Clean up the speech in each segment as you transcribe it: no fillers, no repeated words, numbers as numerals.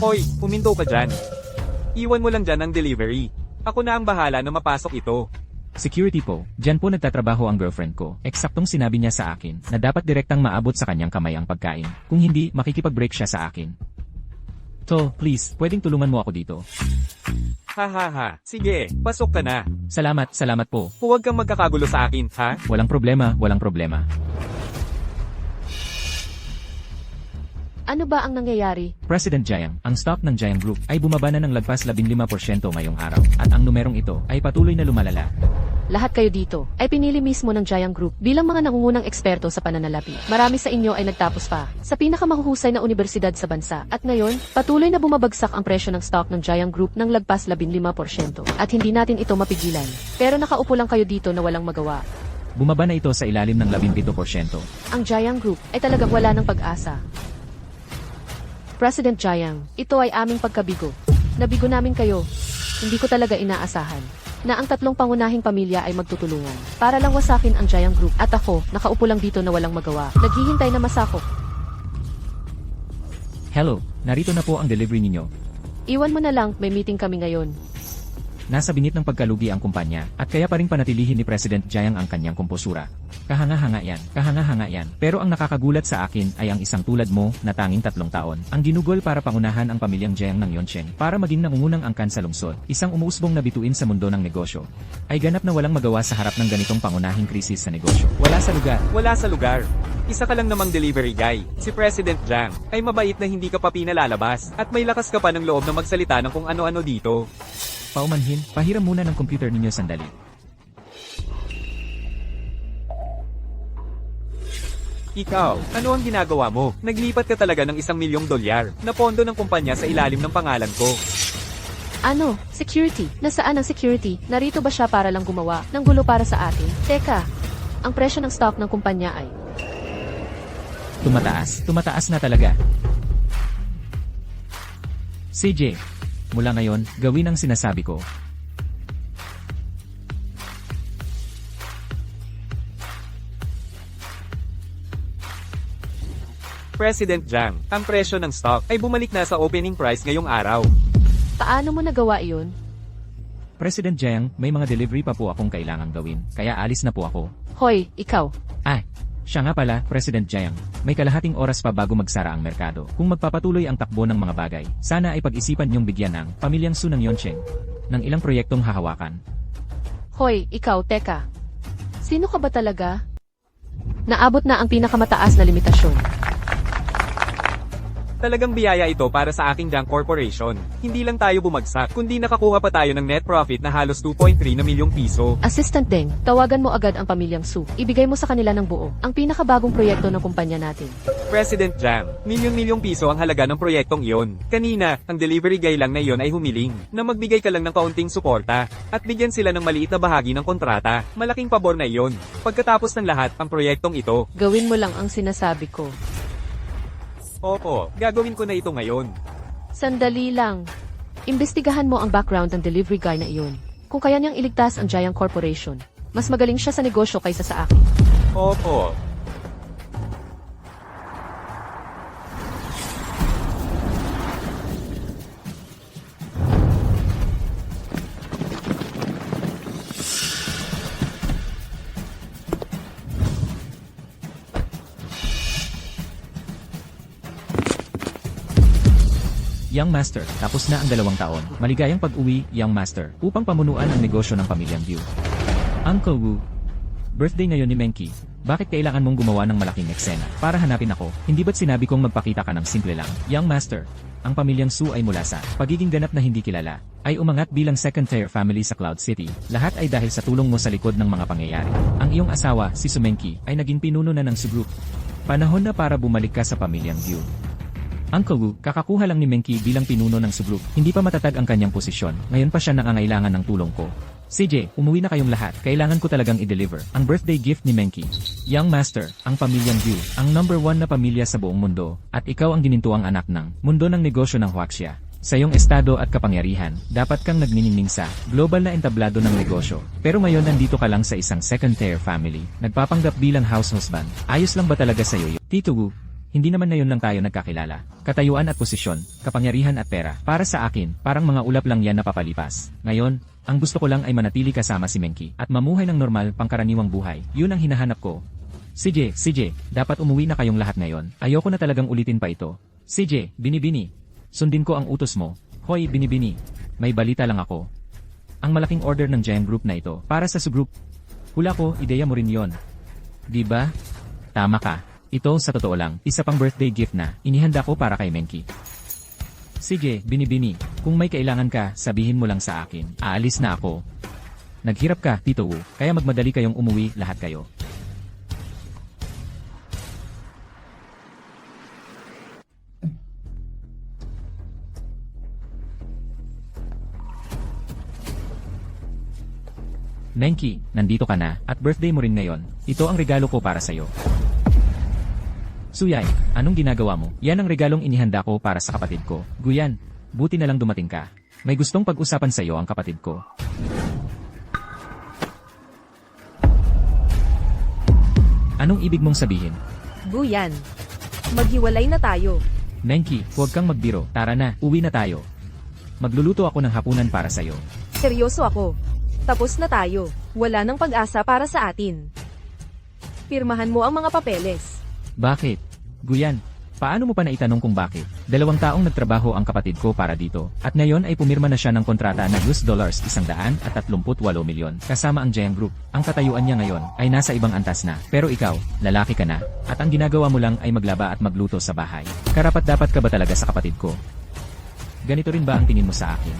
Hoy, huminto ka dyan. Iwan mo lang dyan ang delivery. Ako na ang bahala na mapasok ito. Security po, dyan po nagtatrabaho ang girlfriend ko. Eksaktong sinabi niya sa akin na dapat direktang maabot sa kanyang kamay ang pagkain. Kung hindi, makikipag-break siya sa akin. So, please, pwedeng tulungan mo ako dito. Ha ha ha. Sige, pasok ka na. Salamat, salamat po. Huwag kang magkakagulo sa akin, ha? Walang problema, walang problema. Ano ba ang nangyayari? President Jiang, ang stock ng Jiang Group ay bumaba na ng lagpas 15% ngayong araw. At ang numerong ito ay patuloy na lumalala. Lahat kayo dito ay pinili mismo ng Jiang Group bilang mga nangungunang eksperto sa pananalapi. Marami sa inyo ay nagtapos pa sa pinakamahuhusay na universidad sa bansa. At ngayon, patuloy na bumabagsak ang presyo ng stock ng Jiang Group ng lagpas 15%. At hindi natin ito mapigilan. Pero nakaupo lang kayo dito na walang magawa. Bumaba na ito sa ilalim ng 17%. Ang Jiang Group ay talagang wala ng pag-asa. President Jiang, ito ay aming pagkabigo. Nabigo namin kayo. Hindi ko talaga inaasahan na ang tatlong pangunahing pamilya ay magtutulungan para lang wasakin ang Jiang Group at ako, nakaupo lang dito na walang magawa. Naghihintay na masakop. Hello, narito na po ang delivery ninyo. Iwan mo na lang, may meeting kami ngayon. Nasa binit ng pagkalugi ang kumpanya at kaya pa rin panatilihin ni President Jiang ang kanyang komposura. Kahanga-hanga yan. Pero ang nakakagulat sa akin ay ang isang tulad mo na tanging 3 taon. Ang ginugol para pangunahan ang pamilyang Jiang ng Yongcheng para maging nangungunang angkan sa lungsod. Isang umuusbong na bituin sa mundo ng negosyo. Ay ganap na walang magawa sa harap ng ganitong pangunahing krisis sa negosyo. Wala sa lugar. Wala sa lugar. Isa ka lang namang delivery guy. Si President Jiang ay mabait na hindi ka pa pinalalabas at may lakas ka pa ng loob na magsalita ng kung ano-ano dito. Paumanhin, pahiram muna ng computer ninyo sandali. Ikaw, ano ang ginagawa mo? Naglipat ka talaga ng $1,000,000 na pondo ng kumpanya sa ilalim ng pangalan ko. Ano? Security? Nasaan ang security? Narito ba siya para lang gumawa ng gulo para sa atin? Teka, ang presyo ng stock ng kumpanya ay Tumataas na talaga. CJ, mula ngayon, gawin ang sinasabi ko. President Jiang, ang presyo ng stock ay bumalik na sa opening price ngayong araw. paano mo nagawa iyon? President Jiang, may mga delivery pa po akong kailangang gawin, kaya alis na po ako. Hoy, ikaw. Siya nga pala, President Jiang, may kalahating oras pa bago magsara ang merkado. Kung magpapatuloy ang takbo ng mga bagay, sana ay pag-isipan niyong bigyan ng pamilyang Su ng Yongcheng ng ilang proyektong hahawakan. Hoy, ikaw, teka. Sino ka ba talaga? Naabot na ang pinakamataas na limitasyon. Talagang biyaya ito para sa aking Jiang Corporation. Hindi lang tayo bumagsak, kundi nakakuha pa tayo ng net profit na halos 2.3 na milyong piso. Assistant Deng, tawagan mo agad ang pamilyang Su. Ibigay mo sa kanila ng buo ang pinakabagong proyekto ng kumpanya natin. President Jiang, milyon-milyong piso ang halaga ng proyektong iyon. Kanina, ang delivery guy lang na iyon ay humiling na magbigay ka lang ng kaunting suporta at bigyan sila ng maliit na bahagi ng kontrata. Malaking pabor na iyon. Pagkatapos ng lahat, ang proyektong ito. Gawin mo lang ang sinasabi ko. Opo, gagawin ko na ito ngayon. Sandali lang. Imbestigahan mo ang background ng delivery guy na iyon. Kung kaya niyang iligtas ang Jiang Corporation, mas magaling siya sa negosyo kaysa sa akin. Opo. Young Master, tapos na ang 2 taon. Maligayang pag-uwi, Young Master, upang pamunuan ang negosyo ng pamilyang View. Uncle Wu, birthday ngayon ni Menki. Bakit kailangan mong gumawa ng malaking eksena? Para hanapin ako, hindi ba't sinabi kong magpakita ka ng simple lang? Young Master, ang pamilyang Su ay mula sa pagiging ganap na hindi kilala, ay umangat bilang second-tier family sa Cloud City. Lahat ay dahil sa tulong mo sa likod ng mga pangyayari. Ang iyong asawa, si Sumenki, ay naging pinuno na ng Su Group. Panahon na para bumalik ka sa pamilyang View. Uncle Wu, kakakuha lang ni Menki bilang pinuno ng Su Group. Hindi pa matatag ang kanyang posisyon. Ngayon pa siya nangangailangan ng tulong ko. CJ, umuwi na kayong lahat. Kailangan ko talagang i-deliver ang birthday gift ni Menki. Young Master, ang pamilyang View, ang number 1 na pamilya sa buong mundo. At ikaw ang ginintuang anak ng mundo ng negosyo ng Huaxia. Sa iyong estado at kapangyarihan, dapat kang nagniningning sa global na entablado ng negosyo. Pero ngayon nandito ka lang sa isang second-tier family. Nagpapanggap bilang house husband. Ayos lang ba talaga sa iyo? Tito Wu, Hindi naman ngayon lang tayo nagkakilala. Katayuan at posisyon, kapangyarihan at pera. Para sa akin, parang mga ulap lang yan na papalipas. Ngayon, ang gusto ko lang ay manatili kasama si Menki at mamuhay ng normal pangkaraniwang buhay. Yun ang hinahanap ko. CJ, dapat umuwi na kayong lahat ngayon. Ayoko na talagang ulitin pa ito. CJ, Binibini. Sundin ko ang utos mo. Hoy, Binibini. May balita lang ako. Ang malaking order ng Giant Group na ito, para sa Su-Group. Hula ko, ideya mo rin yon. Diba? Tama ka. Ito sa totoo lang, isa pang birthday gift na inihanda ko para kay Menki. Sige, Binibini, kung may kailangan ka, sabihin mo lang sa akin. Aalis na ako. Naghirap ka, Tito Wu, kaya magmadali kayong umuwi lahat kayo. Menki, nandito ka na, at birthday mo rin ngayon. Ito ang regalo ko para sa'yo. Suyay, anong ginagawa mo? Yan ang regalong inihanda ko para sa kapatid ko. Guyan, buti na lang dumating ka. May gustong pag-usapan sa iyo ang kapatid ko. Anong ibig mong sabihin? Guyan, maghiwalay na tayo. Menki, huwag kang magbiro. Tara na, uwi na tayo. Magluluto ako ng hapunan para sa iyo. Seryoso ako. Tapos na tayo. Wala nang pag-asa para sa atin. Pirmahan mo ang mga papeles. Bakit? Guyan, paano mo pa naitanong kung bakit? 2 taong nagtrabaho ang kapatid ko para dito, at ngayon ay pumirma na siya ng kontrata na $138 milyon, kasama ang Giant Group. Ang katayuan niya ngayon ay nasa ibang antas na, pero ikaw, lalaki ka na, at ang ginagawa mo lang ay maglaba at magluto sa bahay. Karapat-dapat ka ba talaga sa kapatid ko? Ganito rin ba ang tingin mo sa akin?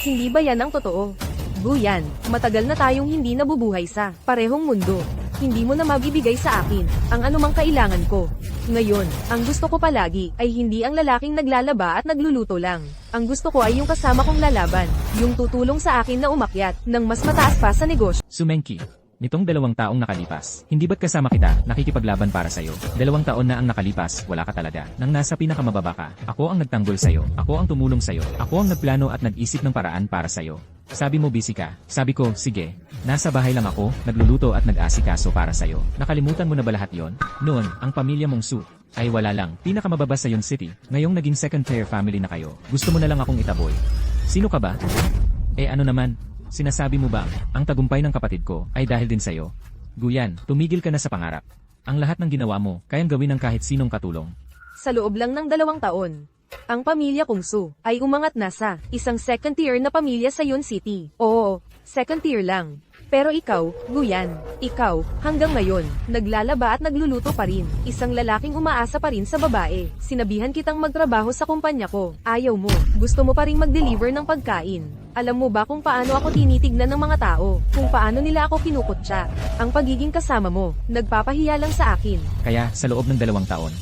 Hindi ba yan ang totoo? Guyan, matagal na tayong hindi nabubuhay sa parehong mundo. Hindi mo na mabibigay sa akin ang anumang kailangan ko. Ngayon, ang gusto ko palagi ay hindi ang lalaking naglalaba at nagluluto lang. Ang gusto ko ay yung kasama kong lalaban, yung tutulong sa akin na umakyat ng mas mataas pa sa negosyo. Sumenki, nitong 2 taong nakalipas, hindi ba't kasama kita, nakikipaglaban para sa'yo? 2 taon na ang nakalipas, wala ka talaga. Nang nasa pinakamababa ka, ako ang nagtanggol sa'yo, ako ang tumulong sa'yo, ako ang nagplano at nag-isip ng paraan para sa'yo. Sabi mo busy ka. Sabi ko, sige. Nasa bahay lang ako, nagluluto at nag-asikaso para sa'yo. Nakalimutan mo na ba lahat yon? Noon, ang pamilya mong Su ay wala lang. Pinakamababa sa yon city. Ngayong naging second-tier family na kayo. Gusto mo na lang akong itaboy. Sino ka ba? Ano naman? Sinasabi mo ba, ang tagumpay ng kapatid ko ay dahil din sa'yo? Guyan, tumigil ka na sa pangarap. Ang lahat ng ginawa mo, kayang gawin ng kahit sinong katulong. Sa loob lang ng 2 taon, ang pamilya kong Su ay umangat na sa isang second tier na pamilya sa Yon City. Oo, second tier lang. Pero ikaw, Guyan, ikaw, hanggang ngayon, naglalaba at nagluluto pa rin. Isang lalaking umaasa pa rin sa babae. Sinabihan kitang magtrabaho sa kumpanya ko. Ayaw mo, gusto mo pa rin mag-deliver ng pagkain. Alam mo ba kung paano ako tinitignan ng mga tao? Kung paano nila ako kinukutya? Ang pagiging kasama mo, nagpapahiya lang sa akin. Kaya, sa loob ng 2 taon,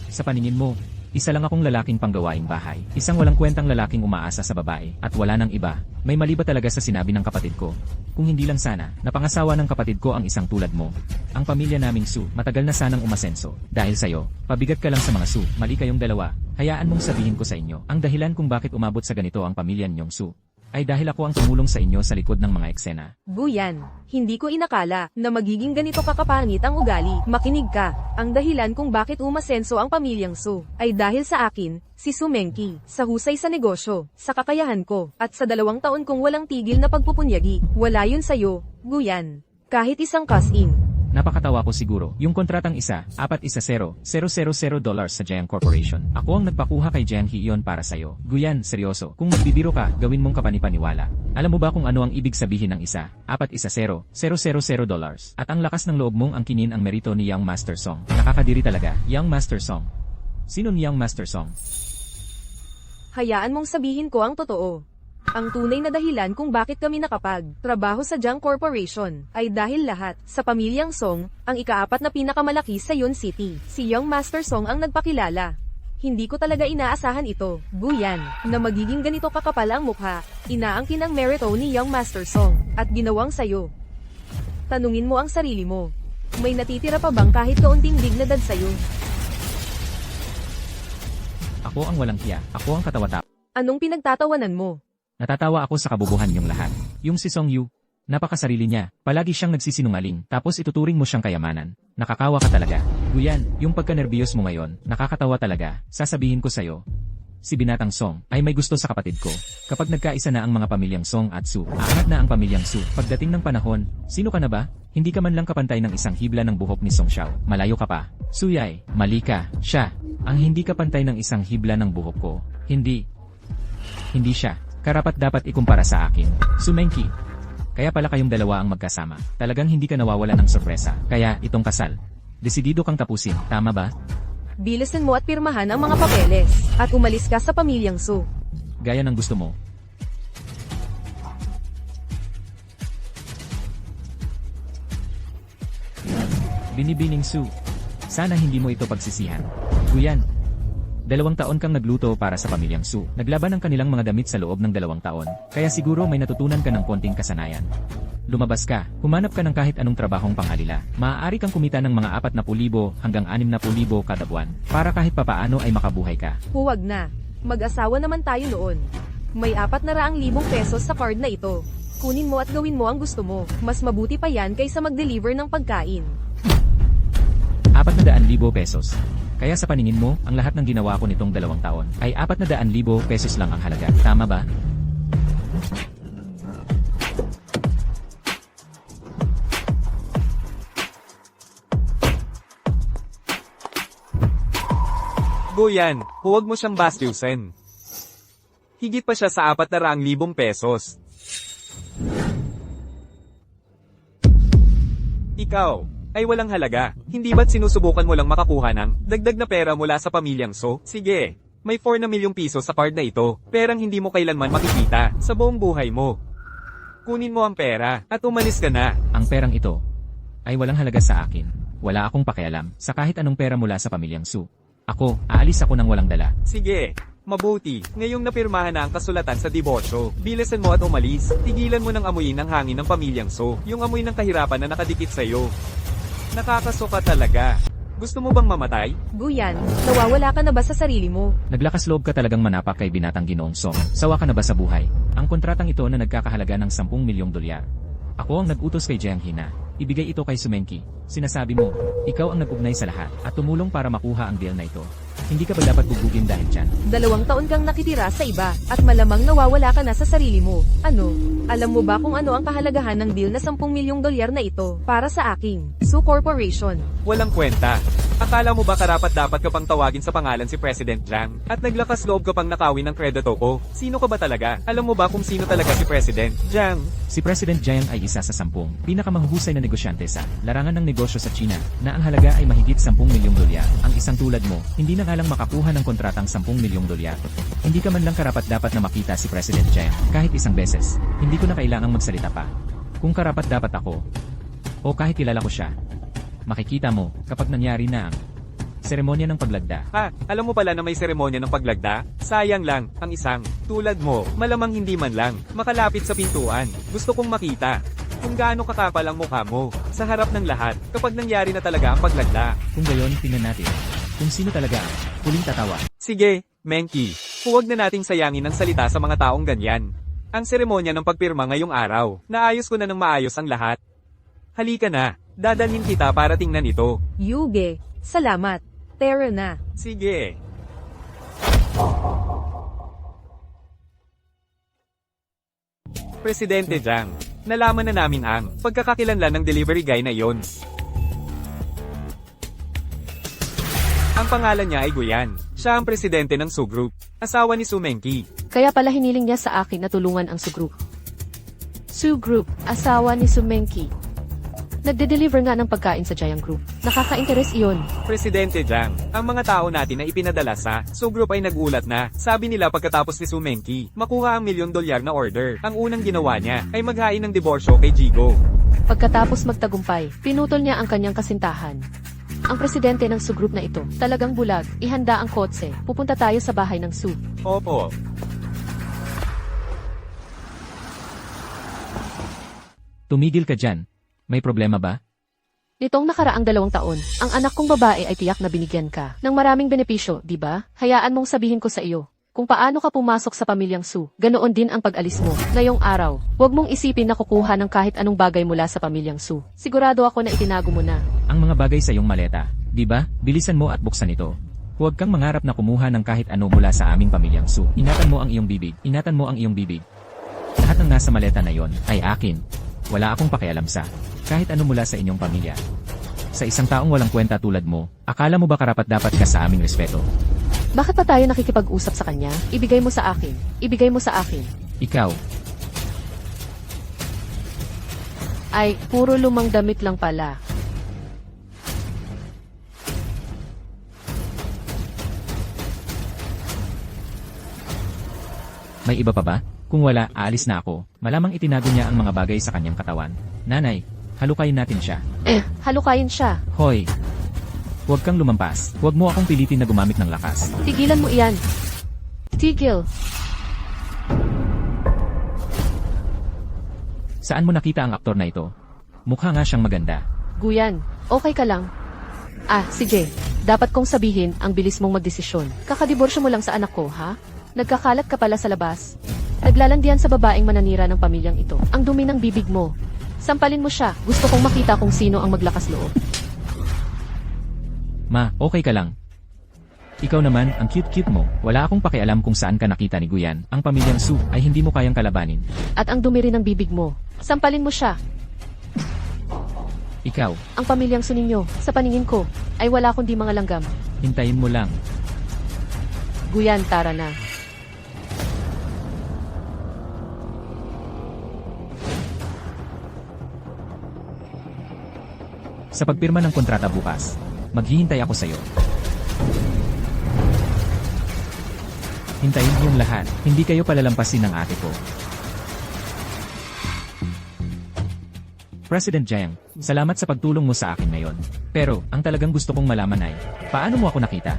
sa paningin mo, isa lang akong lalaking panggawaing bahay. Isang walang kwentang lalaking umaasa sa babae, at wala nang iba. May mali ba talaga sa sinabi ng kapatid ko? Kung hindi lang sana, napangasawa ng kapatid ko ang isang tulad mo. Ang pamilya naming Su, matagal na sanang umasenso. Dahil sa'yo, pabigat ka lang sa mga Su, mali kayong dalawa. Hayaan mong sabihin ko sa inyo, ang dahilan kung bakit umabot sa ganito ang pamilya ninyong Su, ay dahil ako ang tumulong sa inyo sa likod ng mga eksena. Guyan, hindi ko inakala na magiging ganito kakapangit ang ugali. Makinig ka, ang dahilan kung bakit umasenso ang pamilyang Su ay dahil sa akin, si Sumenki, sa husay sa negosyo, sa kakayahan ko, at sa 2 taon kong walang tigil na pagpupunyagi. Wala yun sa'yo, Guyan. Kahit isang cast-in. Napakatawa ko siguro. Yung kontratang $410,000 sa Giant Corporation. Ako ang nagpakuha kay Jiang Hee-yeon para sa'yo. Guyan, seryoso. Kung magbibiro ka, gawin mong kapanipaniwala. Alam mo ba kung ano ang ibig sabihin ng $410,000? At ang lakas ng loob mong angkinin ang merito ni Young Master Song. Nakakadiri talaga. Young Master Song. Sino ni Young Master Song? Hayaan mong sabihin ko ang totoo. Ang tunay na dahilan kung bakit kami nakapag-trabaho sa Jiang Corporation ay dahil lahat sa pamilyang Song, ang ika-4 na pinakamalaki sa Yon City. Si Young Master Song ang nagpakilala. Hindi ko talaga inaasahan ito, Guyan, na magiging ganito kakapal ang mukha. Inaangkin ang merito ni Young Master Song at ginawang sayo. Tanungin mo ang sarili mo. May natitira pa bang kahit kaunting dignidad sa'yo? Ako ang walang hiya. Ako ang katawata. Anong pinagtatawanan mo? Natatawa ako sa kabubuhan niyong lahat. Yung si Song Yu, Napakasarili niya, palagi siyang nagsisinungaling, tapos ituturing mo siyang kayamanan. Nakakawa ka talaga. Guyan, yung pagka-nervyos mo ngayon, nakakatawa talaga. Sasabihin ko sa'yo, si Binatang Song ay may gusto sa kapatid ko. Kapag nagkaisa na ang mga pamilyang Song at Su, aangat na ang pamilyang Su. Pagdating ng panahon, sino ka na ba? Hindi ka man lang kapantay ng isang hibla ng buhok ni Song Xiao. Malayo ka pa. Suyay, mali ka. Siya, ang hindi kapantay ng isang hibla ng buhok ko. Hindi siya. Karapat dapat ikumpara sa akin. Sumengki. Kaya pala kayong dalawa ang magkasama. Talagang hindi ka nawawala ng sorpresa. Kaya, itong kasal. Desidido kang tapusin, tama ba? Bilisan mo at pirmahan ang mga papeles, at umalis ka sa pamilyang Su. Gaya ng gusto mo. Binibining Su. Sana hindi mo ito pagsisihan. Guyan. 2 taon kang nagluto para sa pamilyang Su. Naglaban ang kanilang mga damit sa loob ng 2 taon. Kaya siguro may natutunan ka ng konting kasanayan. Lumabas ka, humanap ka ng kahit anong trabahong pang-alila. Maaari kang kumita ng mga 40,000 hanggang 60,000 kada buwan. Para kahit papaano ay makabuhay ka. Huwag na. Mag-asawa naman tayo noon. May 400,000 pesos sa card na ito. Kunin mo at gawin mo ang gusto mo. Mas mabuti pa yan kaysa mag-deliver ng pagkain. 400,000 pesos. Kaya sa paningin mo, ang lahat ng ginawa ko nitong 2 taon ay 400,000 pesos lang ang halaga. Tama ba? Guyan, huwag mo siyang bastyusin. Higit pa siya sa 400,000 pesos. Ikaw ay walang halaga. Hindi ba't sinusubukan mo lang makakuha ng dagdag na pera mula sa pamilyang So? Sige, may 4 na milyong piso sa card na ito. Perang hindi mo kailanman makikita sa buong buhay mo. Kunin mo ang pera at umalis ka na. Ang perang ito ay walang halaga sa akin. Wala akong pakialam sa kahit anong pera mula sa pamilyang Su. Aalis ako ng walang dala. Sige, mabuti. Ngayong napirmahan na ang kasulatan sa diborsyo, bilisan mo at umalis. Tigilan mo ng amuyin ng hangin ng pamilyang So. Yung amoy ng kahirapan na nakadikit sa'yo. Nakakasuka talaga. Gusto mo bang mamatay? Guyan, nawawala ka na ba sa sarili mo? Naglakas loob ka talagang manapak kay Binatang Ginoong Song. Sawa ka na ba sa buhay? Ang kontratang ito na nagkakahalaga ng 10 milyong dolyar. Ako ang nag-utos kay Jiang Hina. Ibigay ito kay Sumengki. Sinasabi mo, ikaw ang nag-ugnay sa lahat at tumulong para makuha ang deal na ito. Hindi ka ba dapat bubugin dahil dyan? 2 taon kang nakitira sa iba, at malamang nawawala ka na sa sarili mo. Ano? Alam mo ba kung ano ang kahalagahan ng deal na 10 milyong dolyar na ito para sa aking Su Corporation? Walang kwenta. Akala mo ba karapat-dapat ka pang tawagin sa pangalan si President Jiang? At naglakas loob ka pang nakawin ng kredito ko? Sino ka ba talaga? Alam mo ba kung sino talaga si President Jiang? Si President Jiang ay isa sa 10 pinakamahuhusay na negosyante sa larangan ng negosyo sa China na ang halaga ay mahigit 10 milyong dolyar. Ang isang tulad mo, hindi na nga lang makakuha ng kontratang 10 milyong dolyar. Hindi ka man lang karapat-dapat na makita si President Jiang kahit isang beses. Hindi ko na kailangang magsalita pa. Kung karapat-dapat ako, o kahit kilala ko siya, makikita mo kapag nangyari na ang seremonya ng paglagda. Alam mo pala na may seremonya ng paglagda? Sayang lang, ang isang tulad mo, malamang hindi man lang makalapit sa pintuan. Gusto kong makita kung gaano kakapal ang mukha mo sa harap ng lahat kapag nangyari na talaga ang paglagda. Kung gayon, tingnan natin kung sino talaga ang huling tatawa. Sige, Menki, huwag na nating sayangin ang salita sa mga taong ganyan. Ang seremonya ng pagpirma ngayong araw, naayos ko na ng maayos ang lahat. Halika na, dadalhin kita para tingnan ito. Yuge, salamat. Tara na. Sige. Presidente Jiang, nalaman na namin ang pagkakakilanlan ng delivery guy na yon. Ang pangalan niya ay Guyan. Siya ang presidente ng Su Group, asawa ni Sumengki. Kaya pala hiniling niya sa akin na tulungan ang Su Group. Su Group, asawa ni Sumengki. Nagde-deliver nga ng pagkain sa Jiang Group. Nakaka-interes iyon. Presidente Jiang, ang mga tao natin na ipinadala sa Su Group ay nagulat na. Sabi nila pagkatapos ni Sumengki, makuha ang $1,000,000 na order. Ang unang ginawa niya ay maghain ng diborsyo kay Jigo. Pagkatapos magtagumpay, pinutol niya ang kanyang kasintahan. Ang presidente ng Su Group na ito, talagang bulag. Ihanda ang kotse. Pupunta tayo sa bahay ng Su. Opo. Tumigil ka dyan. May problema ba? Nitong nakaraang 2 taon, ang anak kong babae ay tiyak na binigyan ka ng maraming benepisyo, di ba? Hayaan mong sabihin ko sa iyo. kung paano ka pumasok sa pamilyang Su. Ganoon din ang pag-alis mo. Ngayong araw, huwag mong isipin na kukuha ng kahit anong bagay mula sa pamilyang Su. Sigurado ako na itinago mo na. Ang mga bagay sa iyong maleta, di ba? Bilisan mo at buksan ito. Huwag kang mangarap na kumuha ng kahit ano mula sa aming pamilyang Su. Inatan mo ang iyong bibig. Inatan mo ang iyong bibig. Lahat ng nasa maleta na yon ay akin. Wala akong pakialam sa kahit ano mula sa inyong pamilya. Sa isang taong walang kwenta tulad mo, akala mo ba karapat-dapat ka sa aming respeto? Bakit pa tayo nakikipag-usap sa kanya? Ibigay mo sa akin. Ibigay mo sa akin. Ikaw, Ay, puro lumang damit lang pala. may iba pa ba? Kung wala, aalis na ako. Malamang itinago niya ang mga bagay sa kanyang katawan. Nanay, halukayin natin siya. Halukayin siya. Hoy! Huwag kang lumampas. Huwag mo akong pilitin na gumamit ng lakas. Tigilan mo iyan. Tigil. Saan mo nakita ang aktor na ito? Mukha nga siyang maganda. Guyan, okay ka lang? Sige. Dapat kong sabihin, ang bilis mong magdesisyon. Kakadiborsyo mo lang sa anak ko, ha? Nagkakalat ka pala sa labas. Naglalandian sa babaeng mananira ng pamilyang ito. Ang dumi ng bibig mo. Sampalin mo siya. Gusto kong makita kung sino ang maglakas loob. Ma, okay ka lang. Ikaw naman, ang cute-cute mo. Wala akong pakialam kung saan ka nakita ni Guyan. Ang pamilyang Su ay hindi mo kayang kalabanin. At ang dumi rin ng bibig mo. Sampalin mo siya. Ikaw, Ang pamilyang Su ninyo, sa paningin ko, ay wala kundi mga langgam. hintayin mo lang. Guyan, tara na. Sa pagpirma ng kontrata bukas, maghihintay ako sa'yo. Hintayin yung lahat. Hindi kayo palalampasin ng ate ko. President Jiang, salamat sa pagtulong mo sa akin ngayon. Pero, ang talagang gusto kong malaman ay, paano mo ako nakita?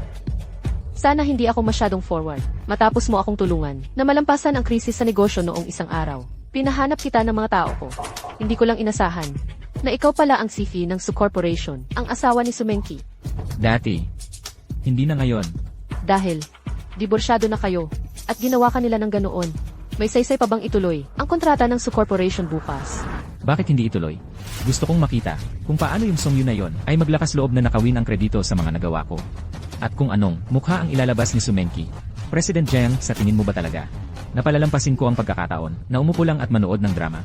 Sana hindi ako masyadong forward. Matapos mo akong tulungan na malampasan ang krisis sa negosyo noong isang araw. Pinahanap kita ng mga tao ko. Hindi ko lang inasahan na ikaw pala ang Sifi ng Su Corporation, ang asawa ni Sumenki. Dati. Hindi na ngayon. Dahil, diborsyado na kayo, at ginawa ka nila ng ganoon. May saysay pa bang ituloy ang kontrata ng Su Corporation bukas? Bakit hindi ituloy? Gusto kong makita kung paano yung songyo na yon ay maglakas loob na nakawin ang kredito sa mga nagawa ko. At kung anong mukha ang ilalabas ni Sumenki. President Jiang, sa tingin mo ba talaga na palalampasin ko ang pagkakataon na umupo lang at manood ng drama?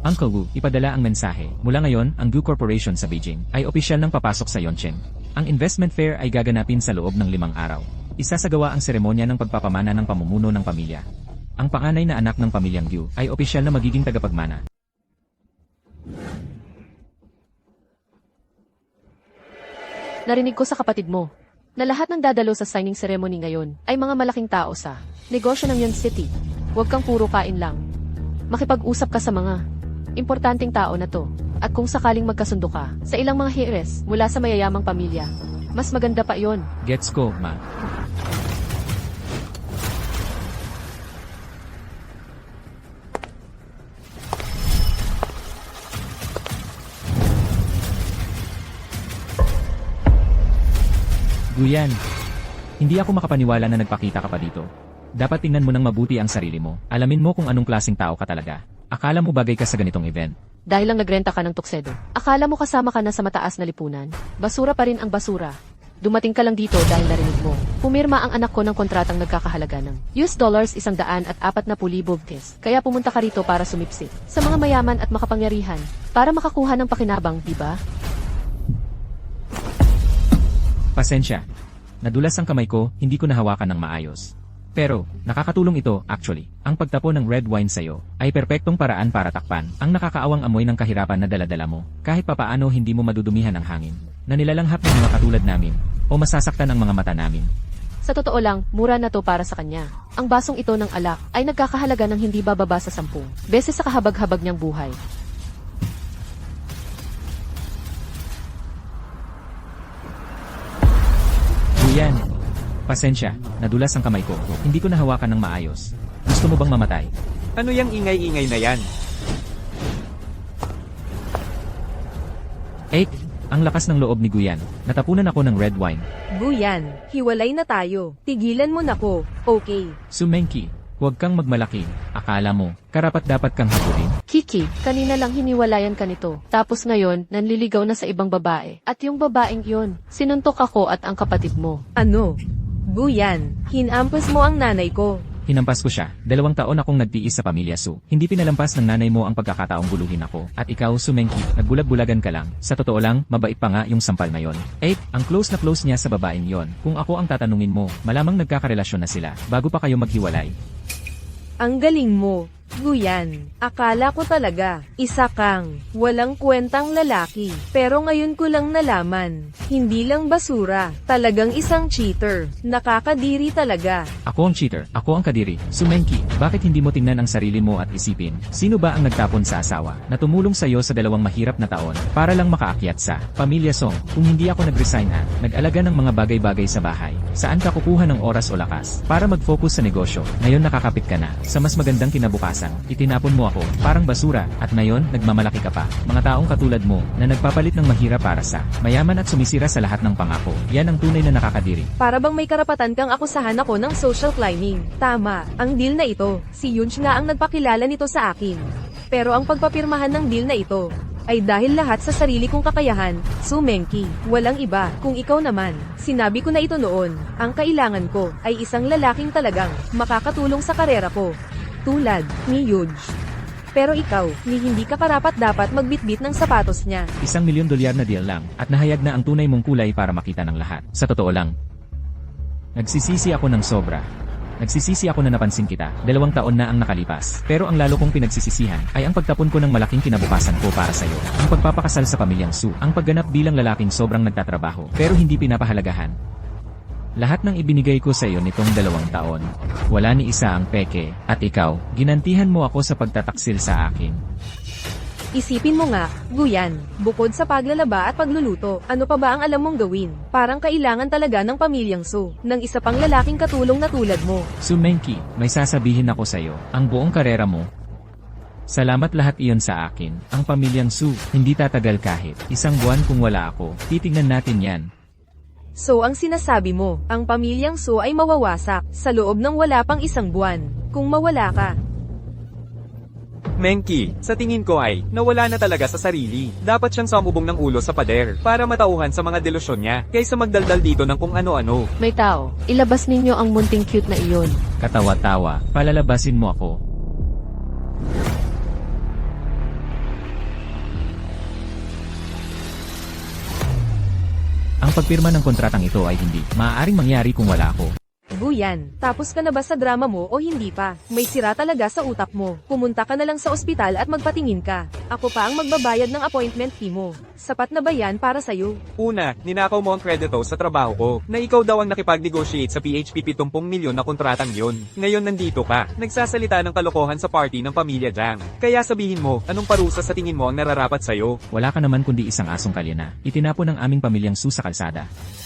Uncle Wu, ipadala ang mensahe. Mula ngayon, ang Gu Corporation sa Beijing ay opisyal ng papasok sa Yongcheng. Ang investment fair ay gaganapin sa loob ng 5 araw. Isasagawa ang seremonya ng pagpapamana ng pamumuno ng pamilya. Ang panganay na anak ng pamilyang Gu ay opisyal na magiging tagapagmana. Narinig ko sa kapatid mo na lahat ng dadalo sa signing ceremony ngayon ay mga malaking tao sa negosyo ng Yon City. Huwag kang puro kain lang. Makipag-usap ka sa mga importanteng tao na to. At kung sakaling magkasundo ka sa ilang mga heires mula sa mayayamang pamilya, mas maganda pa yon. Gets ko, ma. Guyan, hindi ako makapaniwala na nagpakita ka pa dito. Dapat tingnan mo ng mabuti ang sarili mo. Alamin mo kung anong klaseng tao ka talaga. Akala mo bagay ka sa ganitong event. Dahil lang nagrenta ka ng tuksedo. Akala mo kasama ka na sa mataas na lipunan? Basura pa rin ang basura. Dumating ka lang dito dahil narinig mo. Pumirma ang anak ko ng kontratang nagkakahalaga ng $140,000 tes. Kaya pumunta ka rito para sumipsip sa mga mayaman at makapangyarihan para makakuha ng pakinabang, di ba? Pasensya. Nadulas ang kamay ko, hindi ko nahawakan ng maayos. Pero, nakakatulong ito, actually. Ang pagtapo ng red wine sa'yo ay perpektong paraan para takpan ang nakakaawang amoy ng kahirapan na daladala mo. Kahit papaano hindi mo madudumihan ang hangin na nilalanghap ng mga katulad namin o masasaktan ang mga mata namin. Sa totoo lang, mura na to para sa kanya. Ang basong ito ng alak ay nagkakahalaga ng hindi bababa sa 10 beses sa kahabag-habag niyang buhay. Guyan. Pasensya, nadulas ang kamay ko. Hindi ko nahawakan ng maayos. Gusto mo bang mamatay? Ano yang ingay-ingay na yan? Ang lakas ng loob ni Guyan. Natapunan ako ng red wine. Guyan, hiwalay na tayo. Tigilan mo na ko, okay? Sumenki, huwag kang magmalaki. Akala mo, karapat-dapat kang habulin? Kiki, kanina lang hiniwalayan ka nito. Tapos ngayon, nanliligaw na sa ibang babae. At yung babaeng yun, sinuntok ako at ang kapatid mo. Ano? Guyan, hinampas mo ang nanay ko. Hinampas ko siya. 2 taon akong nagtiis sa pamilya Su. Hindi pinalampas ng nanay mo ang pagkakataong guluhin ako. At ikaw, Sumenki, nagbulag-bulagan ka lang. Sa totoo lang, mabait pa nga yung sampal na yon. Ang close na close niya sa babaeng yon. Kung ako ang tatanungin mo, malamang nagkakarelasyon na sila, bago pa kayo maghiwalay. Ang galing mo, Guyan. Akala ko talaga, isa kang, walang kwentang lalaki. Pero ngayon ko lang nalaman, hindi lang basura, talagang isang cheater. Nakakadiri talaga. Ako ang cheater, ako ang kadiri. Sumenki, bakit hindi mo tingnan ang sarili mo at isipin, sino ba ang nagtapon sa asawa, na tumulong sa iyo sa 2 mahirap na taon, para lang makaakyat sa Pamilya Song? Kung hindi ako nag-resign at nag-alaga ng mga bagay-bagay sa bahay, saan ka kukuha ng oras o lakas, para mag-focus sa negosyo? Ngayon nakakapit ka na, sa mas magandang kinabukasan, itinapon mo ako, parang basura, at ngayon, nagmamalaki ka pa. Mga taong katulad mo, na nagpapalit ng mahirap para sa mayaman at sumisira sa lahat ng pangako, yan ang tunay na nakakadiri. Para bang may karapatan kang akusahan ako ng social climbing. Tama, ang deal na ito, si Yunch nga ang nagpakilala nito sa akin. Pero ang pagpapirmahan ng deal na ito, ay dahil lahat sa sarili kong kakayahan, Sumenki, walang iba, kung ikaw naman. Sinabi ko na ito noon, ang kailangan ko, ay isang lalaking talagang, makakatulong sa karera ko. Tulad, ni Yuj. Pero ikaw, ni hindi ka karapat-dapat magbitbit ng sapatos niya. $1 milyon na deal lang, at nahayag na ang tunay mong kulay para makita ng lahat. Sa totoo lang, nagsisisi ako ng sobra. Nagsisisi ako na napansin kita, 2 taon na ang nakalipas. Pero ang lalo kong pinagsisisihan, ay ang pagtapon ko ng malaking kinabukasan ko para sa'yo. Ang pagpapakasal sa pamilyang Su, ang pagganap bilang lalaking sobrang nagtatrabaho, pero hindi pinapahalagahan. Lahat ng ibinigay ko sa iyo nitong 2 taon, wala ni isa ang peke, at ikaw, ginantihan mo ako sa pagtataksil sa akin. Isipin mo nga, Guyan, bukod sa paglalaba at pagluluto, ano pa ba ang alam mong gawin? Parang kailangan talaga ng pamilyang Su, ng isa pang lalaking katulong na tulad mo. Sumenki, may sasabihin ako sa iyo, ang buong karera mo. Salamat lahat iyon sa akin, ang pamilyang Su, hindi tatagal kahit 1 buwan kung wala ako, titignan natin yan. So ang sinasabi mo, ang pamilyang Su ay mawawasak, sa loob ng wala pang 1 buwan, kung mawala ka. Menki, sa tingin ko ay, nawala na talaga sa sarili. Dapat siyang sumubong ng ulo sa pader, para matauhan sa mga delusyon niya, kaysa magdaldal dito ng kung ano-ano. May tao, ilabas ninyo ang munting cute na iyon. Katawa-tawa, palalabasin mo ako. Ang pagpirma ng kontratang ito ay hindi maaaring mangyari kung wala ako. Guyan, tapos ka na ba sa drama mo o hindi pa? May sira talaga sa utak mo. Pumunta ka na lang sa ospital at magpatingin ka. Ako pa ang magbabayad ng appointment fee mo. Sapat na ba yan para sa'yo? Una, ninakaw mo ang kredito sa trabaho ko, na ikaw daw ang nakipag-negotiate sa PHP 70 milyon na kontratang yon. Ngayon nandito ka, nagsasalita ng kalokohan sa party ng pamilya Jang. Kaya sabihin mo, anong parusa sa tingin mo ang nararapat sa'yo? Wala ka naman kundi isang asong kalyana. Itinapon ng aming pamilyang Su sa kalsada.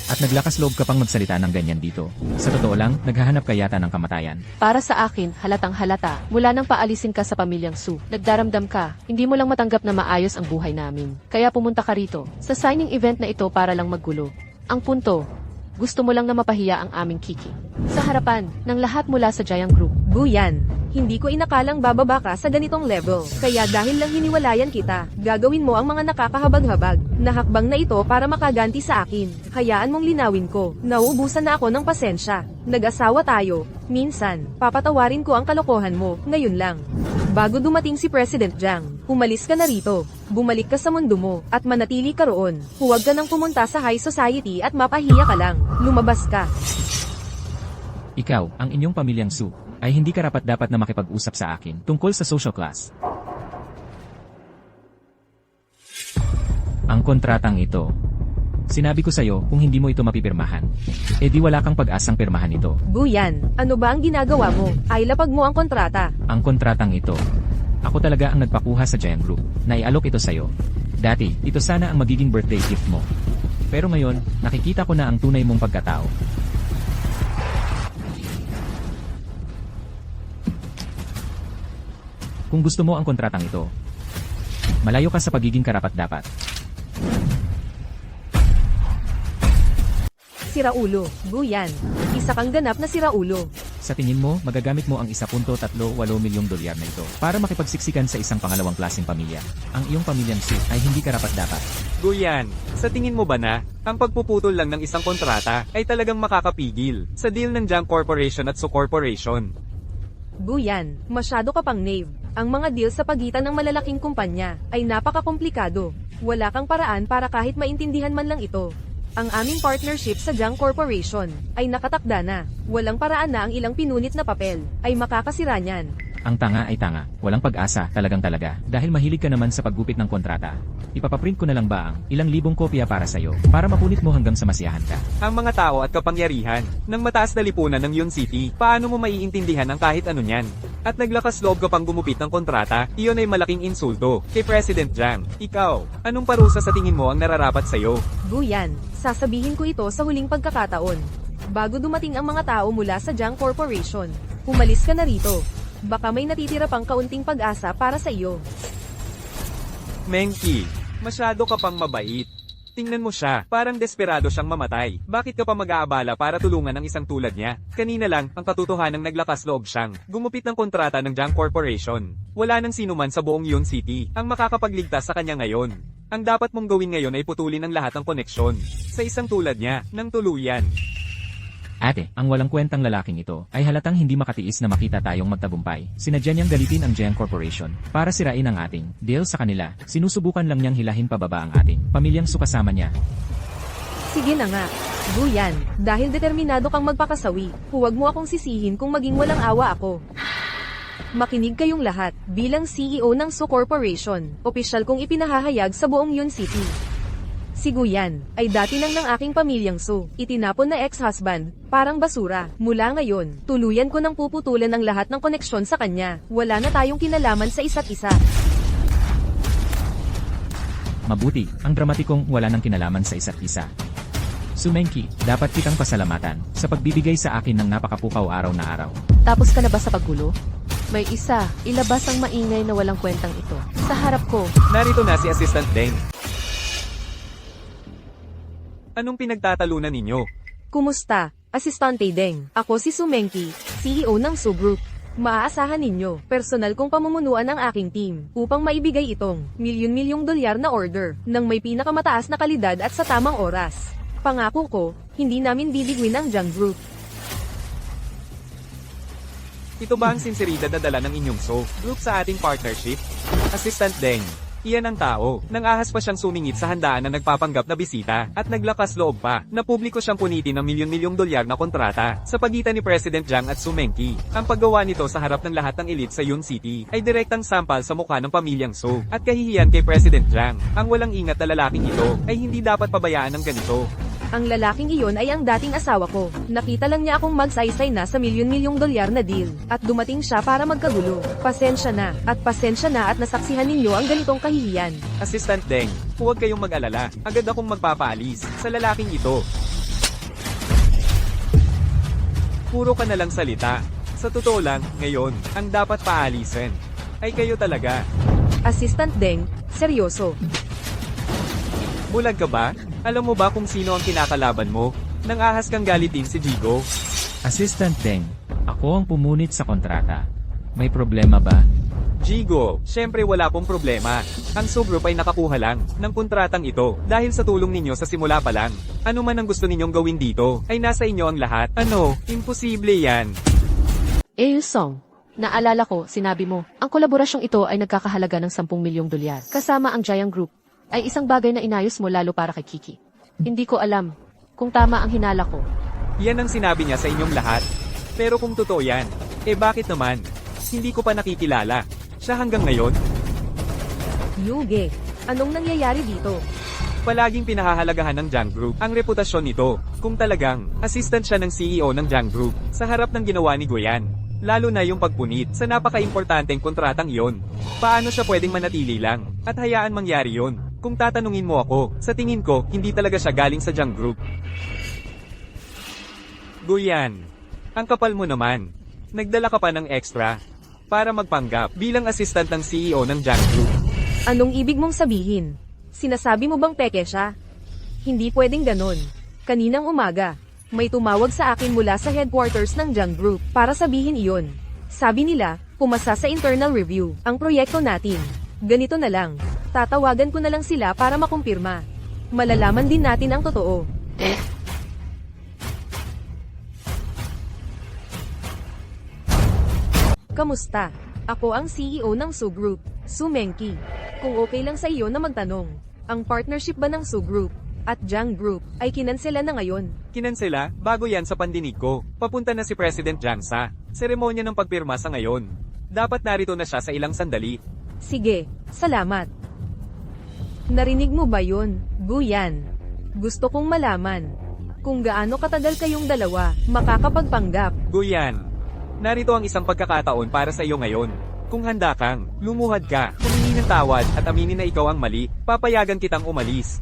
At naglakas loob ka pang magsalita ng ganyan dito. Sa totoo lang, naghahanap ka yata ng kamatayan. Para sa akin, halatang halata, mula nang paalisin ka sa pamilyang Su, nagdaramdam ka, hindi mo lang matanggap na maayos ang buhay namin. Kaya pumunta ka rito, sa signing event na ito para lang maggulo. Ang punto, gusto mo lang na mapahiya ang aming Kiki. Sa harapan, ng lahat mula sa Giant Group. Guyan, hindi ko inakalang bababa ka sa ganitong level. Kaya dahil lang hiniwalayan kita, gagawin mo ang mga nakakahabag-habag na hakbang na ito para makaganti sa akin. Hayaan mong linawin ko, nauubusan na ako ng pasensya. Nag-asawa tayo. Minsan, papatawarin ko ang kalokohan mo, ngayon lang. Bago dumating si President Jang, umalis ka na rito. Bumalik ka sa mundo mo, at manatili ka roon. Huwag ka nang pumunta sa high society at mapahiya ka lang. Lumabas ka. Ikaw, ang inyong pamilyang Su, ay hindi karapat-dapat na makipag-usap sa akin tungkol sa social class. Ang kontratang ito. Sinabi ko sa'yo, kung hindi mo ito mapipirmahan, di wala kang pag-asang pirmahan ito. Guyan, ano ba ang ginagawa mo? Ay lapag mo ang kontrata. Ang kontratang ito. Ako talaga ang nagpakuha sa Giant Group, na ialok ito sa'yo. Dati, ito sana ang magiging birthday gift mo. Pero ngayon, nakikita ko na ang tunay mong pagkatao. Kung gusto mo ang kontratang ito, malayo ka sa pagiging karapat-dapat. Siraulo, Guyan. Isa kang ganap na siraulo. Sa tingin mo, magagamit mo ang 1.38 milyong dolyar na ito para makipagsiksikan sa isang pangalawang klaseng pamilya. Ang iyong pamilyang Su ay hindi karapat-dapat. Guyan, sa tingin mo ba na, ang pagpuputol lang ng isang kontrata ay talagang makakapigil sa deal ng Jiang Corporation at Su Corporation? Guyan, masyado ka pang knave. Ang mga deal sa pagitan ng malalaking kumpanya ay napakakomplikado. Wala kang paraan para kahit maintindihan man lang ito. Ang aming partnership sa Jiang Corporation ay nakatakda na. Walang paraan na ang ilang pinunit na papel ay makakasira niyan. Ang tanga ay tanga, walang pag-asa, talagang talaga, dahil mahilig ka naman sa paggupit ng kontrata. Ipapaprint ko na lang ba ang ilang libong kopya para sa'yo, para mapunit mo hanggang sa masiyahan ka. Ang mga tao at kapangyarihan ng mataas na lipunan ng Yun City, paano mo maiintindihan ang kahit ano niyan? At naglakas loob ka pang gumupit ng kontrata, iyon ay malaking insulto kay President Jiang. Ikaw, anong parusa sa tingin mo ang nararapat sa'yo? Guyan, sasabihin ko ito sa huling pagkakataon. Bago dumating ang mga tao mula sa Jiang Corporation, umalis ka na rito. Baka may natitira pang kaunting pag-asa para sa iyo. Menki, masyado ka pang mabait. Tingnan mo siya, parang desperado siyang mamatay. Bakit ka pa mag-aabala para tulungan ang isang tulad niya? Kanina lang, ang katotohanang naglakas loob siyang gumupit ng kontrata ng Jiang Corporation. Wala nang sinuman sa buong Yun City ang makakapagligtas sa kanya ngayon. Ang dapat mong gawin ngayon ay putulin ang lahat ng koneksyon sa isang tulad niya, ng tuluyan. Ate, ang walang kwentang lalaking ito ay halatang hindi makatiis na makita tayong magtagumpay. Sinadya niyang galitin ang Jiang Corporation para sirain ang ating deal sa kanila. Sinusubukan lang niyang hilahin pababa ang ating pamilyang Su kasama niya. Sige na nga. Guyan, dahil determinado kang magpakasawi, huwag mo akong sisihin kung maging walang awa ako. Makinig kayong lahat, bilang CEO ng Su Corporation, opisyal kong ipinahahayag sa buong Yun City. Si Guyan ay dati nang ng aking pamilyang Su, itinapon na ex-husband, parang basura. Mula ngayon, tuluyan ko nang puputulan ang lahat ng koneksyon sa kanya. Wala na tayong kinalaman sa isa't isa. Mabuti, ang dramatikong wala nang kinalaman sa isa't isa. Su Menki, dapat kitang pasalamatan sa pagbibigay sa akin ng napakapukaw araw na araw. Tapos ka na ba sa paggulo? May isa, ilabas ang maingay na walang kwentang ito. Sa harap ko, Narito na si Assistant Deng. Anong pinagtatalunan ninyo? Kumusta, Asistante Deng? Ako si Su Menki, CEO ng Su Group. Maaasahan ninyo, personal kong pamumunuan ang aking team upang maibigay itong milyon-milyong dolyar na order ng may pinakamataas na kalidad at sa tamang oras. Pangako ko, hindi namin bibigwin ang Jiang Group. Ito ba ang sinseridad na dala ng inyong Su Group sa ating partnership? Assistant Deng. Iyan ang tao. Nang ahas pa siyang sumingit sa handaan na nagpapanggap na bisita, at naglakas loob pa, na publiko siyang punitin ng milyon-milyong dolyar na kontrata, sa pagitan ni President Jiang at Su Menki. Ang paggawa nito sa harap ng lahat ng elite sa Yun City, ay direktang sampal sa mukha ng pamilyang Su, at kahihiyan kay President Jiang. Ang walang ingat na lalaking ito, ay hindi dapat pabayaan ng ganito. Ang lalaking iyon ay ang dating asawa ko. Nakita lang niya akong magsaysay na sa milyon-milyong dolyar na deal, at dumating siya para magkagulo. Pasensya na at nasaksihan ninyo ang ganitong kahihiyan. Assistant Deng, huwag kayong mag-alala. Agad akong magpapaalis sa lalaking ito. Puro ka na lang salita. Sa totoo lang, ngayon, ang dapat paalisin ay kayo talaga. Assistant Deng, seryoso. Bulag ka ba? Alam mo ba kung sino ang kinakalaban mo? Nang ahas kang galitin si Jigo? Assistant Deng, ako ang pumunit sa kontrata. May problema ba? Jigo, syempre wala pong problema. Ang Su Group ay nakakuha lang ng kontratang ito dahil sa tulong ninyo sa simula pa lang. Ano man ang gusto ninyong gawin dito, ay nasa inyo ang lahat. Ano, imposible yan. Song. Naalala ko, sinabi mo, ang kolaborasyong ito ay nagkakahalaga ng 10 milyong dolyar. Kasama ang Jiang Group, ay isang bagay na inayos mo lalo para kay Kiki. Hindi ko alam kung tama ang hinala ko. Yan ang sinabi niya sa inyong lahat. Pero kung totoo yan, bakit naman? Hindi ko pa nakikilala. Siya hanggang ngayon? Yuge, anong nangyayari dito? Palaging pinahahalagahan ng Jiang Group ang reputasyon nito. Kung talagang assistant siya ng CEO ng Jiang Group sa harap ng ginawa ni Guyan. Lalo na yung pagpunit sa napaka-importanteng kontratang iyon. Paano siya pwedeng manatili lang at hayaan mangyari yon? Kung tatanungin mo ako, sa tingin ko, hindi talaga siya galing sa Jiang Group. Guyan, ang kapal mo naman. Nagdala ka pa ng extra para magpanggap bilang assistant ng CEO ng Jiang Group. Anong ibig mong sabihin? Sinasabi mo bang peke siya? Hindi pwedeng ganon. Kaninang umaga, May tumawag sa akin mula sa headquarters ng Jiang Group para sabihin iyon. Sabi nila, pumasa sa internal review ang proyekto natin. Ganito na lang, tatawagan ko na lang sila para makumpirma. Malalaman din natin ang totoo. Kamusta? Ako ang CEO ng Su Group, Su Mengki. Kung okay lang sa iyo na magtanong, ang partnership ba ng Su Group at Jiang Group ay kinansela na ngayon? Kinansela, bago yan sa pandinig ko. Papunta na si President Jiang sa seremonya ng pagpirma sa ngayon. Dapat narito na siya sa ilang sandali. Sige, salamat. Narinig mo ba yun, Guyan? Gusto kong malaman kung gaano katagal kayong dalawa makakapagpanggap. Guyan, narito ang isang pagkakataon para sa iyo ngayon. Kung handa kang, lumuhad ka, humingi ng tawad at aminin na ikaw ang mali, papayagan kitang umalis.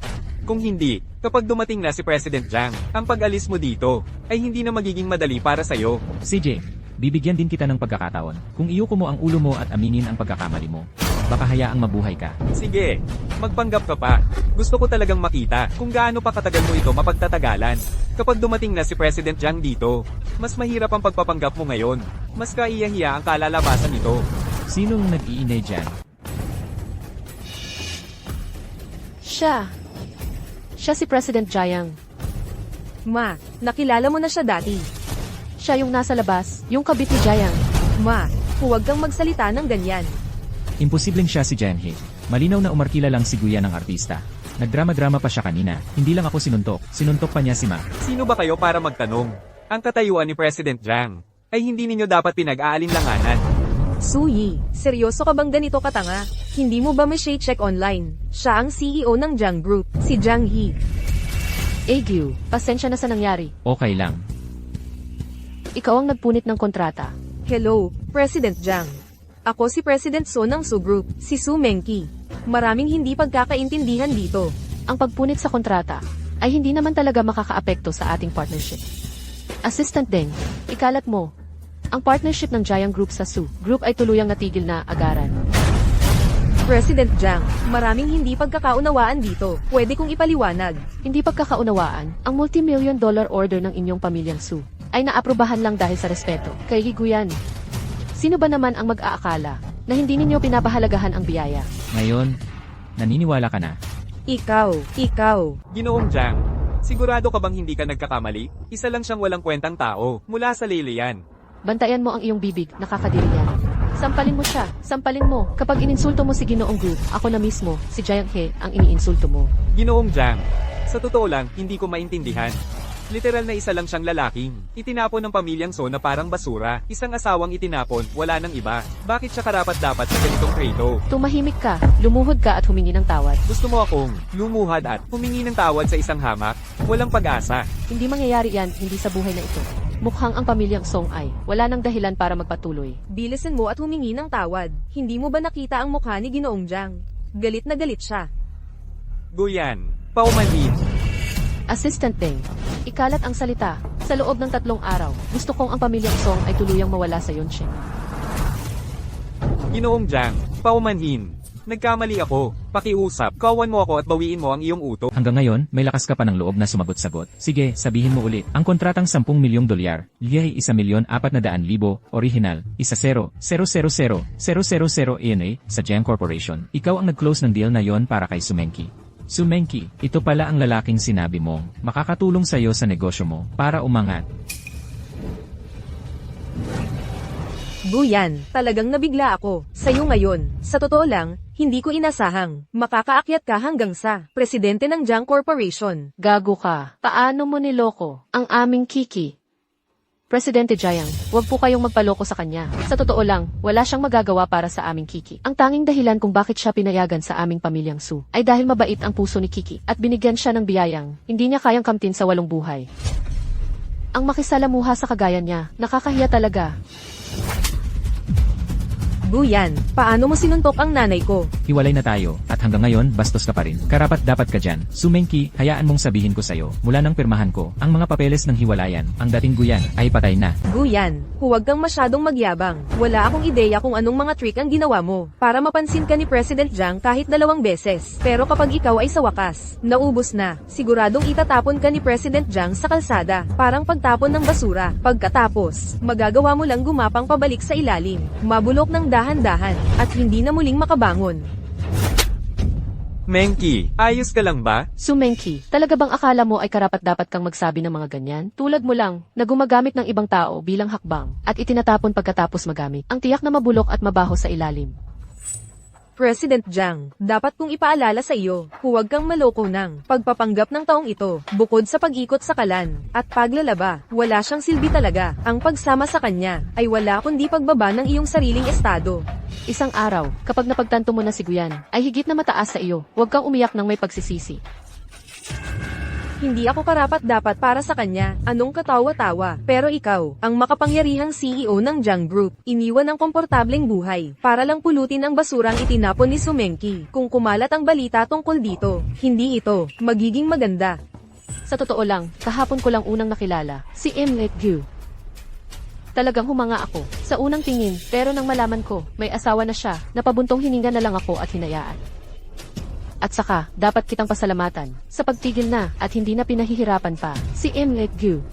Kung hindi, kapag dumating na si President Jiang, ang pag-alis mo dito ay hindi na magiging madali para sa iyo. CJ, bibigyan din kita ng pagkakataon. Kung iyuko mo ang ulo mo at aminin ang pagkakamali mo, baka hayaang mabuhay ka. Sige, magpanggap ka pa. Gusto ko talagang makita kung gaano pa katagal mo ito mapagtatagalan. Kapag dumating na si President Jiang dito, mas mahirap ang pagpapanggap mo ngayon. Mas kaiyahiya ang kalalabasan nito. Sinong nag-iinay dyan? Siya. Siya si President Jiang. Ma, nakilala mo na siya dati. Siya yung nasa labas, yung kabit ni Jiang. Ma, huwag kang magsalita ng ganyan. Imposibleng siya si Jiang He. Malinaw na umarkila lang si Guyan ng artista. Nagdrama-drama pa siya kanina. Hindi lang ako sinuntok. Sinuntok pa niya si Ma. Sino ba kayo para magtanong? Ang katayuan ni President Jiang ay hindi ninyo dapat pinag-aalinlanganan. Suyi, seryoso ka bang ganito katanga? Hindi mo ba check online? Siya ang CEO ng Jiang Group, si Jiang He. Agyu, pasensya na sa nangyari. Okay lang. Ikaw ang nagpunit ng kontrata. Hello, President Jiang. Ako si President So ng Su Group, si Su Mengki. Maraming hindi pagkakaintindihan dito. Ang pagpunit sa kontrata ay hindi naman talaga makakaapekto sa ating partnership. Assistant Deng, ikalat mo. Ang partnership ng Jiang Group sa Su Group ay tuluyang natigil na agaran. President Jiang, maraming hindi pagkakaunawaan dito. Pwede kong ipaliwanag. Hindi pagkakaunawaan, ang multi-million-dollar order ng inyong pamilyang Su ay naaprubahan lang dahil sa respeto kay Guyan. Sino ba naman ang mag-aakala na hindi ninyo pinapahalagahan ang biyaya? Ngayon, naniniwala ka na. Ikaw. Ginoong Jiang, sigurado ka bang hindi ka nagkakamali? Isa lang siyang walang kwentang tao, mula sa Lilian. Bantayan mo ang iyong bibig, nakakadiri yan. Sampalin mo siya, sampalin mo. Kapag ininsulto mo si Ginoong Group, ako na mismo, si Jiang He, ang iniinsulto mo. Ginoong Jiang, sa totoo lang, hindi ko maintindihan. Literal na isa lang siyang lalaking. Itinapon ng pamilyang So na parang basura. Isang asawang itinapon, wala nang iba. Bakit siya karapat-dapat sa ganitong kredo? Tumahimik ka, lumuhod ka at humingi ng tawad. Gusto mo akong lumuhad at humingi ng tawad sa isang hamak? Walang pag-asa. Hindi mangyayari yan, hindi sa buhay na ito. Mukhang ang pamilyang Song ay wala nang dahilan para magpatuloy. Bilisan mo at humingi ng tawad. Hindi mo ba nakita ang mukha ni Ginoong Jiang? Galit na galit siya. Guyan, paumanhin. Assistant Deng, ikalat ang salita. Sa loob ng 3 araw, gusto kong ang pamilyang Song ay tuluyang mawala sa Yonshin. Ginoong Jiang, paumanhin. Nagkamali ako. Pakiusap, kawan mo ako at bawiin mo ang iyong uto. Hanggang ngayon, may lakas ka pa ng loob na sumagot-sagot. Sige, sabihin mo ulit. Ang kontratang 10 milyong dolyar, liyahe 1,400,000, original, 100,000,000 ENA sa Jiang Corporation. Ikaw ang nag-close ng deal na yon para kay Sumenki. Sumenki, ito pala ang lalaking sinabi mo. Makakatulong sa'yo sa negosyo mo para umangat. Guyan, talagang nabigla ako. Sa'yo ngayon, sa totoo lang, hindi ko inasahang makakaakyat ka hanggang sa presidente ng Jiang Corporation. Gago ka. Paano mo niloko ang aming Kiki? Presidente Jiang, huwag po kayong magpaloko sa kanya. Sa totoo lang, wala siyang magagawa para sa aming Kiki. Ang tanging dahilan kung bakit siya pinayagan sa aming pamilyang Su ay dahil mabait ang puso ni Kiki at binigyan siya ng biyayang hindi niya kayang kamtin sa 8 buhay. Ang makisalamuha sa kagaya niya, nakakahiya talaga. Guyan, paano mo sinuntok ang nanay ko? Hiwalay na tayo, at at hanggang ngayon bastos ka pa rin. Karapat dapat ka dyan. Sumengki, hayaan mong sabihin ko sa'yo, mula nang pirmahan ko, ang mga papeles ng hiwalayan, ang dating Guyan, ay patay na. Guyan, huwag kang masyadong magyabang. Wala akong ideya kung anong mga trick ang ginawa mo para mapansin ka ni President Jiang kahit 2 beses. Pero kapag ikaw ay sa wakas, naubos na, siguradong itatapon ka ni President Jiang sa kalsada, parang pagtapon ng basura. Pagkatapos, magagawa mo lang gumapang pabalik sa ilalim, mabulok ng dahan-dahan, at hindi na muling makabangon. Menki, ayos ka lang ba? Sumengki, talaga bang akala mo ay karapat-dapat kang magsabi ng mga ganyan? Tulad mo lang, na gumagamit ng ibang tao bilang hakbang, at itinatapon pagkatapos magamit. Ang tiyak na mabulok at mabaho sa ilalim. President Jiang, dapat kong ipaalala sa iyo, huwag kang maloko ng pagpapanggap ng taong ito. Bukod sa pag-ikot sa kalan at paglalaba, wala siyang silbi talaga. Ang pagsama sa kanya ay wala kundi pagbaba ng iyong sariling estado. Isang araw, kapag napagtanto mo na si Guyan, ay higit na mataas sa iyo. Huwag kang umiyak ng may pagsisisi. Hindi ako karapat-dapat para sa kanya, anong katawa-tawa. Pero ikaw, ang makapangyarihang CEO ng Jiang Group, iniwan ang komportableng buhay, para lang pulutin ang basurang itinapon ni Sumengki. Kung kumalat ang balita tungkol dito, hindi ito magiging maganda. Sa totoo lang, kahapon ko lang unang nakilala, si Imlet Gu. Talagang humanga ako, sa unang tingin, pero nang malaman ko, may asawa na siya, napabuntong hininga na lang ako at hinayaan. At saka, dapat kitang pasalamatan, sa pagtigil na, at hindi na pinahihirapan pa, si Imlet Gu.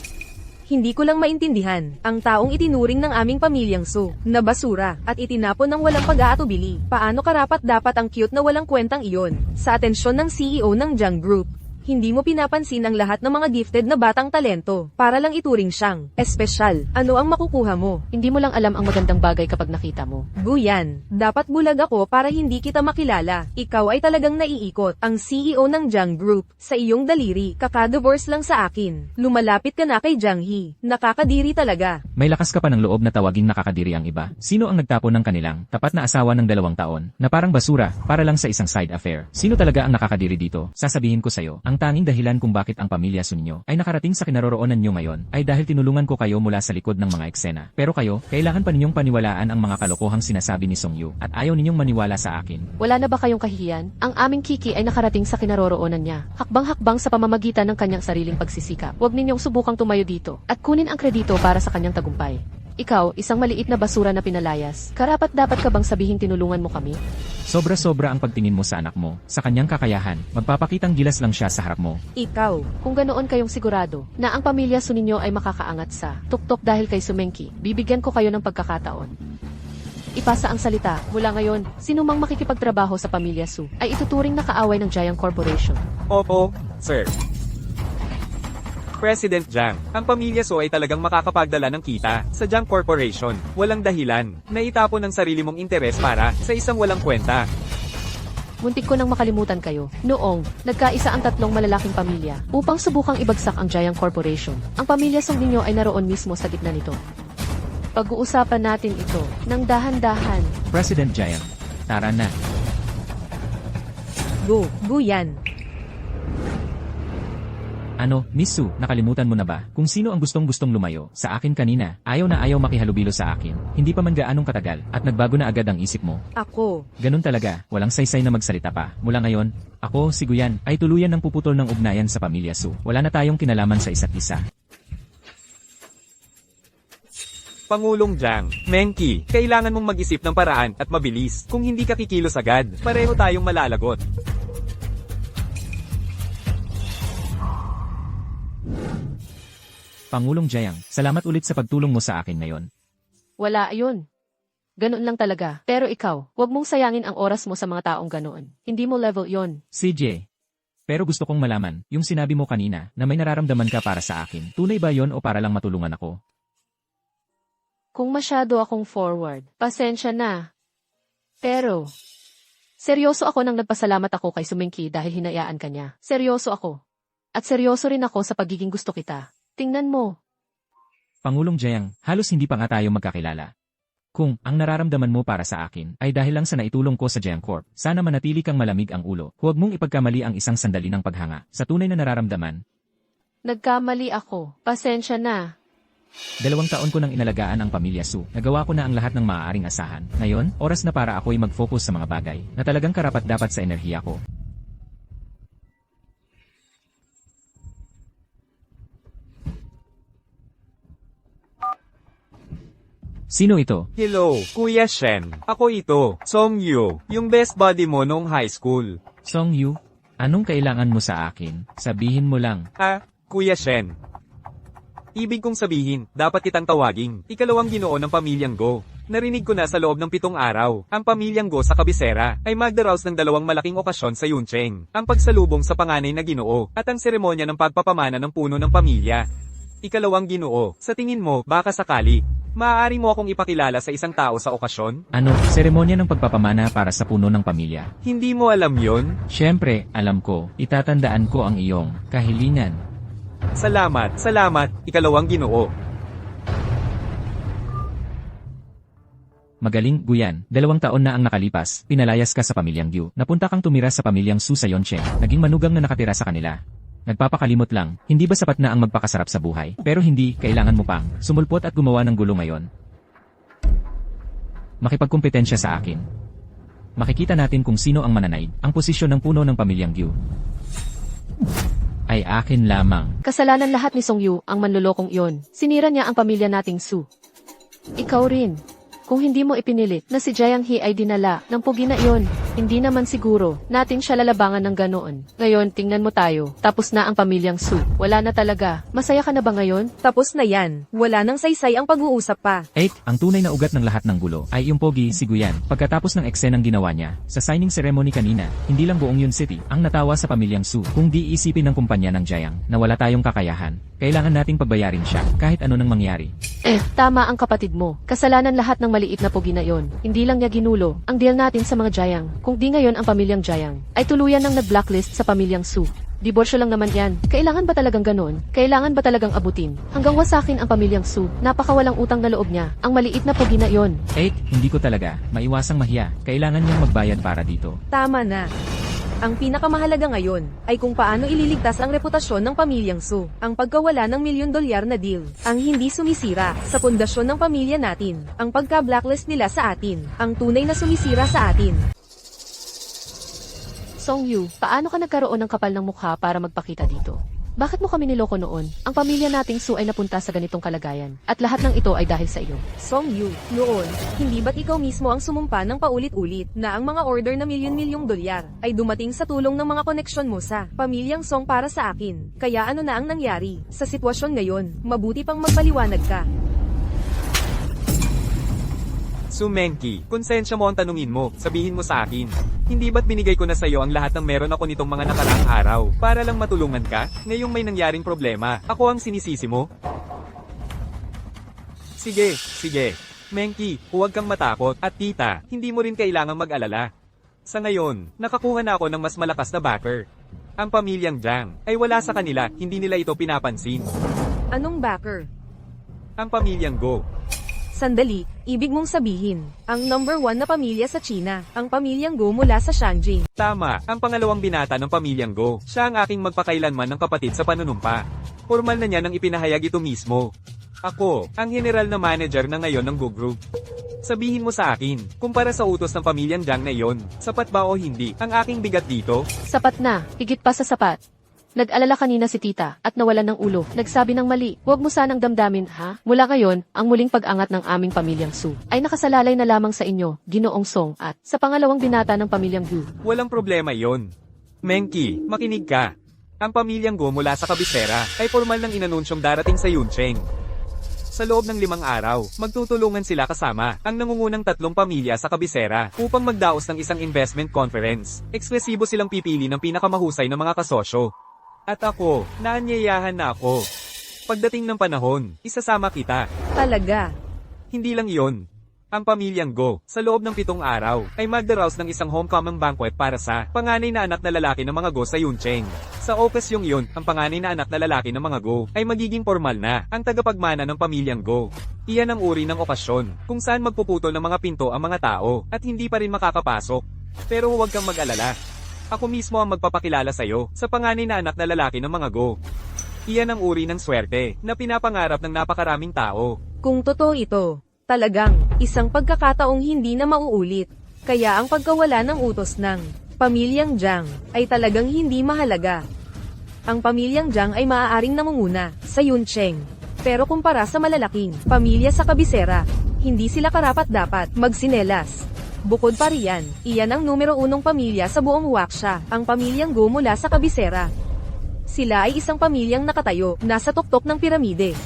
Hindi ko lang maintindihan, ang taong itinuring ng aming pamilyang Su, na basura, at itinapon ng walang pag-aatubili. Paano karapat-dapat ang cute na walang kwentang iyon, sa atensyon ng CEO ng Jiang Group? Hindi mo pinapansin ang lahat ng mga gifted na batang talento, para lang ituring siyang espesyal. Ano ang makukuha mo? Hindi mo lang alam ang magandang bagay kapag nakita mo. Guyan, dapat bulag ako para hindi kita makilala. Ikaw ay talagang naiikot. Ang CEO ng Jiang Group, sa iyong daliri, kakadivorce lang sa akin. Lumalapit ka na kay Jiang He. Nakakadiri talaga. May lakas ka pa ng loob na tawaging nakakadiri ang iba. Sino ang nagtapon ng kanilang tapat na asawa ng 2 taon, na parang basura, para lang sa isang side affair? Sino talaga ang nakakadiri dito? Sasabihin ko sa'yo, ang tanging dahilan kung bakit ang pamilya Sun nyo ay nakarating sa kinaroroonan nyo ngayon ay dahil tinulungan ko kayo mula sa likod ng mga eksena. Pero kayo, kailangan pa ninyong paniwalaan ang mga kalokohang sinasabi ni Song Yu at ayaw ninyong maniwala sa akin. Wala na ba kayong kahihiyan? Ang aming Kiki ay nakarating sa kinaroroonan niya. Hakbang-hakbang sa pamamagitan ng kanyang sariling pagsisikap. Huwag ninyong subukang tumayo dito at kunin ang kredito para sa kanyang tagumpay. Ikaw, isang maliit na basura na pinalayas. Karapat dapat ka bang sabihing tinulungan mo kami? Sobra-sobra ang pagtingin mo sa anak mo, sa kanyang kakayahan, magpapakitang gilas lang siya sa harap mo. Ikaw, Kung ganoon kayong sigurado na ang pamilya Su ninyo ay makakaangat sa tuktok dahil kay Sumengki, bibigyan ko kayo ng pagkakataon. Ipasa ang salita, mula ngayon, sinumang makikipagtrabaho sa pamilya Su ay ituturing na kaaway ng Jiang Corporation. Opo, sir. President Jiang, ang pamilya So ay talagang makakapagdala ng kita sa Jiang Corporation. Walang dahilan na itapon ang sarili mong interes para sa isang walang kwenta. Muntik ko nang makalimutan kayo. Noong, nagkaisa ang 3 malalaking pamilya upang subukang ibagsak ang Jiang Corporation. Ang pamilya Song ninyo ay naroon mismo sa gitna nito. Pag-uusapan natin ito ng dahan-dahan. President Jiang, tara na. Guyan. Ano, Miss Su, nakalimutan mo na ba kung sino ang gustong-gustong lumayo sa akin kanina? Ayaw na ayaw makihalubilo sa akin. Hindi pa man gaanong katagal at nagbago na agad ang isip mo. Ako. Ganun talaga, walang saysay na magsalita pa. Mula ngayon, ako, si Guyan, ay tuluyan ng puputol ng ugnayan sa pamilya Su. Wala na tayong kinalaman sa isa't isa. Pangulong Jiang, Menki, kailangan mong mag-isip ng paraan at mabilis. Kung hindi ka kikilos agad, pareho tayong malalagot. Pangulong Jiang, salamat ulit sa pagtulong mo sa akin ngayon. Wala ayun. Ganun lang talaga. Pero ikaw, huwag mong sayangin ang oras mo sa mga taong ganoon. Hindi mo level yon. CJ. Pero gusto kong malaman, yung sinabi mo kanina na may nararamdaman ka para sa akin. Tunay ba yon o para lang matulungan ako? Kung masyado akong forward, pasensya na. Pero, seryoso ako nang nagpasalamat ako kay Sumengki dahil hinayaan ka niya. Seryoso ako. At seryoso rin ako sa pagiging gusto kita. Tingnan mo. Pangulong Jiang, halos hindi pa nga tayo magkakilala. Kung ang nararamdaman mo para sa akin ay dahil lang sa naitulong ko sa Jiang Corp, sana manatili kang malamig ang ulo. Huwag mong ipagkamali ang isang sandali ng paghanga. Sa tunay na nararamdaman, Nagkamali ako. Pasensya na. 2 taon ko nang inalagaan ang pamilya Su. Nagawa ko na ang lahat ng maaaring asahan. Ngayon, oras na para ako'y mag-focus sa mga bagay na talagang karapat-dapat sa enerhiya ko. Sino ito? Hello, Kuya Shen. Ako ito, Song Yu, yung best buddy mo noong high school. Song Yu? Anong kailangan mo sa akin? Sabihin mo lang. Kuya Shen. Ibig kong sabihin, dapat kitang tawaging, ikalawang ginoo ng pamilyang Go. Narinig ko na sa loob ng 7 araw, ang pamilyang Go sa kabisera, ay magdaraos ng 2 malaking okasyon sa Yuncheng. Ang pagsalubong sa panganay na ginoo, at ang seremonya ng pagpapamana ng puno ng pamilya. Ikalawang ginoo, sa tingin mo, baka sakali, maaari mo akong ipakilala sa isang tao sa okasyon? Ano, seremonya ng pagpapamana para sa puno ng pamilya? Hindi mo alam yon? Siyempre, alam ko. Itatandaan ko ang iyong kahilingan. Salamat, ikalawang ginoo. Magaling, Guyan. 2 taon na ang nakalipas, pinalayas ka sa pamilyang Gyu. Napunta kang tumira sa pamilyang Su sa Yoncheng. Naging manugang na nakatira sa kanila. Nagpapakalimot lang, hindi ba sapat na ang magpakasarap sa buhay? Pero hindi, kailangan mo pang sumulpot at gumawa ng gulo ngayon. Makipagkumpetensya sa akin. Makikita natin kung sino ang mananaig. Ang posisyon ng puno ng pamilyang Gyu ay akin lamang. Kasalanan lahat ni Song Yu ang manlolokong iyon. Sinira niya ang pamilya nating Su. Ikaw rin. Kung hindi mo ipinilit na si Jiang He ay dinala ng pugi na iyon, hindi naman siguro natin siya lalabangan ng ganoon. Ngayon, tingnan mo tayo. Tapos na ang pamilyang Su. Wala na talaga. Masaya ka na ba ngayon? Tapos na yan. Wala nang saysay ang pag-uusap pa. 8. Ang tunay na ugat ng lahat ng gulo ay yung pogi, si Guyan. Pagkatapos ng eksenang ginawa niya, sa signing ceremony kanina, hindi lang buong Yun City ang natawa sa pamilyang Su. Kung di isipin ng kumpanya ng Jiang na wala tayong kakayahan, kailangan nating pagbayarin siya kahit ano nang mangyari. Tama ang kapatid mo. Kasalanan lahat ng maliit na pugi na iyon. Hindi lang niya ginulo ang deal natin sa mga Jiang. Kung di ngayon ang pamilyang Jiang ay tuluyan ng nag-blacklist sa pamilyang Su. Diborsyo lang naman yan. Kailangan ba talagang ganon? Kailangan ba talagang abutin? Hanggang wasakin ang pamilyang Su. Napakawalang utang na loob niya. Ang maliit na pugi na iyon. 8. Hindi ko talaga maiwasang mahiya. Kailangan niyang magbayad para dito. Tama na. Ang pinakamahalaga ngayon ay kung paano ililigtas ang reputasyon ng pamilyang Su. Ang pagkawala ng $1 milyon na deal. Ang hindi sumisira sa pundasyon ng pamilya natin. Ang pagka-blacklist nila sa atin. Ang tunay na sumisira sa atin. Song Yu, paano ka nagkaroon ng kapal ng mukha para magpakita dito? Bakit mo kami niloko noon? Ang pamilya nating Su ay napunta sa ganitong kalagayan. At lahat ng ito ay dahil sa iyo. Song Yu, noon, hindi ba't ikaw mismo ang sumumpa ng paulit-ulit na ang mga order na $1 milyong ay dumating sa tulong ng mga koneksyon mo sa pamilyang Song para sa akin? Kaya ano na ang nangyari? Sa sitwasyon ngayon, mabuti pang magpaliwanag ka. Sumenki, konsensya mo ang tanungin mo, sabihin mo sa akin. Hindi ba't binigay ko na sa'yo ang lahat ng meron ako nitong mga nakaraang araw, para lang matulungan ka? Ngayong may nangyaring problema, ako ang sinisisi mo? Sige. Menki, huwag kang matakot, at tita, hindi mo rin kailangang mag-alala. Sa ngayon, nakakuha na ako ng mas malakas na backer. Ang pamilyang Jiang, ay wala sa kanila, hindi nila ito pinapansin. Anong backer? Ang pamilyang Go. Sandali, ibig mong sabihin, ang number 1 na pamilya sa China, ang pamilyang Go mula sa Shangjing. Tama, ang pangalawang binata ng pamilyang Go. Siya ang aking magpakailanman ng kapatid sa panunumpa. Formal na niya nang ipinahayag ito mismo. Ako, ang general na manager na ngayon ng Go Group. Sabihin mo sa akin, kumpara sa utos ng pamilyang Jiang na iyon, sapat ba o hindi ang aking bigat dito? Sapat na, higit pa sa sapat. Nag-alala kanina si tita at nawalan ng ulo. Nagsabi ng mali, huwag mo sanang damdamin, ha? Mula ngayon, ang muling pag-angat ng aming pamilyang Su ay nakasalalay na lamang sa inyo, Ginoong Song at sa pangalawang binata ng pamilyang Gu. Walang problema yon. Menki, makinig ka. Ang pamilyang Go mula sa kabisera ay formal ng inanunsyong darating sa Yuncheng. Sa loob ng 5 araw, magtutulungan sila kasama ang nangungunang 3 pamilya sa kabisera upang magdaos ng isang investment conference. Eksklusibo silang pipili ng pinakamahusay na mga kasosyo. At ako, naanyayahan na ako. Pagdating ng panahon, isasama kita. Talaga. Hindi lang iyon. Ang pamilyang Go, sa loob ng 7 araw, ay magdaraos ng isang homecoming banquet para sa panganay na anak na lalaki ng mga Go sa Yuncheng. Sa okasyong iyon, ang panganay na anak na lalaki ng mga Go ay magiging formal na ang tagapagmana ng pamilyang Go. Iyan ang uri ng okasyon, kung saan magpuputol ng mga pinto ang mga tao at hindi pa rin makakapasok. Pero huwag kang mag-alala. Ako mismo ang magpapakilala sa'yo sa panganay na anak na lalaki ng mga Go. Iyan ang uri ng swerte na pinapangarap ng napakaraming tao. Kung totoo ito, talagang isang pagkakataong hindi na mauulit. Kaya ang pagkawala ng utos ng pamilyang Jiang ay talagang hindi mahalaga. Ang pamilyang Jiang ay maaaring namumuna sa Yuncheng. Pero kumpara sa malalaking pamilya sa kabisera, hindi sila karapat-dapat magsinelas. Bukod pa riyan, iyan ang numero 1 pamilya sa buong Waksha, ang pamilyang Go mula sa kabisera. Sila ay isang pamilyang nakatayo, nasa tuktok ng piramide.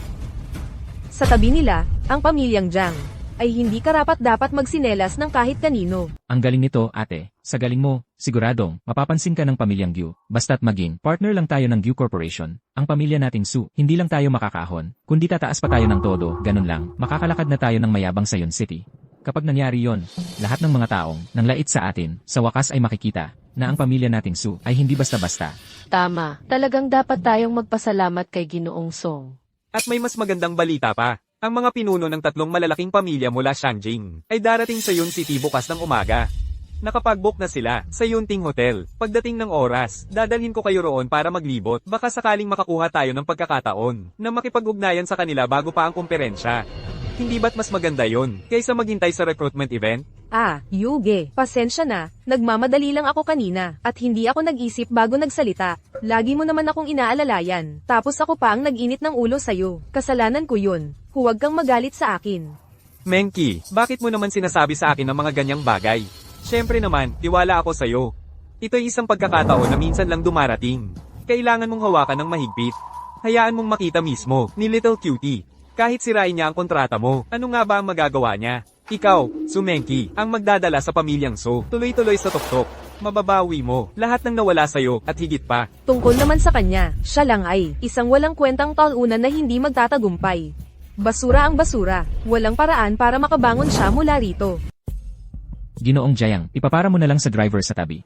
Sa tabi nila, ang pamilyang Jiang ay hindi karapat-dapat magsinelas ng kahit kanino. Ang galing nito, ate. Sa galing mo, siguradong, mapapansin ka ng pamilyang Gyu. Basta't maging partner lang tayo ng Gyu Corporation. Ang pamilya nating Su, hindi lang tayo makakahon, kundi tataas pa tayo ng todo, ganun lang, makakalakad na tayo ng mayabang sa Yun City. Kapag nangyari yon, lahat ng mga taong nang lait sa atin, sa wakas ay makikita na ang pamilya nating Su ay hindi basta-basta. Tama, talagang dapat tayong magpasalamat kay Ginoong Song. At may mas magandang balita pa. Ang mga pinuno ng 3 malalaking pamilya mula Shangjing ay darating sa Yun City bukas ng umaga. Nakapag-book na sila sa Yunting Hotel. Pagdating ng oras, dadalhin ko kayo roon para maglibot. Baka sakaling makakuha tayo ng pagkakataon na makipag-ugnayan sa kanila bago pa ang kumperensya. Hindi ba't mas maganda yon kaysa maghintay sa recruitment event? Yuge, pasensya na, nagmamadali lang ako kanina, at hindi ako nag-isip bago nagsalita. Lagi mo naman akong inaalalayan, tapos ako pa ang nag-init ng ulo sa'yo. Kasalanan ko yun, huwag kang magalit sa akin. Menki, bakit mo naman sinasabi sa akin ang mga ganyang bagay? Siyempre naman, tiwala ako sa'yo. Ito'y isang pagkakataon na minsan lang dumarating. Kailangan mong hawakan ng mahigpit. Hayaan mong makita mismo ni Little Cutie. Kahit sirain niya ang kontrata mo, ano nga ba ang magagawa niya? Ikaw, Sumenki, ang magdadala sa pamilyang So, tuloy-tuloy sa tuktok. Mababawi mo lahat ng nawala sa'yo at higit pa. Tungkol naman sa kanya, siya lang ay isang walang kwentang talunan na hindi magtatagumpay. Basura ang basura, walang paraan para makabangon siya mula rito. Ginoong Jiang, ipapara mo na lang sa driver sa tabi.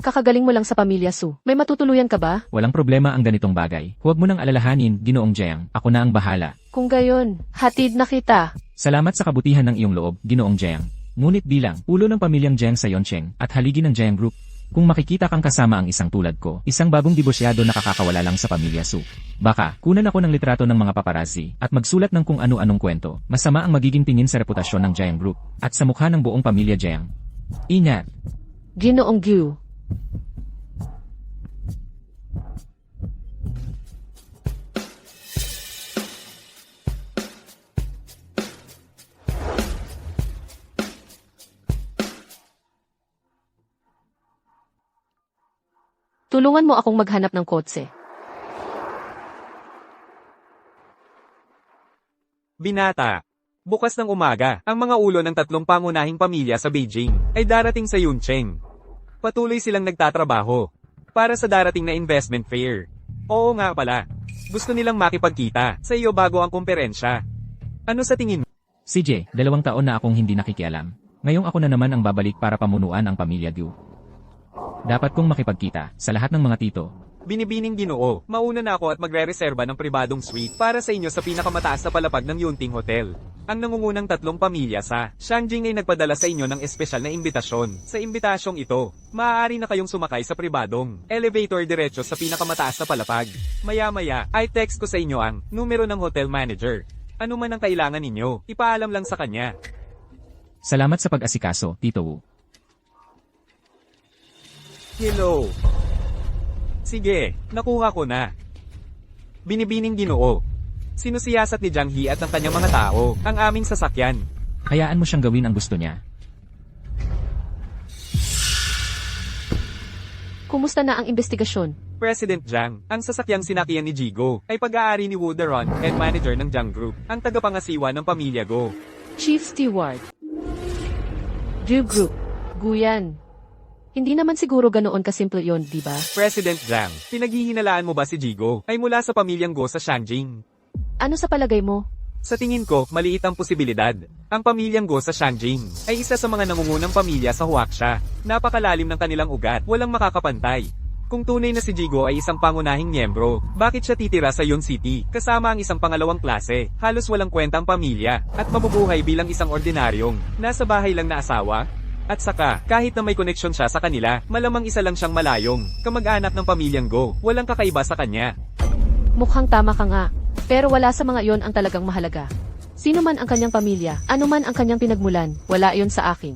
Kakagaling mo lang sa pamilya Su. May matutuluyan ka ba? Walang problema ang ganitong bagay. Huwag mo nang alalahanin, Ginoong Jiang. Ako na ang bahala. Kung gayon, hatid na kita. Salamat sa kabutihan ng iyong loob, Ginoong Jiang. Ngunit bilang ulo ng pamilyang Jiang sa Yoncheng at haligi ng Jiang Group, kung makikita kang kasama ang isang tulad ko, isang bagong dibosyado na kakakawala lang sa pamilya Su. Baka, kunan ako ng litrato ng mga paparazzi at magsulat ng kung ano-anong kwento. Masama ang magiging tingin sa reputasyon ng Jiang Group at sa mukha ng buong pamilya Jiang. Ingat! Ginoong Gyu. Tulungan mo akong maghanap ng kotse. Binata. Bukas ng umaga, ang mga ulo ng 3 pangunahing pamilya sa Beijing ay darating sa Yuncheng. Patuloy silang nagtatrabaho para sa darating na investment fair. Oo nga pala. Gusto nilang makipagkita sa iyo bago ang kumperensya. Ano sa tingin mo? CJ, 2 taon na akong hindi nakikialam. Ngayong ako na naman ang babalik para pamunuan ang pamilya Gyu. Dapat kong makipagkita sa lahat ng mga tito. Binibining Ginoo, mauna na ako at magre-reserba ng pribadong suite para sa inyo sa pinakamataas na palapag ng Yunting Hotel. Ang nangungunang 3 pamilya sa Shangjing ay nagpadala sa inyo ng espesyal na imbitasyon. Sa imbitasyong ito, maaari na kayong sumakay sa pribadong elevator diretso sa pinakamataas na palapag. Maya-maya, ay text ko sa inyo ang numero ng hotel manager. Ano man ang kailangan ninyo, ipaalam lang sa kanya. Salamat sa pag-asikaso, Tito Wu. Hello. Sige, nakuha ko na. Binibining Ginoo. Sinusiyasat ni Jiang He at ng kanyang mga tao ang aming sasakyan. Hayaan mo siyang gawin ang gusto niya. Kumusta na ang investigasyon? President Jiang, ang sasakyang sinakyan ni Jigo ay pag-aari ni Wooderon, head manager ng Jiang Group, ang tagapangasiwa ng pamilya Go. Chief Steward. Gyu Group. Guyan. Hindi naman siguro ganoon kasimple yon, di ba? President Jiang, pinaghihinalaan mo ba si Jigo ay mula sa pamilyang Go sa Shangjing? Ano sa palagay mo? Sa tingin ko, maliit ang posibilidad. Ang pamilyang Go sa Shangjing ay isa sa mga nangungunang pamilya sa Huaxia. Napakalalim ng kanilang ugat, walang makakapantay. Kung tunay na si Jigo ay isang pangunahing miyembro, bakit siya titira sa Yun City, kasama ang isang pangalawang klase, halos walang kwentang pamilya, at mabubuhay bilang isang ordinaryong, nasa bahay lang na asawa? At saka, kahit na may koneksyon siya sa kanila, malamang isa lang siyang malayong, kamag-anak ng pamilyang Go, walang kakaiba sa kanya. Mukhang tama ka nga. Pero wala sa mga iyon ang talagang mahalaga. Sino man ang kanyang pamilya, ano man ang kanyang pinagmulan, wala iyon sa akin.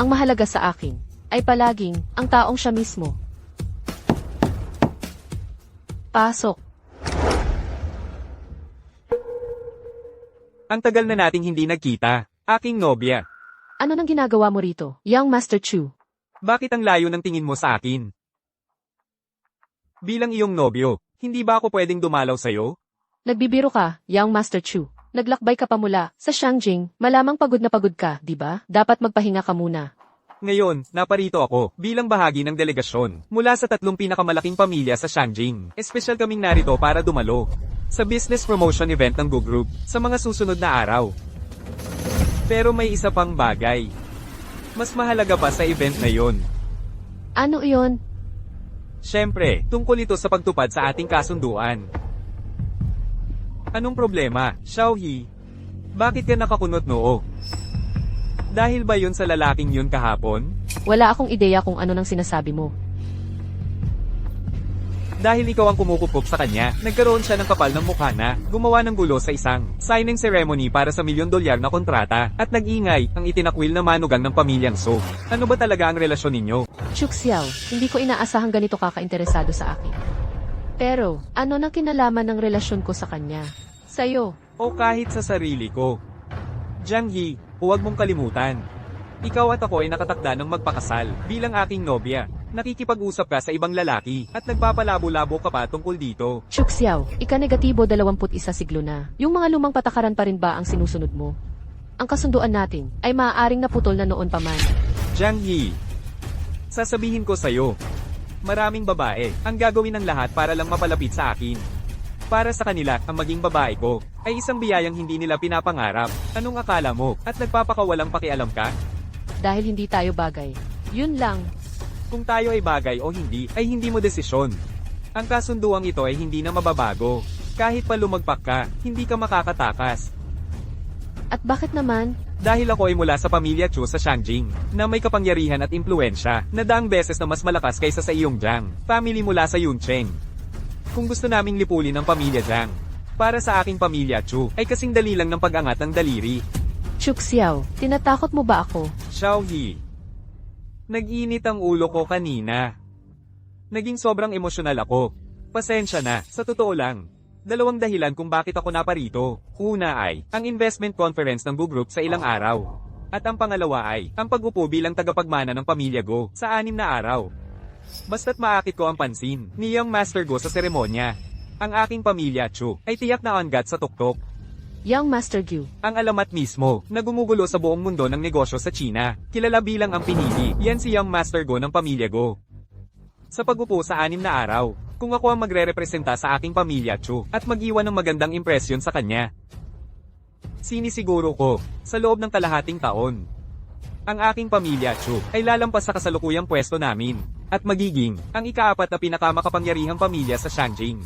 Ang mahalaga sa akin, ay palaging, ang taong siya mismo. Pasok. Ang tagal na nating hindi nagkita, aking nobya. Ano nang ginagawa mo rito, Young Master Chu? Bakit ang layo ng tingin mo sa akin? Bilang iyong nobyo, hindi ba ako pwedeng dumalaw sa'yo? Nagbibiro ka, Young Master Chu. Naglakbay ka pa mula sa Shangjing, malamang pagod na pagod ka, di ba? Dapat magpahinga ka muna. Ngayon, naparito ako, bilang bahagi ng delegasyon, mula sa 3 pinakamalaking pamilya sa Shangjing. Espesyal kaming narito para dumalo sa business promotion event ng Go Group sa mga susunod na araw. Pero may isa pang bagay. Mas mahalaga pa sa event na yon. Ano iyon? Siyempre, tungkol ito sa pagtupad sa ating kasunduan. Anong problema, Xiaohe? Bakit ka nakakunot noo? Dahil ba yun sa lalaking yun kahapon? Wala akong ideya kung ano nang sinasabi mo. Dahil ikaw ang kumukukup sa kanya, nagkaroon siya ng kapal ng mukha na gumawa ng gulo sa isang signing ceremony para sa $1 milyon na kontrata at nag-ingay ang itinakwil na manugang ng pamilyang So. Ano ba talaga ang relasyon ninyo? Chuk Xiao, hindi ko inaasahang ganito kaka-interesado sa akin. Pero, ano nang kinalaman ng relasyon ko sa kanya? Sa'yo. O kahit sa sarili ko? Jiang He, huwag mong kalimutan. Ikaw at ako ay nakatakda ng magpakasal bilang aking nobya. Nakikipag-usap ka sa ibang lalaki at nagpapalabo-labo ka pa tungkol dito. Chuk Xiao, ika-negatibo 21 siglo na. Yung mga lumang patakaran pa rin ba ang sinusunod mo? Ang kasunduan natin ay maaaring naputol na noon pa man. Jiang He, sasabihin ko sa'yo, maraming babae ang gagawin ng lahat para lang mapalapit sa akin. Para sa kanila, ang maging babae ko ay isang biyayang hindi nila pinapangarap. Anong akala mo? At nagpapakawalang pakialam ka? Dahil hindi tayo bagay. Yun lang. Kung tayo ay bagay o hindi, ay hindi mo desisyon. Ang kasunduang ito ay hindi na mababago. Kahit pa lumagpak ka, hindi ka makakatakas. At bakit naman? Dahil ako ay mula sa pamilya Chu sa Shangjing, na may kapangyarihan at impluensya, na daang beses na mas malakas kaysa sa iyong Jiang, family mula sa Yuncheng. Kung gusto naming lipulin ang pamilya Jiang, para sa aking pamilya Chu, ay kasing dali lang ng pag-angat ng daliri. Chuk Xiao, tinatakot mo ba ako? Xiaohe, nag-init ang ulo ko kanina. Naging sobrang emosyonal ako. Pasensya na, sa totoo lang. 2 dahilan kung bakit ako naparito. Una ay, ang investment conference ng Go Group sa ilang araw. At ang pangalawa ay, ang pag-upo bilang tagapagmana ng pamilya Go sa 6 na araw. Basta't maakit ko ang pansin ni Young Master Go sa seremonya. Ang aking pamilya Chu ay tiyak na angat sa tuktok. Young Master Gu. Ang alamat mismo na gumugulo sa buong mundo ng negosyo sa China. Kilala bilang ang pinili. Yan si Young Master Go ng pamilya Go. Sa pag-upo sa 6 na araw, kung ako ang magre-representa sa aking pamilya Chu at mag-iwan ng magandang impresyon sa kanya. Sinisiguro ko, sa loob ng kalahating taon, ang aking pamilya Chu ay lalampas sa kasalukuyang pwesto namin at magiging ang ika-4 na pinakamakapangyarihang pamilya sa Shangjing.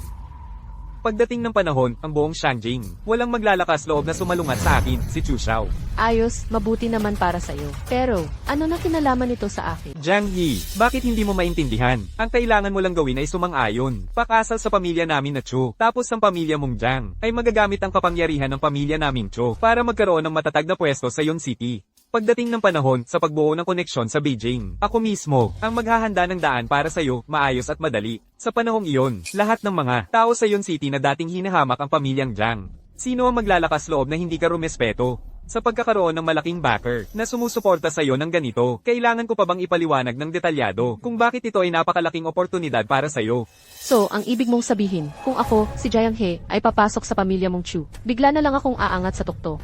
Pagdating ng panahon, ang buong Shangjing, walang maglalakas loob na sumalungat sa akin, si Chu Xiao. Ayos, mabuti naman para sa'yo. Pero, ano na kinalaman nito sa akin? Jiang He, bakit hindi mo maintindihan? Ang kailangan mo lang gawin ay sumang-ayon. Pakasal sa pamilya namin na Chu, tapos ang pamilya mong Jiang, ay magagamit ang kapangyarihan ng pamilya naming Chu para magkaroon ng matatag na pwesto sa Yon City. Pagdating ng panahon sa pagbuo ng koneksyon sa Beijing, ako mismo ang maghahanda ng daan para sa'yo, maayos at madali. Sa panahong iyon, lahat ng mga tao sa Yon City na dating hinahamak ang pamilyang Jiang. Sino ang maglalakas loob na hindi ka rumespeto? Sa pagkakaroon ng malaking backer na sumusuporta sa iyo ng ganito, kailangan ko pa bang ipaliwanag ng detalyado kung bakit ito ay napakalaking oportunidad para sa iyo? So, ang ibig mong sabihin, kung ako, si Jiang He, ay papasok sa pamilya mong Chu, bigla na lang akong aangat sa tukto.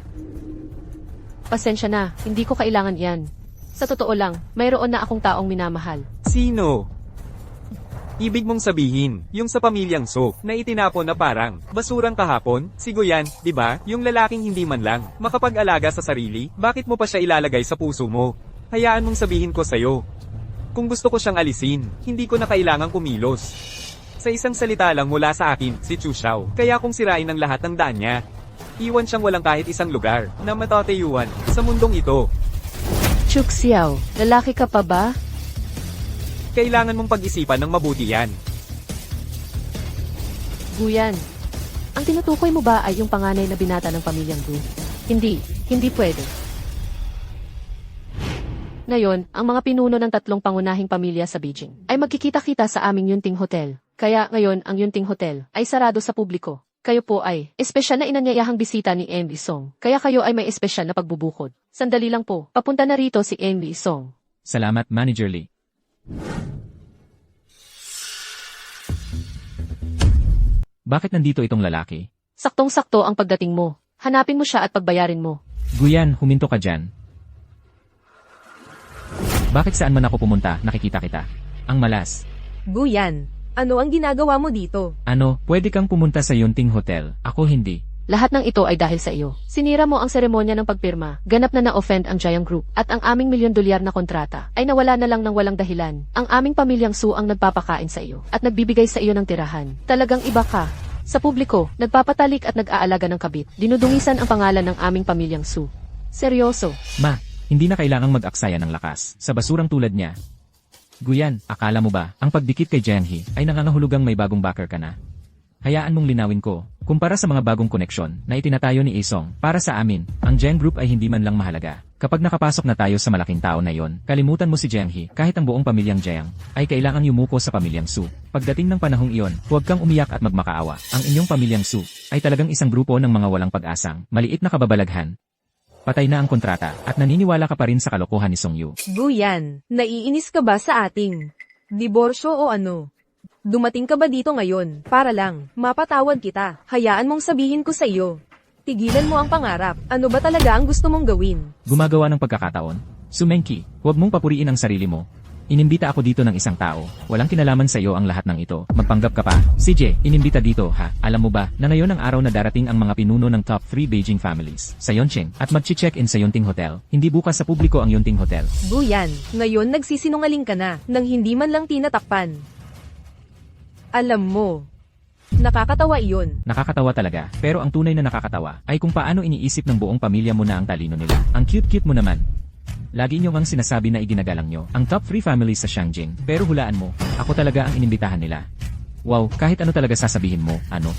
Pasensya na, hindi ko kailangan yan. Sa totoo lang, mayroon na akong taong minamahal. Sino? Ibig mong sabihin, yung sa pamilyang So, na itinapon na parang basurang kahapon, si Guyan, di ba? Yung lalaking hindi man lang makapag-alaga sa sarili, bakit mo pa siya ilalagay sa puso mo? Hayaan mong sabihin ko sa'yo. Kung gusto ko siyang alisin, hindi ko na kailangang kumilos. Sa isang salita lang mula sa akin, si Chu Xiao, kaya kung sirain ang lahat ng daan niya, iwan siyang walang kahit isang lugar na matatayuan sa mundong ito. Chuk Xiao, lalaki ka pa ba? Kailangan mong pag-isipan ng mabuti yan. Guyan. Ang tinutukoy mo ba ay yung panganay na binata ng pamilyang Gu? Hindi pwede. Ngayon, ang mga pinuno ng 3 pangunahing pamilya sa Beijing ay magkikita-kita sa aming Yunting Hotel. Kaya ngayon ang Yunting Hotel ay sarado sa publiko. Kayo po ay espesyal na inanyayahang bisita ni Emily Song. Kaya kayo ay may espesyal na pagbubukod. Sandali lang po, papunta na rito si Emily Song. Salamat, Manager Lee. Bakit nandito itong lalaki? Saktong-sakto ang pagdating mo. Hanapin mo siya at pagbayarin mo. Guyan, huminto ka dyan. Bakit saan man ako pumunta, nakikita kita? Ang malas. Guyan, ano ang ginagawa mo dito? Ano, pwede kang pumunta sa Yunting Hotel. Ako hindi. Lahat ng ito ay dahil sa iyo. Sinira mo ang seremonya ng pagpirma, ganap na na-offend ang Giant Group, at ang aming $1,000,000 na kontrata ay nawala na lang ng walang dahilan. Ang aming pamilyang Su ang nagpapakain sa iyo, at nagbibigay sa iyo ng tirahan. Talagang iba ka. Sa publiko, nagpapatalik at nag-aalaga ng kabit. Dinudungisan ang pangalan ng aming pamilyang Su. Seryoso. Ma, hindi na kailangang mag-aksaya ng lakas sa basurang tulad niya. Guyan, akala mo ba, ang pagdikit kay Jianghe ay nangangahulugang may bagong backer ka na? Hayaan mong linawin ko, kumpara sa mga bagong koneksyon na itinatayo ni Isong, para sa amin, ang Jiang Group ay hindi man lang mahalaga. Kapag nakapasok na tayo sa malaking tao na yon, kalimutan mo si Jianghe, kahit ang buong pamilyang Jiang, ay kailangang yumuko sa pamilyang Su. Pagdating ng panahong iyon, huwag kang umiyak at magmakaawa. Ang inyong pamilyang Su ay talagang isang grupo ng mga walang pag-asang, maliit na kababalaghan. Patay na ang kontrata, at naniniwala ka pa rin sa kalokohan ni Song Yu. Guyan, naiinis ka ba sa ating diborsyo o ano? Dumating ka ba dito ngayon, para lang, mapatawad kita? Hayaan mong sabihin ko sa iyo. Tigilan mo ang pangarap, ano ba talaga ang gusto mong gawin? Gumagawa ng pagkakataon. Sumenki, huwag mong papuriin ang sarili mo. Inimbita ako dito ng isang tao. Walang kinalaman sa iyo ang lahat ng ito. Magpanggap ka pa. CJ, inimbita dito ha. Alam mo ba na ngayon ang araw na darating ang mga pinuno ng top 3 Beijing families sa Yongqing at mag-check-in sa Yunting Hotel. Hindi bukas sa publiko ang Yunting Hotel. Guyan, ngayon nagsisinungaling ka na, nang hindi man lang tinatakpan. Alam mo, nakakatawa iyon. Nakakatawa talaga. Pero ang tunay na nakakatawa ay kung paano iniisip ng buong pamilya mo na ang talino nila. Ang cute-cute mo naman. Lagi nyo ngang sinasabi na iginagalang nyo ang top 3 families sa Shangjing. Pero hulaan mo, ako talaga ang inimbitahan nila. Wow, kahit ano talaga sasabihin mo, ano?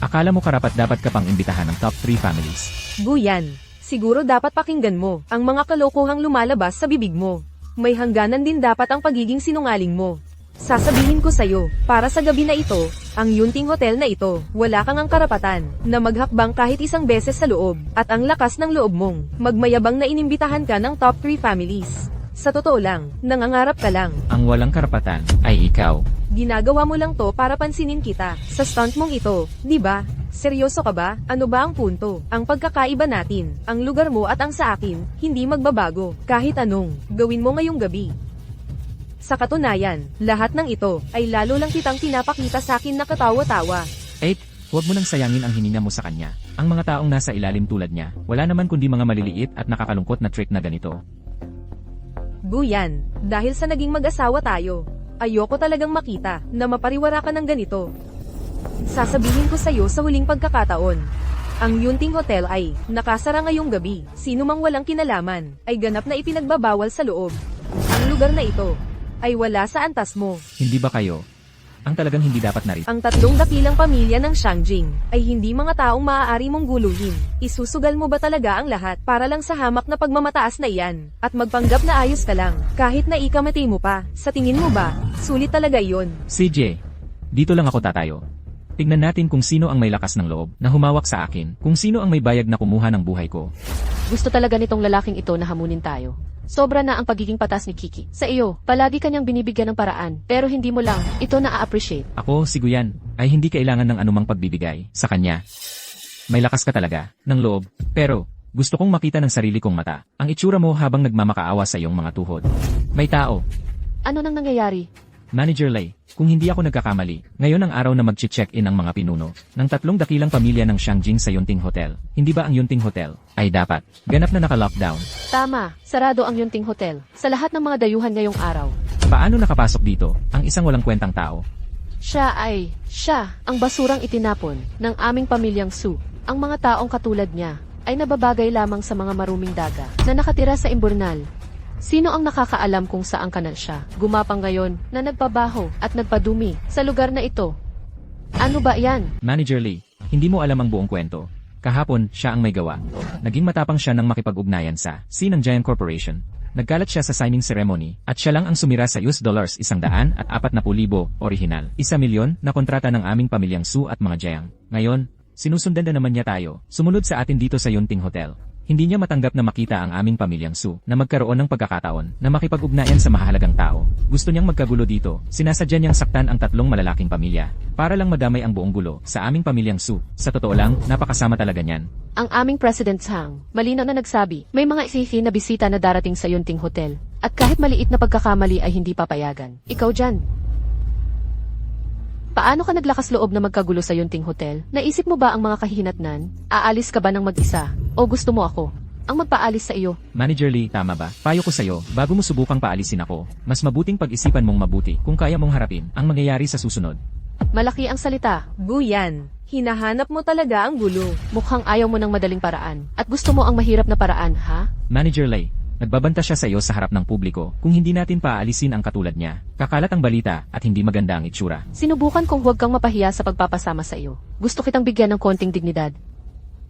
Akala mo karapat dapat ka pang imbitahan ng top 3 families. Guyan, siguro dapat pakinggan mo ang mga kalokohang lumalabas sa bibig mo. May hangganan din dapat ang pagiging sinungaling mo. Sasabihin ko sa'yo, para sa gabi na ito, ang Yunting Hotel na ito, wala kang ang karapatan na maghakbang kahit isang beses sa loob, at ang lakas ng loob mong magmayabang na inimbitahan ka ng top 3 families. Sa totoo lang, nangangarap ka lang. Ang walang karapatan ay ikaw. Ginagawa mo lang to para pansinin kita sa stunt mong ito, di ba? Seryoso ka ba? Ano ba ang punto? Ang pagkakaiba natin, ang lugar mo at ang sa akin, hindi magbabago, kahit anong gawin mo ngayong gabi. Sa katunayan, lahat ng ito ay lalo lang kitang pinapakita sa akin na katawa-tawa. Huwag mo nang sayangin ang hininga mo sa kanya. Ang mga taong nasa ilalim tulad niya, wala naman kundi mga maliliit at nakakalungkot na trick na ganito. Guyan, dahil sa naging mag-asawa tayo, ayoko talagang makita na mapariwara ka ng ganito. Sasabihin ko sa'yo sa huling pagkakataon. Ang Yunting Hotel ay nakasara ngayong gabi. Sino mang walang kinalaman ay ganap na ipinagbabawal sa loob. Ang lugar na ito ay wala sa antas mo. Hindi ba kayo ang talagang hindi dapat narito? Ang 3 dakilang pamilya ng Shangjing ay hindi mga taong maaari mong guluhin. Isusugal mo ba talaga ang lahat para lang sa hamak na pagmamataas na iyan at magpanggap na ayos ka lang kahit na ikamati mo pa? Sa tingin mo ba, sulit talaga iyon? CJ, dito lang ako tatayo. Tignan natin kung sino ang may lakas ng loob na humawak sa akin, kung sino ang may bayag na kumuha ng buhay ko. Gusto talaga nitong lalaking ito na hamunin tayo. Sobra na ang pagiging patas ni Kiki. Sa iyo, palagi kanyang binibigyan ng paraan, pero hindi mo lang ito na-appreciate. Ako, si Guyan, ay hindi kailangan ng anumang pagbibigay sa kanya. May lakas ka talaga, ng loob, pero gusto kong makita ng sarili kong mata ang itsura mo habang nagmamakaawa sa iyong mga tuhod. May tao. Ano nang nangyayari? Manager Lay, kung hindi ako nagkakamali, ngayon ang araw na mag-check-in ang mga pinuno ng 3 dakilang pamilya ng Shangjing sa Yunting Hotel. Hindi ba ang Yunting Hotel ay dapat ganap na naka-lockdown? Tama, sarado ang Yunting Hotel sa lahat ng mga dayuhan ngayong araw. Paano nakapasok dito ang isang walang kwentang tao? Siya ang basurang itinapon ng aming pamilyang Su. Ang mga taong katulad niya ay nababagay lamang sa mga maruming daga na nakatira sa imburnal. Sino ang nakakaalam kung saan kanal siya? Gumapang ngayon na nagpabaho at nagpadumi sa lugar na ito. Ano ba yan? Manager Lee, hindi mo alam ang buong kwento. Kahapon, siya ang may gawa. Naging matapang siya nang makipag-ugnayan sa ng Giant Corporation. Nagkalat siya sa signing ceremony at siya lang ang sumira sa US dollars 140,000 original. 1,000,000 na kontrata ng aming pamilyang Su at mga Jiang. Ngayon, sinusundan na naman niya tayo. Sumunod sa atin dito sa Yunting Hotel. Hindi niya matanggap na makita ang aming pamilyang Su na magkaroon ng pagkakataon na makipag-ugnayan sa mahalagang tao. Gusto niyang magkagulo dito. Sinasadya niyang saktan ang tatlong malalaking pamilya para lang madamay ang buong gulo sa aming pamilyang Su. Sa totoo lang, napakasama talaga niyan. Ang aming President Hang, malinaw na nagsabi, may mga isihi na bisita na darating sa Yunting Hotel. At kahit maliit na pagkakamali ay hindi papayagan. Ikaw dyan. Paano ka naglakas loob na magkagulo sa Yunting Hotel? Naisip mo ba ang mga kahihinatnan? Aalis ka ba ng mag-isa? O gusto mo ako ang magpaalis sa iyo? Manager Lee, tama ba? Payo ko sa'yo, bago mo subukang paalisin ako, mas mabuting pag-isipan mong mabuti kung kaya mong harapin ang mangyayari sa susunod. Malaki ang salita. Guyan, hinahanap mo talaga ang gulo. Mukhang ayaw mo ng madaling paraan. At gusto mo ang mahirap na paraan, ha? Manager Lee, nagbabanta siya sa iyo sa harap ng publiko kung hindi natin paaalisin ang katulad niya. Kakalat ang balita at hindi maganda ang itsura. Sinubukan kong huwag kang mapahiya sa pagpapasama sa iyo. Gusto kitang bigyan ng konting dignidad.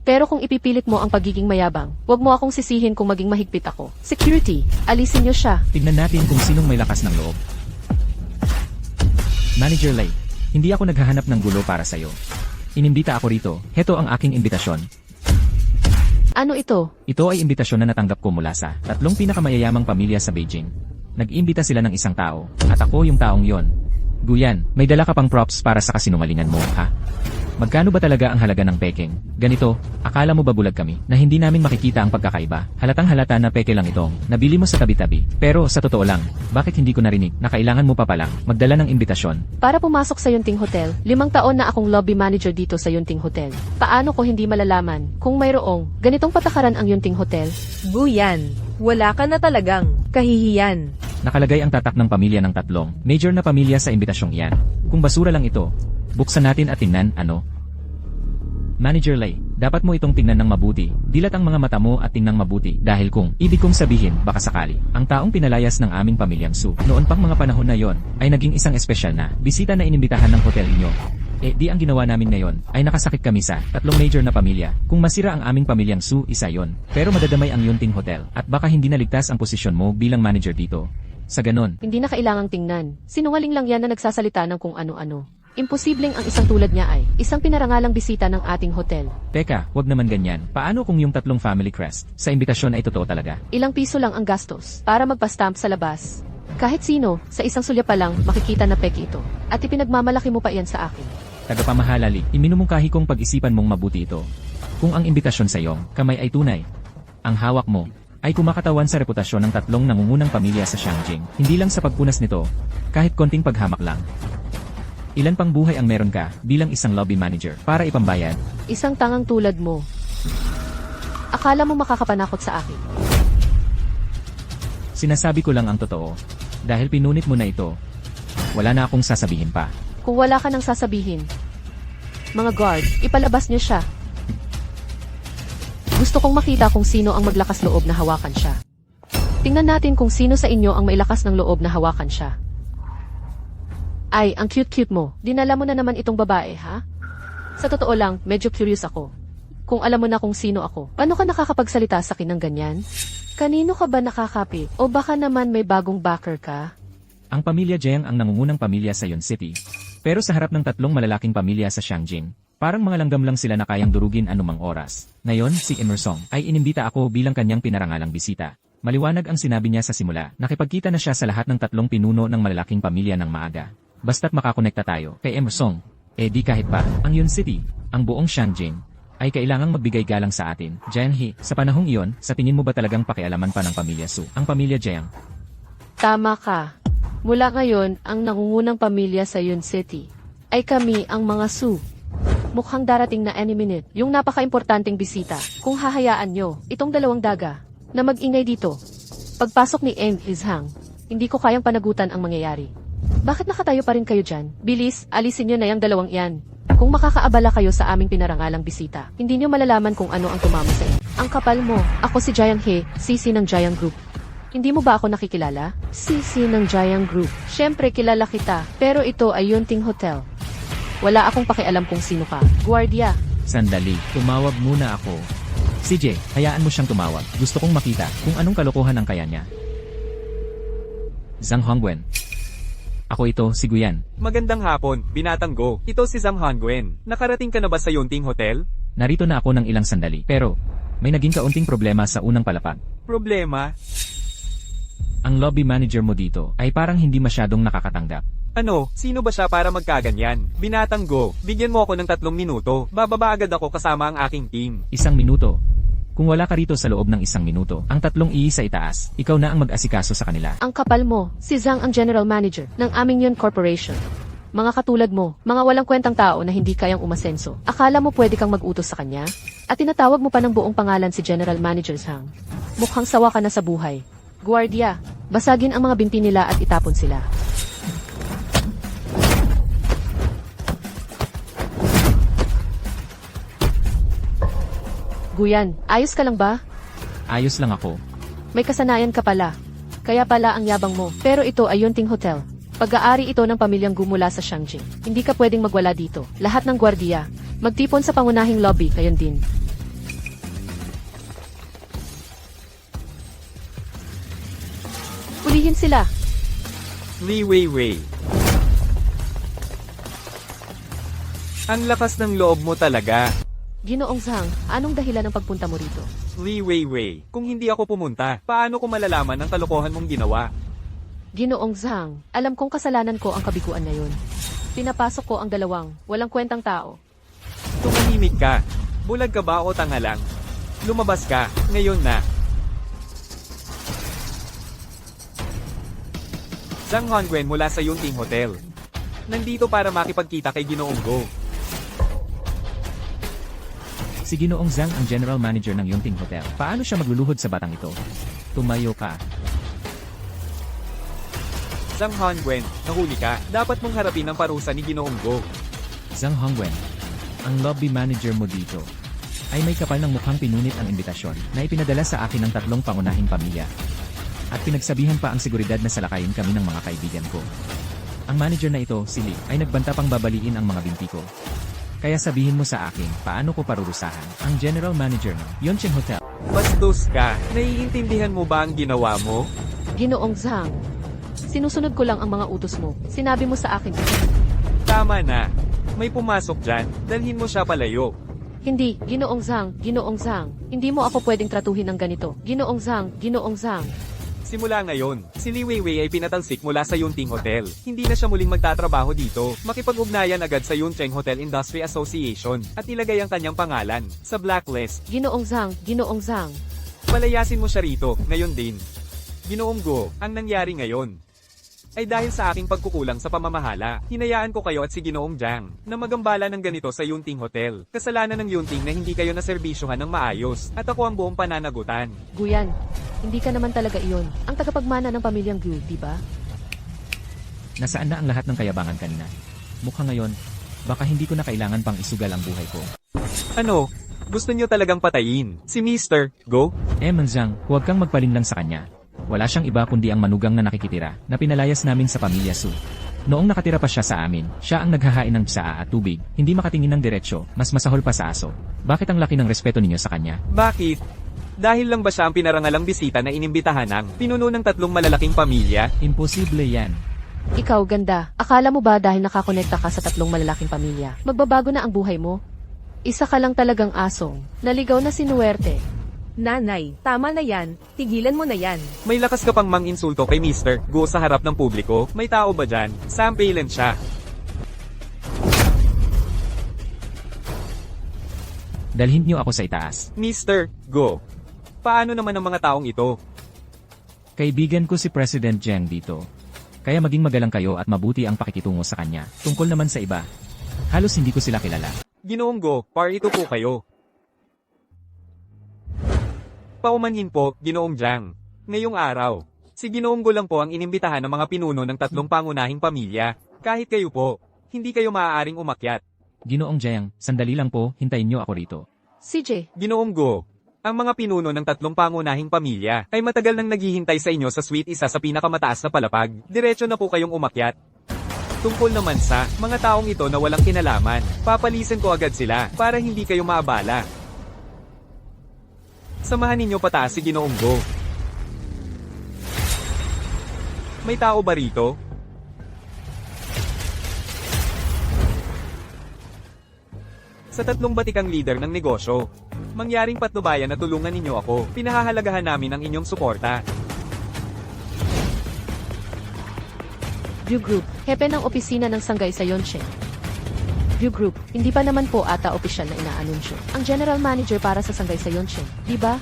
Pero kung ipipilit mo ang pagiging mayabang, huwag mo akong sisihin kung maging mahigpit ako. Security, alisin niyo siya. Tignan natin kung sinong may lakas ng loob. Manager Lee, hindi ako naghahanap ng gulo para sa iyo. Inimbita ako rito. Heto ang aking imbitasyon. Ano ito? Ito ay imbitasyon na natanggap ko mula sa tatlong pinakamayayamang pamilya sa Beijing. Nag-imbita sila ng isang tao, at ako yung taong yon. Guyan, may dala ka pang props para sa kasinungalingan mo, ha? Magkano ba talaga ang halaga ng peking? Ganito, akala mo ba bulag kami na hindi namin makikita ang pagkakaiba? Halatang halata na peke lang itong nabili mo sa tabi-tabi. Pero sa totoo lang, bakit hindi ko narinig na kailangan mo pa palang magdala ng imbitasyon? Para pumasok sa Yunting Hotel, 5 taon na akong lobby manager dito sa Yunting Hotel. Paano ko hindi malalaman kung mayroong ganitong patakaran ang Yunting Hotel? Guyan, wala ka na talagang kahihiyan. Nakalagay ang tatak ng pamilya ng tatlong major na pamilya sa imbitasyong iyan. Kung basura lang ito, buksan natin at tingnan ano. Manager Lee, dapat mo itong tingnan ng mabuti. Dilat ang mga mata mo at tingnan mabuti dahil kung ibig kong sabihin baka sakali. Ang taong pinalayas ng aming pamilyang Su noon pang mga panahon na yon ay naging isang espesyal na bisita na inimbitahan ng hotel inyo. Di ang ginawa namin ngayon ay nakasakit kami sa tatlong major na pamilya. Kung masira ang aming pamilyang Su, isa yon. Pero madadamay ang Yunting Hotel at baka hindi naligtas ang posisyon mo bilang manager dito. Sa ganon, Hindi na kailangang tingnan. Sinungaling lang yan na nagsasalita ng kung ano-ano. Imposibleng ang isang tulad niya ay isang pinarangalang bisita ng ating hotel. teka, wag naman ganyan. Paano kung yung tatlong family crest sa imbitasyon ay totoo talaga? Ilang piso lang ang gastos para magpa-stamp sa labas. Kahit sino, sa isang sulya pa lang makikita na peke ito. At ipinagmamalaki mo pa yan sa akin. Tagapamahala Lee, iminumungkahi kong pag-isipan mong mabuti ito. Kung ang imbitasyon sa iyong kamay ay tunay, ang hawak mo ay kumakatawan sa reputasyon ng tatlong nangungunang pamilya sa Shangjing. Hindi lang sa pagpunas nito, kahit konting paghamak lang. Ilan pang buhay ang meron ka bilang isang lobby manager para ipambayad? Isang tangang tulad mo. Akala mo makakapanakot sa akin. Sinasabi ko lang ang totoo. Dahil pinunit mo na ito, wala na akong sasabihin pa. Kung wala ka nang sasabihin, mga guard, ipalabas niyo siya. Gusto kong makita kung sino ang maglakas loob na hawakan siya. Tingnan natin kung sino sa inyo ang may lakas ng loob na hawakan siya. Ay, ang cute-cute mo. Dinala mo na naman itong babae, ha? Sa totoo lang, medyo curious ako. Kung alam mo na kung sino ako, paano ka nakakapagsalita sa akin ng ganyan? Kanino ka ba nakakapi? O baka naman may bagong backer ka? Ang pamilya Jiang ang nangungunang pamilya sa Yun City. Pero sa harap ng tatlong malalaking pamilya sa Shangjing, parang mga langgam lang sila na kayang durugin anumang oras. Ngayon, si Emerson ay inimbita ako bilang kanyang pinarangalang bisita. Maliwanag ang sinabi niya sa simula. Nakipagkita na siya sa lahat ng tatlong pinuno ng malalaking pamilya ng maaga. Basta't makakonekta tayo kay Emerson, di kahit pa, ang Yun City, ang buong Shangjing, ay kailangang magbigay galang sa atin. Jiang He, sa panahong iyon, sa tingin mo ba talagang pakialaman pa ng pamilya Su, ang pamilya Jiang? Tama ka. Mula ngayon, ang nangungunang pamilya sa Yun City ay kami ang mga Su. Mukhang darating na any minute yung napaka-importanting bisita. Kung hahayaan nyo, itong dalawang daga na mag-ingay dito. Pagpasok ni Eng Hang, hindi ko kayang panagutan ang mangyayari. Bakit nakatayo pa rin kayo dyan? Bilis, alisin nyo na yung dalawang yan. Kung makakaabala kayo sa aming pinarangalang bisita, hindi nyo malalaman kung ano ang tumama sa inyo. Ang kapal mo, ako si Jiang He, CC ng Jiang Group. Hindi mo ba ako nakikilala? CC ng Giant Group. Siyempre kilala kita, pero ito ay Yunting Hotel. Wala akong pakialam kung sino ka. Guardia. Sandali, tumawag muna ako. CJ, hayaan mo siyang tumawag. Gusto kong makita kung anong kalokohan ang kaya niya. Zhang Hongwen. Ako ito, si Guyan. Magandang hapon, binatang Go. Ito si Zhang Hongwen. Nakarating ka na ba sa Yunting Hotel? Narito na ako ng ilang sandali. Pero, may naging kaunting problema sa unang palapag. Problema? Ang lobby manager mo dito ay parang hindi masyadong nakakatanggap. Ano, sino ba siya para magkaganyan? Binatang Go, bigyan mo ako ng 3 minuto. Bababa agad ako kasama ang aking team. 1 minuto. Kung wala ka rito sa loob ng 1 minuto, ang 3 sa itaas, ikaw na ang mag-asikaso sa kanila. Ang kapal mo, si Zhang ang general manager ng aming Yun Corporation. Mga katulad mo, mga walang kwentang tao na hindi kayang umasenso. Akala mo pwede kang mag-utos sa kanya? At tinatawag mo pa ng buong pangalan si General Manager Zhang. Mukhang sawa ka na sa buhay. Guardia, basagin ang mga binti nila at itapon sila. Guyan, ayos ka lang ba? Ayos lang ako. May kasanayan ka pala. Kaya pala ang yabang mo. Pero ito ay Yunting Hotel. Pag-aari ito ng pamilyang gumula sa Shangjing. Hindi ka pwedeng magwala dito. Lahat ng gwardiya. Magtipon sa pangunahing lobby, kayon din. Pulihin sila. Li Weiwei. Ang lakas ng loob mo talaga. Ginoong Zhang, anong dahilan ng pagpunta mo rito? Li Weiwei, kung hindi ako pumunta, paano ko malalaman ang kalokohan mong ginawa? Ginoong Zhang, alam kong kasalanan ko ang kabiguan ngayon. Pinapasok ko ang dalawang, walang kwentang tao. Tumahimik ka. Bulag ka ba o tanga lang? Lumabas ka, ngayon na. Zhang Hongwen mula sa Yunting Hotel. Nandito para makipagkita kay Ginoong Go. Si Ginoong Zhang ang general manager ng Yunting Hotel. Paano siya magluluhod sa batang ito? Tumayo ka. Zhang Hongwen, nahuli ka. Dapat mong harapin ang parusa ni Ginoong Go. Zhang Hongwen, ang lobby manager mo dito, ay may kapal ng mukhang pinunit ang imbitasyon na ipinadala sa akin ng 3 pangunahing pamilya. At pinagsabihan pa ang seguridad na salakayin kami ng mga kaibigan ko. Ang manager na ito, si Lee, ay nagbanta pang babaliin ang mga binti ko. Kaya sabihin mo sa akin, paano ko parurusahan ang general manager ng Yunting Hotel? Bastos ka. Naiintindihan mo ba ang ginawa mo? Ginoong Zhang, sinusunod ko lang ang mga utos mo. Sinabi mo sa akin. Tama na. May pumasok dyan. Dalhin mo siya palayo. Hindi, Ginoong Zhang, hindi mo ako pwedeng tratuhin ng ganito. Ginoong Zhang. Simula ngayon, si Li Weiwei ay pinatalsik mula sa Yunting Hotel. Hindi na siya muling magtatrabaho dito. Makipag-ugnayan agad sa Yuncheng Hotel Industry Association at ilagay ang kanyang pangalan sa blacklist. Ginoong Zhang. Palayasin mo siya rito, ngayon din. Ginoong Go, ang nangyari ngayon ay dahil sa aking pagkukulang sa pamamahala. Hinayaan ko kayo at si Ginoong Jiang na magambala ng ganito sa Yunting Hotel. Kasalanan ng Yunting na hindi kayo naserbisyohan ng maayos at ako ang buong pananagutan. Guyan, hindi ka naman talaga iyon. Ang tagapagmana ng pamilyang Gu, di ba? Nasaan na ang lahat ng kayabangan kanina? Mukhang ngayon, baka hindi ko na kailangan pang isugal ang buhay ko. Ano? Gusto niyo talagang patayin? Si Mr. Go? Zhang, huwag kang magpalinlang sa kanya. Wala siyang iba kundi ang manugang na nakikitira, na pinalayas namin sa pamilya Su. Noong nakatira pa siya sa amin, siya ang naghahain ng tsaa at tubig, hindi makatingin ng diretsyo, mas masahol pa sa aso. Bakit ang laki ng respeto ninyo sa kanya? Bakit? Dahil lang ba siya ang pinarangalang bisita na inimbitahan ng pinuno ng 3 malalaking pamilya? Imposible yan. Ikaw, ganda. Akala mo ba dahil nakakonekta ka sa 3 malalaking pamilya, magbabago na ang buhay mo? Isa ka lang talagang asong. Naligaw na sinuwerte. Nanay, tama na yan. Tigilan mo na yan. May lakas ka pang mang-insulto kay Mr. Go sa harap ng publiko? May tao ba dyan? Sampailan siya. Dalhin niyo ako sa itaas. Mr. Go. Paano naman ang mga taong ito? Kaibigan ko si President Jiang dito. Kaya maging magalang kayo at mabuti ang pakikitungo sa kanya. Tungkol naman sa iba, halos hindi ko sila kilala. Ginoong Go, parito po kayo. Paumanhin po, Ginoong Jiang. Ngayong araw, si Ginoong Go lang po ang inimbitahan ng mga pinuno ng 3 pangunahing pamilya. Kahit kayo po, hindi kayo maaaring umakyat. Ginoong Jiang, sandali lang po, hintayin niyo ako rito. CJ, Ginoong Go, Ang mga pinuno ng tatlong pangunahing pamilya ay matagal nang naghihintay sa inyo sa suite isa sa pinakamataas na palapag. Diretso na po kayong umakyat. Tungkol naman sa mga taong ito na walang kinalaman, papalisin ko agad sila para hindi kayo maabala. Samahan ninyo pataas si Ginoong Go. May tao ba rito? Sa tatlong batikang leader ng negosyo, mangyaring patnubayan na tulungan ninyo ako. Pinahahalagahan namin ang inyong suporta. View Group, hepe ng opisina ng Sanggay sa Yonshen. View Group, hindi pa naman po ata opisyal na inaanunsyo. Ang general manager para sa Sanggay sa Yonshen, di ba?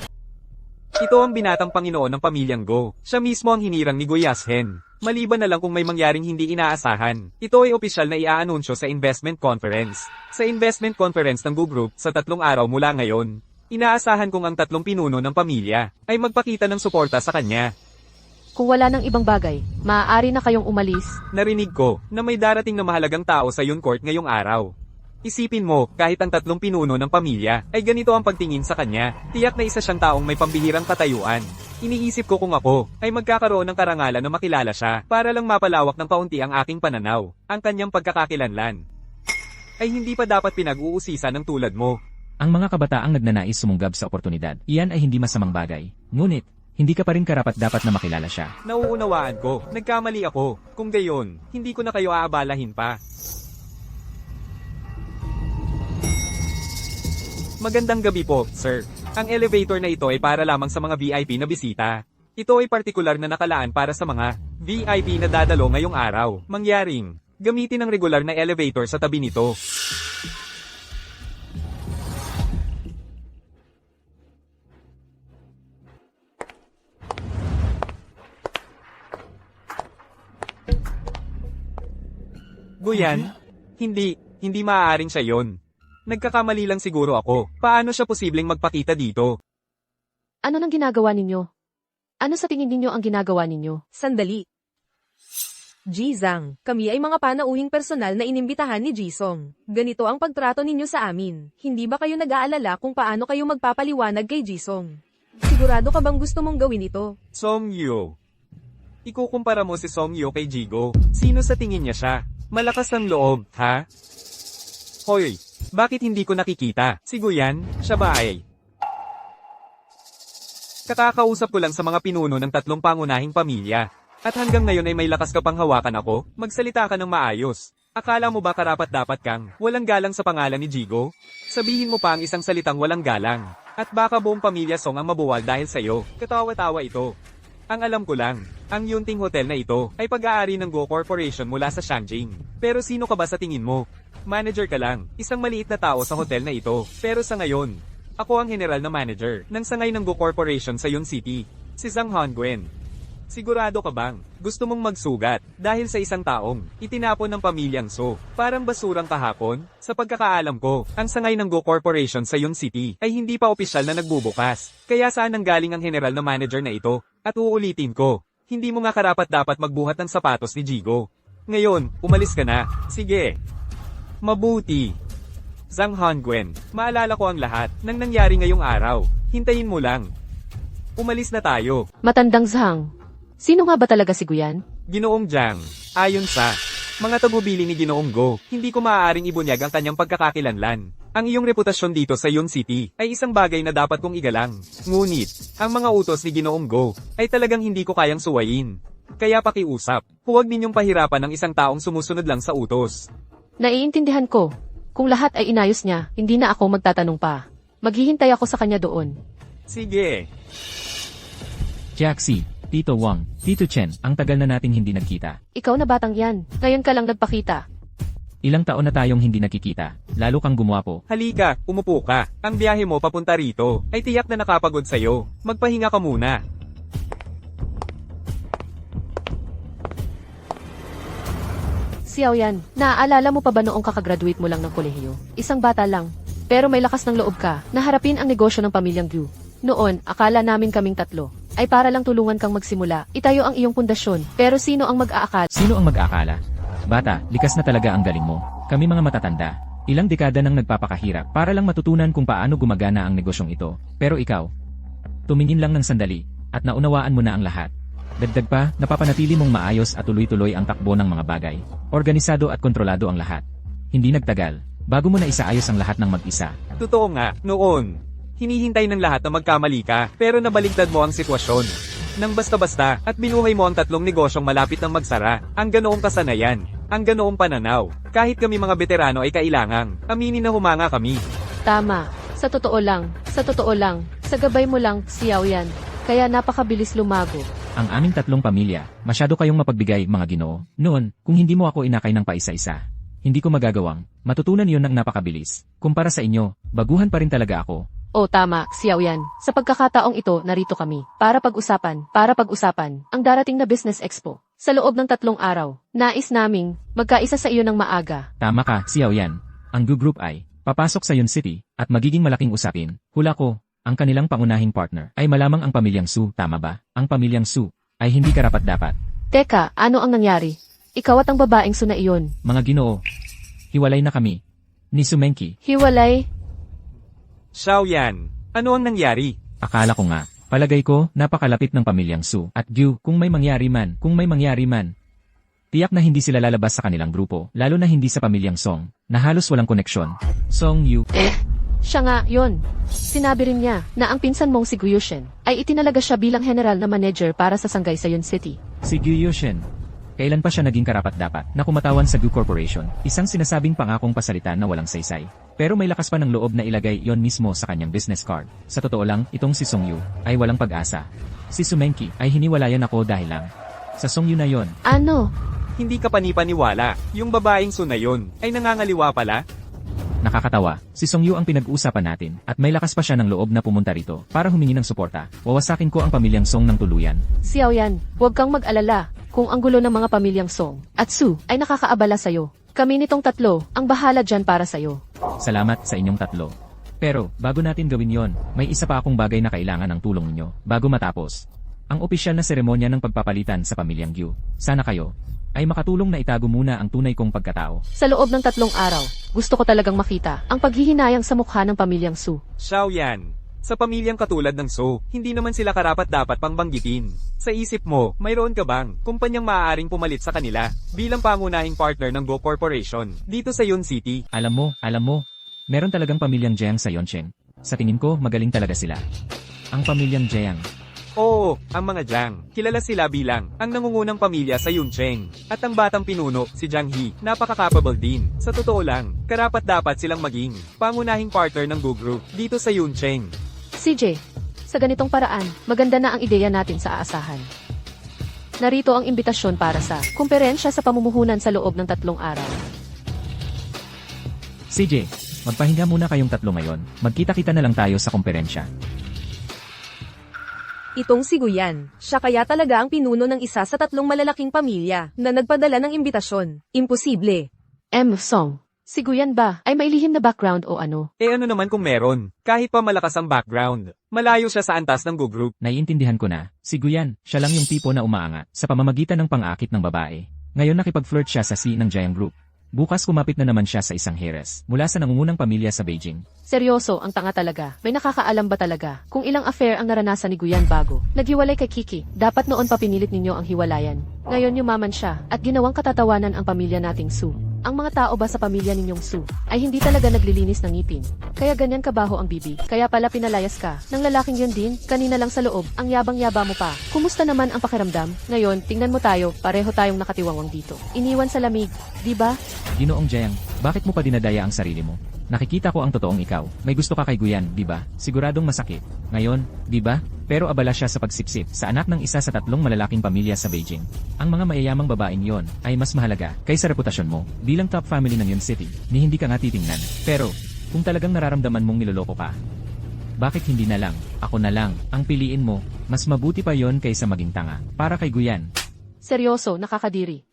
Ito ang binatang Panginoon ng pamilyang Go. Siya mismo ang hinirang ni Go Yashen. Maliban na lang kung may mangyaring hindi inaasahan. Ito ay opisyal na iaanunsyo sa investment conference. Sa investment conference ng Go Group sa 3 araw mula ngayon, inaasahan kong ang 3 pinuno ng pamilya ay magpakita ng suporta sa kanya. Kung wala nang ibang bagay, maaari na kayong umalis. Narinig ko na may darating na mahalagang tao sa Yun Court ngayong araw. Isipin mo, kahit ang 3 pinuno ng pamilya, ay ganito ang pagtingin sa kanya. Tiyak na isa siyang taong may pambihirang katayuan. Iniisip ko kung ako, ay magkakaroon ng karangalan na makilala siya, para lang mapalawak ng paunti ang aking pananaw. Ang kanyang pagkakakilanlan ay hindi pa dapat pinag-uusisa ng tulad mo. Ang mga kabataang nagnanais sumunggab sa oportunidad, iyan ay hindi masamang bagay. Ngunit, hindi ka pa rin karapat-dapat na makilala siya. Nauunawaan ko, nagkamali ako. Kung gayon, hindi ko na kayo aabalahin pa. Magandang gabi po, sir. Ang elevator na ito ay para lamang sa mga VIP na bisita. Ito ay partikular na nakalaan para sa mga VIP na dadalo ngayong araw. Mangyaring, gamitin ang regular na elevator sa tabi nito. Guyan? Hindi maaaring siya yon. Nagkakamali lang siguro ako. Paano siya posibleng magpakita dito? Ano nang ginagawa ninyo? Ano sa tingin ninyo ang ginagawa ninyo? Sandali. Jizang, kami ay mga panauhing personal na inimbitahan ni Jisong. Ganito ang pagtrato ninyo sa amin. Hindi ba kayo nag-aalala kung paano kayo magpapaliwanag kay Jisong? Sigurado ka bang gusto mong gawin ito? Song Yu. Ikukumpara mo si Song Yu kay Jigo. Sino sa tingin niya siya? Malakas ang loob, ha? Hoy, bakit hindi ko nakikita? Si Guyan, siya ba ay? Kakakausap ko lang sa mga pinuno ng 3 pangunahing pamilya. At hanggang ngayon ay may lakas ka pang hawakan ako, magsalita ka ng maayos. Akala mo ba karapat-dapat kang walang galang sa pangalan ni Jigo? Sabihin mo pa ang isang salitang walang galang. At baka buong pamilya Song ang mabuwal dahil sa'yo. Katawa-tawa ito. Ang alam ko lang, ang Yunting Hotel na ito ay pag-aari ng Go Corporation mula sa Shangjing. Pero sino ka ba sa tingin mo? Manager ka lang, isang maliit na tao sa hotel na ito. Pero sa ngayon, ako ang general na manager ng sangay ng Go Corporation sa Yun City, si Zhang Hongwen. Sigurado ka bang gusto mong magsugat dahil sa isang taong itinapon ng pamilyang So? Parang basurang kahapon? Sa pagkakaalam ko, ang sangay ng Go Corporation sa Yun City ay hindi pa opisyal na nagbubukas. Kaya saan nanggaling ang general na manager na ito? At uulitin ko, hindi mo nga karapat-dapat magbuhat ng sapatos ni Jigo. Ngayon, umalis ka na. Sige. Mabuti. Zhang Hongwen, maalala ko ang lahat ng nangyari ngayong araw. Hintayin mo lang. Umalis na tayo. Matandang Zhang. Sino nga ba talaga si Guyan? Ginoong Jiang, ayon sa mga tagubili ni Ginoong Go, hindi ko maaaring ibunyag ang kanyang pagkakakilanlan. Ang iyong reputasyon dito sa Yun City ay isang bagay na dapat kong igalang. Ngunit, ang mga utos ni Ginoong Go ay talagang hindi ko kayang suwayin. Kaya pakiusap, huwag ninyong pahirapan ng isang taong sumusunod lang sa utos. Naiintindihan ko. Kung lahat ay inayos niya, hindi na ako magtatanong pa. Maghihintay ako sa kanya doon. Sige. Jaxi, Tito Wang, Tito Chen, ang tagal na nating hindi nagkita. Ikaw na batang yan. Ngayon ka lang nagpakita. Ilang taon na tayong hindi nakikita, lalo kang gumwapo. Halika, umupo ka. Ang biyahe mo papunta rito ay tiyak na nakapagod sa'yo. Magpahinga ka muna. Xiaoyan, naaalala mo pa ba noong kakagraduate mo lang ng kolehiyo? Isang bata lang. Pero may lakas ng loob ka na harapin ang negosyo ng pamilyang Gu. Noon, akala namin kaming 3 ay para lang tulungan kang magsimula. Itayo ang iyong pundasyon. Pero sino ang mag-aakala? Sino ang mag-akala? Bata, likas na talaga ang galing mo. Kami mga matatanda, Ilang dekada nang nagpapakahirap para lang matutunan kung paano gumagana ang negosyong ito. Pero ikaw, tumingin lang ng sandali, at naunawaan mo na ang lahat. Dagdag pa, napapanatili mong maayos at tuloy-tuloy ang takbo ng mga bagay. Organisado at kontrolado ang lahat. Hindi nagtagal, bago mo na isaayos ang lahat ng mag-isa. Totoo nga, noon. Hinihintay ng lahat na magkamali ka, pero nabaligtad mo ang sitwasyon. Nang basta-basta, at binuhay mo ang tatlong negosyong malapit ng magsara, ang ganoong kasanayan, ang ganoong pananaw. Kahit kami mga veterano ay kailangang, aminin na humanga kami. Tama. Sa totoo lang, sa gabay mo lang, Xiao Yan. Kaya napakabilis lumago. Ang aming tatlong pamilya, masyado kayong mapagbigay, mga Ginoo. Noon, kung hindi mo ako inakay ng paisa-isa, hindi ko magagawang, matutunan yon ng napakabilis. Kumpara sa inyo, baguhan pa rin talaga ako. O tama, Xiao Yan. Sa pagkakataong ito, narito kami. Para pag-usapan, ang darating na Business Expo. Sa loob ng 3 araw, nais naming magkaisa sa iyo ng maaga. Tama ka, Xiao Yan. Ang Gu Group ay papasok sa Yun City at magiging malaking usapin. Hula ko, ang kanilang pangunahing partner ay malamang ang pamilyang Su, tama ba? Ang pamilyang Su ay hindi karapat-dapat. Teka, ano ang nangyari? Ikaw at ang babaeng Su na iyon. Mga Ginoo, hiwalay na kami. Ni Sumenki, Hiwalay? Xiao Yan, ano ang nangyari? akala ko nga, palagay ko, napakalapit ng pamilyang Su at Gyu, kung may mangyari man, tiyak na hindi sila lalabas sa kanilang grupo, lalo na hindi sa pamilyang Song, na halos walang koneksyon. Song Yu, Siya nga, yon. Sinabi rin niya na ang pinsan mong si Guyushin ay itinalaga siya bilang general na manager para sa Sanggay sa Yun City. si Gyu Yushin. Kailan pa siya naging karapat-dapat na kumatawan sa Gu Corporation, isang sinasabing pangakong pasalitan na walang saysay. Pero may lakas pa ng loob na ilagay yon mismo sa kanyang business card. Sa totoo lang, itong si Song Yu ay walang pag-asa. Si Sumenki ay hiniwalayan ako dahil lang sa Song Yu na yon. Ano? Hindi ka panipaniwala, yung babaeng Su na yun, ay nangangaliwa pala? Nakakatawa, si Song Yu ang pinag-uusapan natin at may lakas pa siya ng loob na pumunta rito para humingi ng suporta. Wawasakin ko ang pamilyang Song ng tuluyan. Xiao Yan, huwag kang mag-alala kung ang gulo ng mga pamilyang Song at Su ay nakakaabala sa'yo. Kami nitong 3 ang bahala dyan para sa'yo. Salamat sa inyong 3. Pero, bago natin gawin yon, may isa pa akong bagay na kailangan ng tulong ninyo bago matapos. Ang opisyal na seremonya ng pagpapalitan sa pamilyang Gyu. Sana kayo ay makatulong na itago muna ang tunay kong pagkatao. Sa loob ng 3 araw, gusto ko talagang makita ang paghihinayang sa mukha ng pamilyang Su. Xiao Yan, sa pamilyang katulad ng Su, hindi naman sila karapat-dapat pang banggitin. Sa isip mo, mayroon ka bang kumpanyang maaaring pumalit sa kanila bilang pangunahing partner ng Go Corporation dito sa Yun City? Alam mo, meron talagang pamilyang Jiang sa Yoncheng. Sa tingin ko, magaling talaga sila. Ang pamilyang Jiang. Oo, ang mga Jiang. Kilala sila bilang ang nangungunang pamilya sa Yuncheng. At ang batang pinuno, si Jiang He, napaka-capable din. Sa totoo lang, karapat-dapat silang maging pangunahing partner ng Go Group dito sa Yuncheng. CJ, sa ganitong paraan, maganda na ang ideya natin sa aasahan. Narito ang imbitasyon para sa kumperensya sa pamumuhunan sa loob ng 3 araw. CJ, magpahinga muna kayong 3 ngayon. Magkita-kita na lang tayo sa komperensya. Itong si Guyan, siya kaya talaga ang pinuno ng isa sa 3 malalaking pamilya na nagpadala ng imbitasyon. Imposible. Song, si Guyan ba ay may lihim na background o ano? Eh ano naman kung meron? Kahit pa malakas ang background, malayo siya sa antas ng Go Group. Naiintindihan ko na, si Guyan, siya lang yung tipo na umaangat sa pamamagitan ng pang-aakit ng babae. Ngayon nakipag-flirt siya sa C ng Giant Group. Bukas kumapit na naman siya sa isang heres mula sa nangungunang pamilya sa Beijing. Seryoso, ang tanga talaga. May nakakaalam ba talaga kung ilang affair ang naranasan ni Guyan bago naghiwalay kay Kiki? Dapat noon pa pinilit ninyo ang hiwalayan. Ngayon yumaman siya at ginawang katatawanan ang pamilya nating Su. Ang mga tao ba sa pamilya ninyong Su ay hindi talaga naglilinis ng ngipin. Kaya ganyan kabaho ang bibig. Kaya pala pinalayas ka ng lalaking yun din. Kanina lang sa loob, ang yabang-yaba mo pa. Kumusta naman ang pakiramdam? Ngayon, tingnan mo tayo, pareho tayong nakatiwangwang dito. Iniwan sa lamig, di ba? Ginoong Jiang, bakit mo pa dinadaya ang sarili mo? Nakikita ko ang totoong ikaw. May gusto ka kay Guyan, di ba? Siguradong masakit. Ngayon, di ba? Pero abala siya sa pagsipsip sa anak ng isa sa 3 malalaking pamilya sa Beijing. Ang mga mayayamang babaeng yon ay mas mahalaga kaysa reputasyon mo bilang top family ng Yun City ni hindi ka nga titingnan. Pero, kung talagang nararamdaman mong niloloko ka, bakit hindi na lang, ako na lang, ang piliin mo, mas mabuti pa yon kaysa maging tanga. Para kay Guyan. Seryoso, nakakadiri.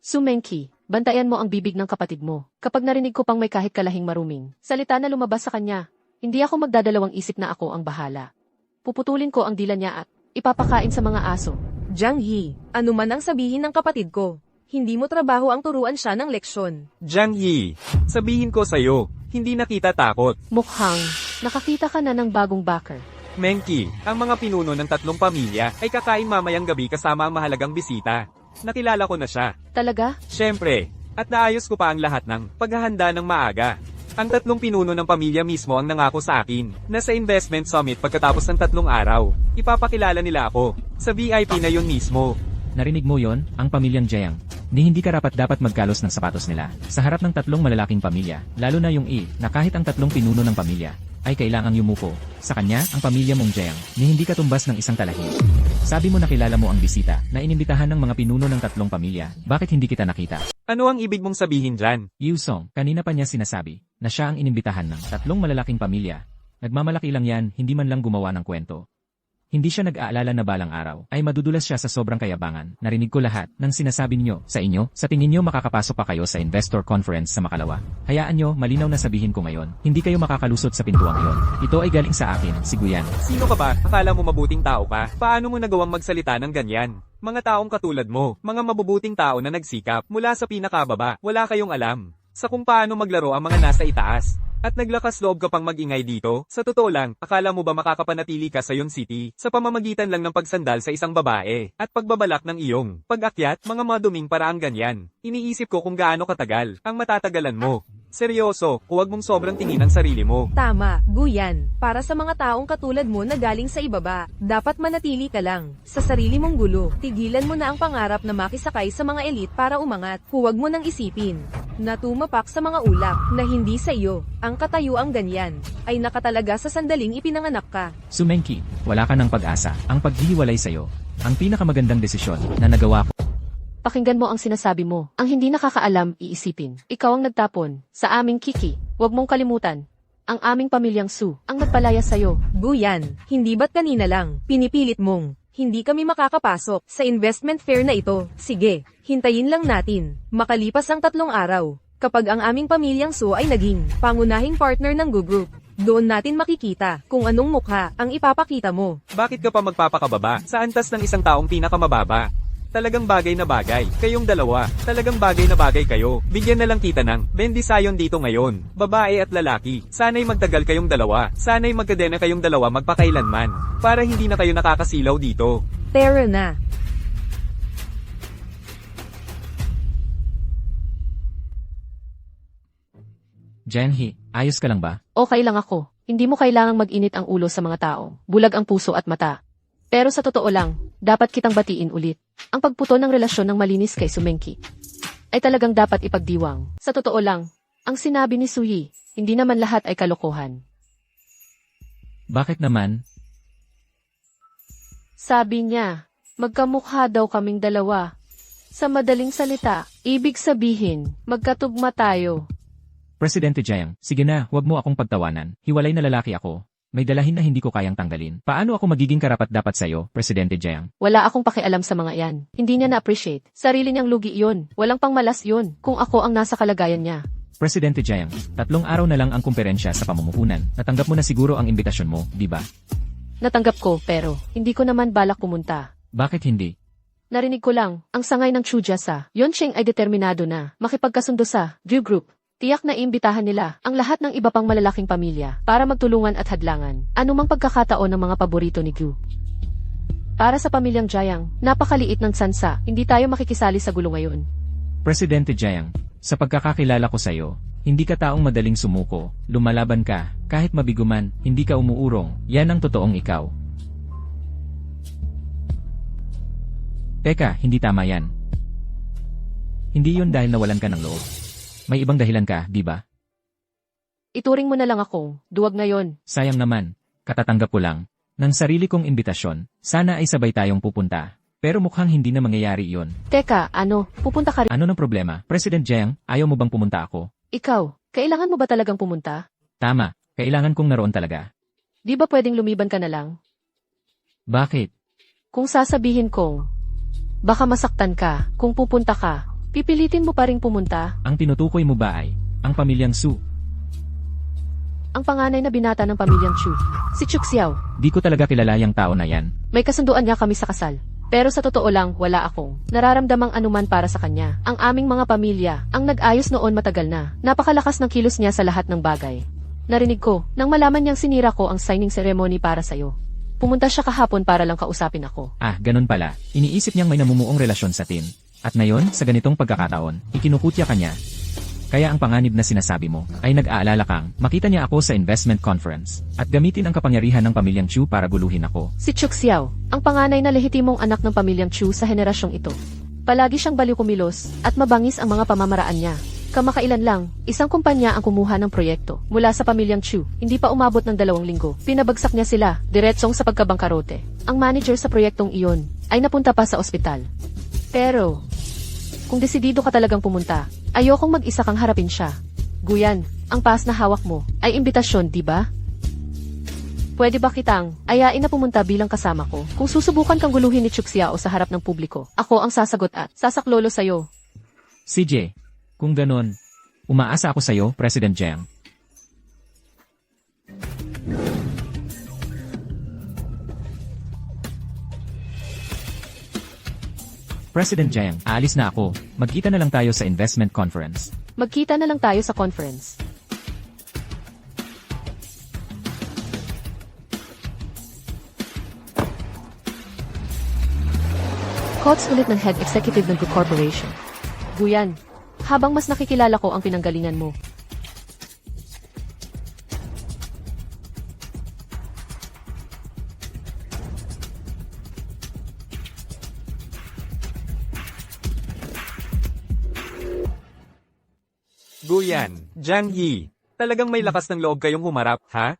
Sumenki, bantayan mo ang bibig ng kapatid mo. Kapag narinig ko pang may kahit kalahing maruming salita na lumabas sa kanya, hindi ako magdadalawang isip na ako ang bahala. Puputulin ko ang dila niya at ipapakain sa mga aso. Jiang He, ano man ang sabihin ng kapatid ko, Hindi mo trabaho ang turuan siya ng leksyon. Jiang Yi, sabihin ko sa'yo, hindi na kita takot. Mukhang, nakakita ka na ng bagong backer. Menki, ang mga pinuno ng 3 pamilya ay kakain mamayang gabi kasama ang mahalagang bisita. Nakilala ko na siya. Talaga? Siyempre, at naayos ko pa ang lahat ng paghahanda ng maaga. Ang 3 pinuno ng pamilya mismo ang nangako sa akin na sa investment summit pagkatapos ng 3 araw, ipapakilala nila ako sa VIP na yun mismo. Narinig mo yon, ang pamilyang Jiang. Ni hindi karapat dapat magkalos ng sapatos nila sa harap ng 3 malalaking pamilya, lalo na yung na kahit ang 3 pinuno ng pamilya ay kailangang yumuko. Sa kanya, ang pamilya mong Jiang, ni hindi katumbas ng isang talahi. Sabi mo nakilala mo ang bisita na inimbitahan ng mga pinuno ng 3 pamilya. Bakit hindi kita nakita? Ano ang ibig mong sabihin dyan? Yu Song, kanina pa niya sinasabi na siya ang inimbitahan ng 3 malalaking pamilya. Nagmamalaki lang yan, hindi man lang gumawa ng kwento. Hindi siya nag-aalala na balang araw ay madudulas siya sa sobrang kayabangan. Narinig ko lahat ng sinasabi niyo sa inyo. Sa tingin niyo makakapasok pa kayo sa investor conference sa Makalawa. Hayaan niyo, malinaw na sabihin ko ngayon. Hindi kayo makakalusot sa pintuang iyon. Ito ay galing sa akin, si Guyan. Sino ka ba? Akala mo mabuting tao ka? Paano mo nagawang magsalita ng ganyan? Mga taong katulad mo, mga mabubuting tao na nagsikap mula sa pinakababa, wala kayong alam sa kung paano maglaro ang mga nasa itaas. At naglakas loob ka pang magingay dito? Sa totoo lang, akala mo ba makakapanatili ka sa Yon City sa pamamagitan lang ng pagsandal sa isang babae at pagbabalak ng iyong pag-akyat, mga maduming paraang ganyan? Iniisip ko kung gaano katagal ang matatagalan mo. Seryoso, huwag mong sobrang tingin ang sarili mo. Tama, Guyan. Para sa mga taong katulad mo na galing sa ibaba, dapat manatili ka lang sa sarili mong gulo. Tigilan mo na ang pangarap na makisakay sa mga elite para umangat. Huwag mo nang isipin na tumapak sa mga ulap na hindi sa iyo. Ang katayuang ganyan ay nakatalaga sa sandaling ipinanganak ka. Sumenki, wala ka ng pag-asa. Ang paghihiwalay sa'yo, ang pinakamagandang desisyon na nagawa ko. Pakinggan mo ang sinasabi mo. Ang hindi nakakaalam, iisipin. Ikaw ang nagtapon sa aming Kiki. Huwag mong kalimutan. Ang aming pamilyang Su, ang nagpalaya sa'yo. Guyan, hindi ba't kanina lang, pinipilit mong, hindi kami makakapasok sa investment fair na ito. Sige, hintayin lang natin. Makalipas ang 3 araw, kapag ang aming pamilyang Su ay naging pangunahing partner ng Gu Group, doon natin makikita kung anong mukha ang ipapakita mo. Bakit ka pa magpapakababa sa antas ng isang taong pinakamababa? Talagang bagay na bagay, kayong dalawa. Talagang bagay na bagay kayo. Bigyan na lang kita ng bendisayon dito ngayon. Babae at lalaki. Sana'y magtagal kayong dalawa. Sana'y magkadena kayong dalawa magpakailanman. Para hindi na kayo nakakasilaw dito. Pero na. Jiang, ayos ka lang ba? Okay lang ako. Hindi mo kailangang mag-init ang ulo sa mga tao. Bulag ang puso at mata. Pero sa totoo lang, dapat kitang batiin ulit. Ang pagputol ng relasyon ng malinis kay Sumenki ay talagang dapat ipagdiwang. Sa totoo lang, ang sinabi ni Suyi, hindi naman lahat ay kalokohan. Bakit naman? Sabi niya, magkamukha daw kaming dalawa. Sa madaling salita, ibig sabihin, magkatugma tayo. Presidente Jiang, sige na, huwag mo akong pagtawanan. Hiwalay na lalaki ako. May dalahin na hindi ko kayang tanggalin. Paano ako magiging karapat-dapat sa'yo, Presidente Jiang? Wala akong pakialam sa mga yan. Hindi niya na-appreciate. Sarili niyang lugi yun. Walang pangmalas yun. Kung ako ang nasa kalagayan niya. Presidente Jiang, 3 araw na lang ang kumperensya sa pamumuhunan. Natanggap mo na siguro ang imbitasyon mo, di ba? Natanggap ko, pero hindi ko naman balak pumunta. Bakit hindi? Narinig ko lang, ang sangay ng Chuja sa Yoncheng ay determinado na makipagkasundo sa View Group. Tiyak na iimbitahan nila ang lahat ng iba pang malalaking pamilya para magtulungan at hadlangan anumang pagkakataon ng mga paborito ni Gu. Para sa pamilyang Jiang, napakaliit ng tsansa, hindi tayo makikisali sa gulo ngayon. Presidente Jiang, sa pagkakakilala ko sa'yo, hindi ka taong madaling sumuko, lumalaban ka, kahit mabiguman, hindi ka umuurong, yan ang totoong ikaw. Teka, hindi tama yan. Hindi yun dahil nawalan ka ng loob. May ibang dahilan ka, di ba? Ituring mo na lang akong duwag ngayon. Sayang naman, katatanggap ko lang, ng sarili kong imbitasyon, sana ay sabay tayong pupunta. Pero mukhang hindi na mangyayari iyon. Teka, pupunta ka rin. Ano ng problema? President Jiang, ayaw mo bang pumunta ako? Ikaw, kailangan mo ba talagang pumunta? Tama, kailangan kong naroon talaga. Di ba pwedeng lumiban ka na lang? Bakit? Kung sasabihin kong, baka masaktan ka, kung pupunta ka, pipilitin mo pa ring pumunta? Ang tinutukoy mo ba ay, ang pamilyang Su? Ang panganay na binata ng pamilyang Chu, si Chuk Xiao. Di ko talaga kilala yung tao na yan. May kasunduan niya kami sa kasal. Pero sa totoo lang, wala akong nararamdamang anuman para sa kanya. Ang aming mga pamilya, ang nag-ayos noon matagal na. Napakalakas ng kilos niya sa lahat ng bagay. Narinig ko, nang malaman niyang sinira ko ang signing ceremony para sa'yo. Pumunta siya kahapon para lang kausapin ako. Ah, ganun pala. Iniisip niyang may namumuong relasyon sa team. At ngayon, sa ganitong pagkakataon, ikinukutya ka niya. Kaya ang panganib na sinasabi mo, ay nag-aalala kang, makita niya ako sa investment conference, at gamitin ang kapangyarihan ng pamilyang Chu para guluhin ako. Si Chuk Xiao, ang panganay na lehitimong anak ng pamilyang Chu sa henerasyong ito. Palagi siyang baliw kumilos, at mabangis ang mga pamamaraan niya. Kamakailan lang, isang kumpanya ang kumuha ng proyekto mula sa pamilyang Chu. Hindi pa umabot ng 2 linggo. Pinabagsak niya sila, diretsong sa pagkabangkarote. Ang manager sa proyektong iyon ay napunta pa sa ospital. Pero, kung desidido ka talagang pumunta, ayokong mag-isa kang harapin siya. Guyan, ang pass na hawak mo ay imbitasyon, di ba? Pwede ba kitang ayain na pumunta bilang kasama ko? Kung susubukan kang guluhin ni Chuk Xiao sa harap ng publiko, ako ang sasagot at sasaklolo sa'yo. CJ, kung ganun, umaasa ako sa'yo, President Jiang. President Jiang, aalis na ako. Magkita na lang tayo sa investment conference. Magkita na lang tayo sa conference. Quotes ulit ng head executive ng Group Corporation. Guyan, habang mas nakikilala ko ang pinanggalingan mo. Guyan, Jiang Yi. Talagang may lakas ng loob kayong humarap, ha?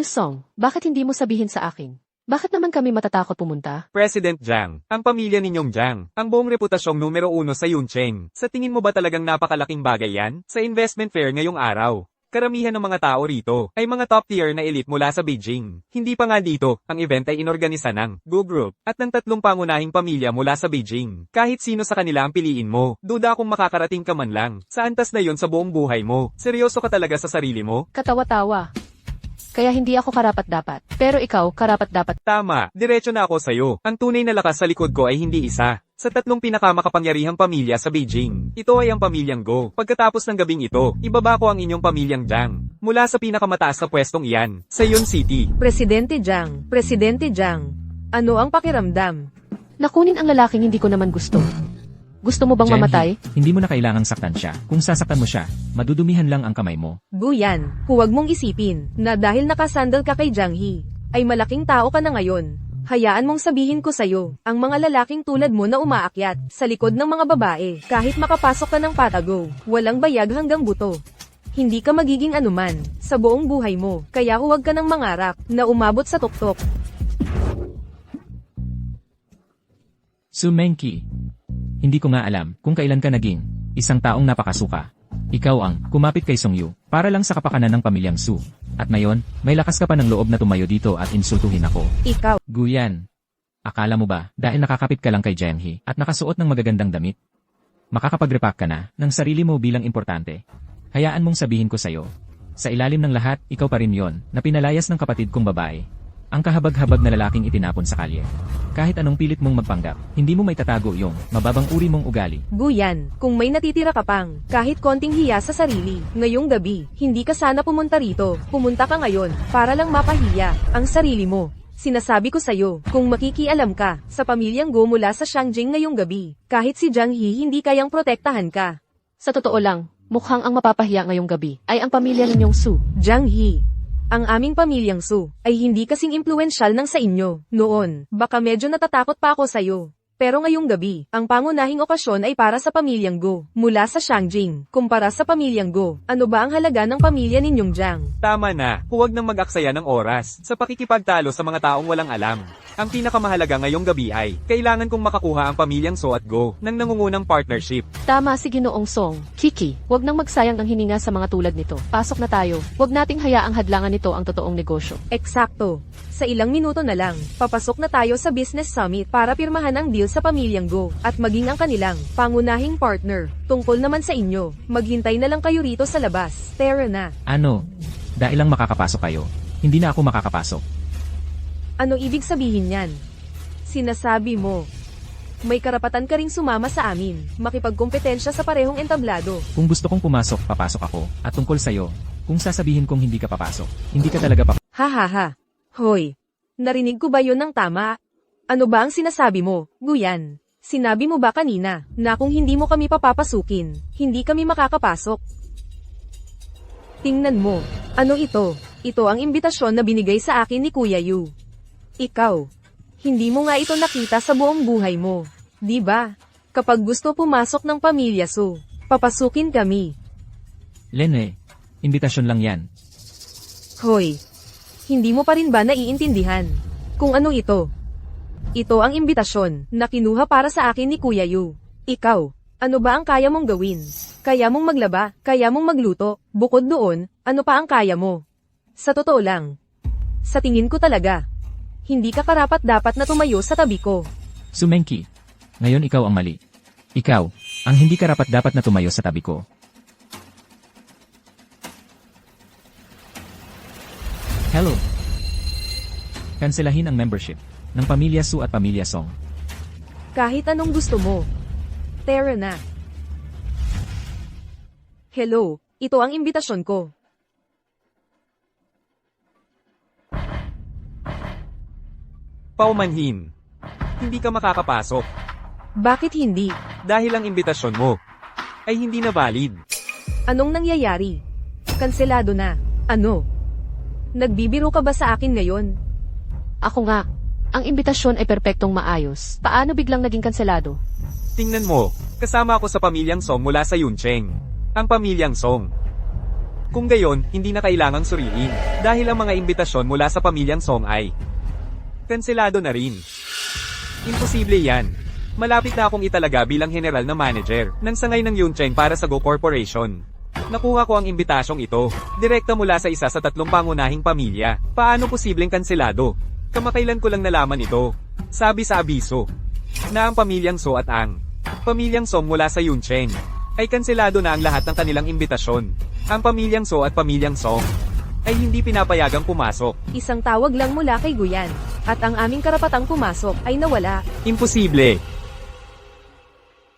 Song, bakit hindi mo sabihin sa akin? Bakit naman kami matatakot pumunta? President Jiang, ang pamilya ninyong Jiang, ang buong reputasyong numero 1 sa Yuncheng. Sa tingin mo ba talagang napakalaking bagay yan? Sa investment fair ngayong araw. Karamihan ng mga tao rito ay mga top tier na elite mula sa Beijing. Hindi pa nga dito, ang event ay inorganisa ng Go Group at ng 3 pangunahing pamilya mula sa Beijing. Kahit sino sa kanila ang piliin mo, duda kung makakarating ka man lang. Sa antas na yon sa buong buhay mo, seryoso ka talaga sa sarili mo? Katawa-tawa. Kaya hindi ako karapat-dapat. Pero ikaw, karapat-dapat. Tama, diretso na ako sa'yo. Ang tunay na lakas sa likod ko ay hindi isa. Sa 3 pinakamakapangyarihang pamilya sa Beijing. Ito ay ang pamilyang Go. Pagkatapos ng gabing ito, ibaba ko ang inyong pamilyang Jiang. Mula sa pinakamataas sa pwestong iyan, sa Yun City. Presidente Jiang, ano ang pakiramdam? Nakunin ang lalaking hindi ko naman gusto. Gusto mo bang Jiang mamatay? He, hindi mo na kailangang saktan siya. Kung sasaktan mo siya, madudumihan lang ang kamay mo. Guyan, huwag mong isipin na dahil nakasandal ka kay Jiang He, ay malaking tao ka na ngayon. Hayaan mong sabihin ko sa'yo, ang mga lalaking tulad mo na umaakyat sa likod ng mga babae, kahit makapasok ka ng patago, walang bayag hanggang buto. Hindi ka magiging anuman sa buong buhay mo, kaya huwag ka nang mangarap na umabot sa tuktok. Sumenki. Hindi ko nga alam kung kailan ka naging isang taong napakasuka. Ikaw ang kumapit kay Song Yu para lang sa kapakanan ng pamilyang Su. At ngayon, may lakas ka pa ng loob na tumayo dito at insultuhin ako. Ikaw, Guyan. Akala mo ba dahil nakakapit ka lang kay Jiang He at nakasuot ng magagandang damit? Makakapag-repack ka na ng sarili mo bilang importante. Hayaan mong sabihin ko sa'yo. Sa ilalim ng lahat, ikaw pa rin yon na pinalayas ng kapatid kong babae. Ang kahabag-habag na lalaking itinapon sa kalye. Kahit anong pilit mong magpanggap, hindi mo may tatago yung mababang uri mong ugali. Guyan, kung may natitira ka pang, kahit konting hiya sa sarili, ngayong gabi, hindi ka sana pumunta rito. Pumunta ka ngayon, para lang mapahiya ang sarili mo. Sinasabi ko sa'yo, kung makikialam ka sa pamilyang Go mula sa Shangjing ngayong gabi, kahit si Jiang He hindi kayang protektahan ka. Sa totoo lang, mukhang ang mapapahiya ngayong gabi ay ang pamilya ninyong Su. Jiang He, ang aming pamilyang Su ay hindi kasing impluwensyal ng sa inyo. Noon, baka medyo natatakot pa ako sa'yo. Pero ngayong gabi, ang pangunahing okasyon ay para sa pamilyang Go, mula sa Shangjing. Kumpara sa pamilyang Go, ano ba ang halaga ng pamilya ninyong Jiang? Tama na, huwag nang mag-aksaya ng oras sa pakikipagtalo sa mga taong walang alam. Ang pinakamahalaga ngayong gabi ay, kailangan kong makakuha ang pamilyang So at Go ng nangungunang partnership. Tama si Ginoong Song. Kiki, wag nang magsayang ng hininga sa mga tulad nito. Pasok na tayo. Wag nating hayaang hadlangan nito ang totoong negosyo. Eksakto. Sa ilang minuto na lang, papasok na tayo sa Business Summit para pirmahan ang deal sa pamilyang Go at maging ang kanilang pangunahing partner. Tungkol naman sa inyo, maghintay na lang kayo rito sa labas. Tara na. Ano? Dahil lang makakapasok kayo, hindi na ako makakapasok. Ano ibig sabihin yan? Sinasabi mo, May karapatan ka ring sumama sa amin, makipagkompetensya sa parehong entablado. Kung gusto kong pumasok, papasok ako. At tungkol sa'yo, kung sasabihin kong hindi ka papasok, hindi ka talaga papasok. Ha ha ha. Hoy, narinig ko ba yon ng tama? Ano ba ang sinasabi mo, Guyan? Sinabi mo ba kanina, na kung hindi mo kami papapasukin, hindi kami makakapasok? Tingnan mo, ano ito? Ito ang imbitasyon na binigay sa akin ni Kuya Yu. Ikaw, hindi mo nga ito nakita sa buong buhay mo, di ba? Kapag gusto pumasok ng pamilya Su, papasukin kami. Lene, imbitasyon lang yan. Hoy, hindi mo pa rin ba naiintindihan kung ano ito? Ito ang imbitasyon na kinuha para sa akin ni Kuya Yu. Ikaw, ano ba ang kaya mong gawin? Kaya mong maglaba, kaya mong magluto, bukod doon, ano pa ang kaya mo? Sa totoo lang, sa tingin ko talaga, hindi ka karapat-dapat na tumayo sa tabi ko. Sumenki, ngayon ikaw ang mali. Ikaw, ang hindi karapat-dapat na tumayo sa tabi ko. Hello. Kanselahin ang membership ng Pamilya Su at Pamilya Song. Kahit anong gusto mo. Tara na. Hello, ito ang imbitasyon ko. Paumanhin. Hindi ka makakapasok Bakit hindi? dahil ang imbitasyon mo ay hindi na valid. Anong nangyayari? Kanselado na. Ano? Nagbibiro ka ba sa akin ngayon? Ako nga. Ang imbitasyon ay perpektong maayos. Paano biglang naging kanselado? Tingnan mo, kasama ako sa pamilyang Song mula sa Yuncheng. Ang pamilyang Song. Kung gayon, hindi na kailangang suriin, dahil ang mga imbitasyon mula sa pamilyang Song ay kanselado na rin. Imposible yan. Malapit na akong italaga bilang general na manager ng sangay ng Yuncheng para sa Go Corporation. Nakuha ko ang imbitasyong ito, direkta mula sa isa sa 3 pangunahing pamilya. Paano posibleng kanselado? Kamakailan ko lang nalaman ito. Sabi sa abiso, na ang pamilyang So at ang pamilyang Song mula sa Yuncheng ay kanselado na ang lahat ng kanilang imbitasyon. Ang pamilyang So at pamilyang Song ay hindi pinapayagang pumasok. Isang tawag lang mula kay Guyan, at ang aming karapatang pumasok ay nawala. Imposible.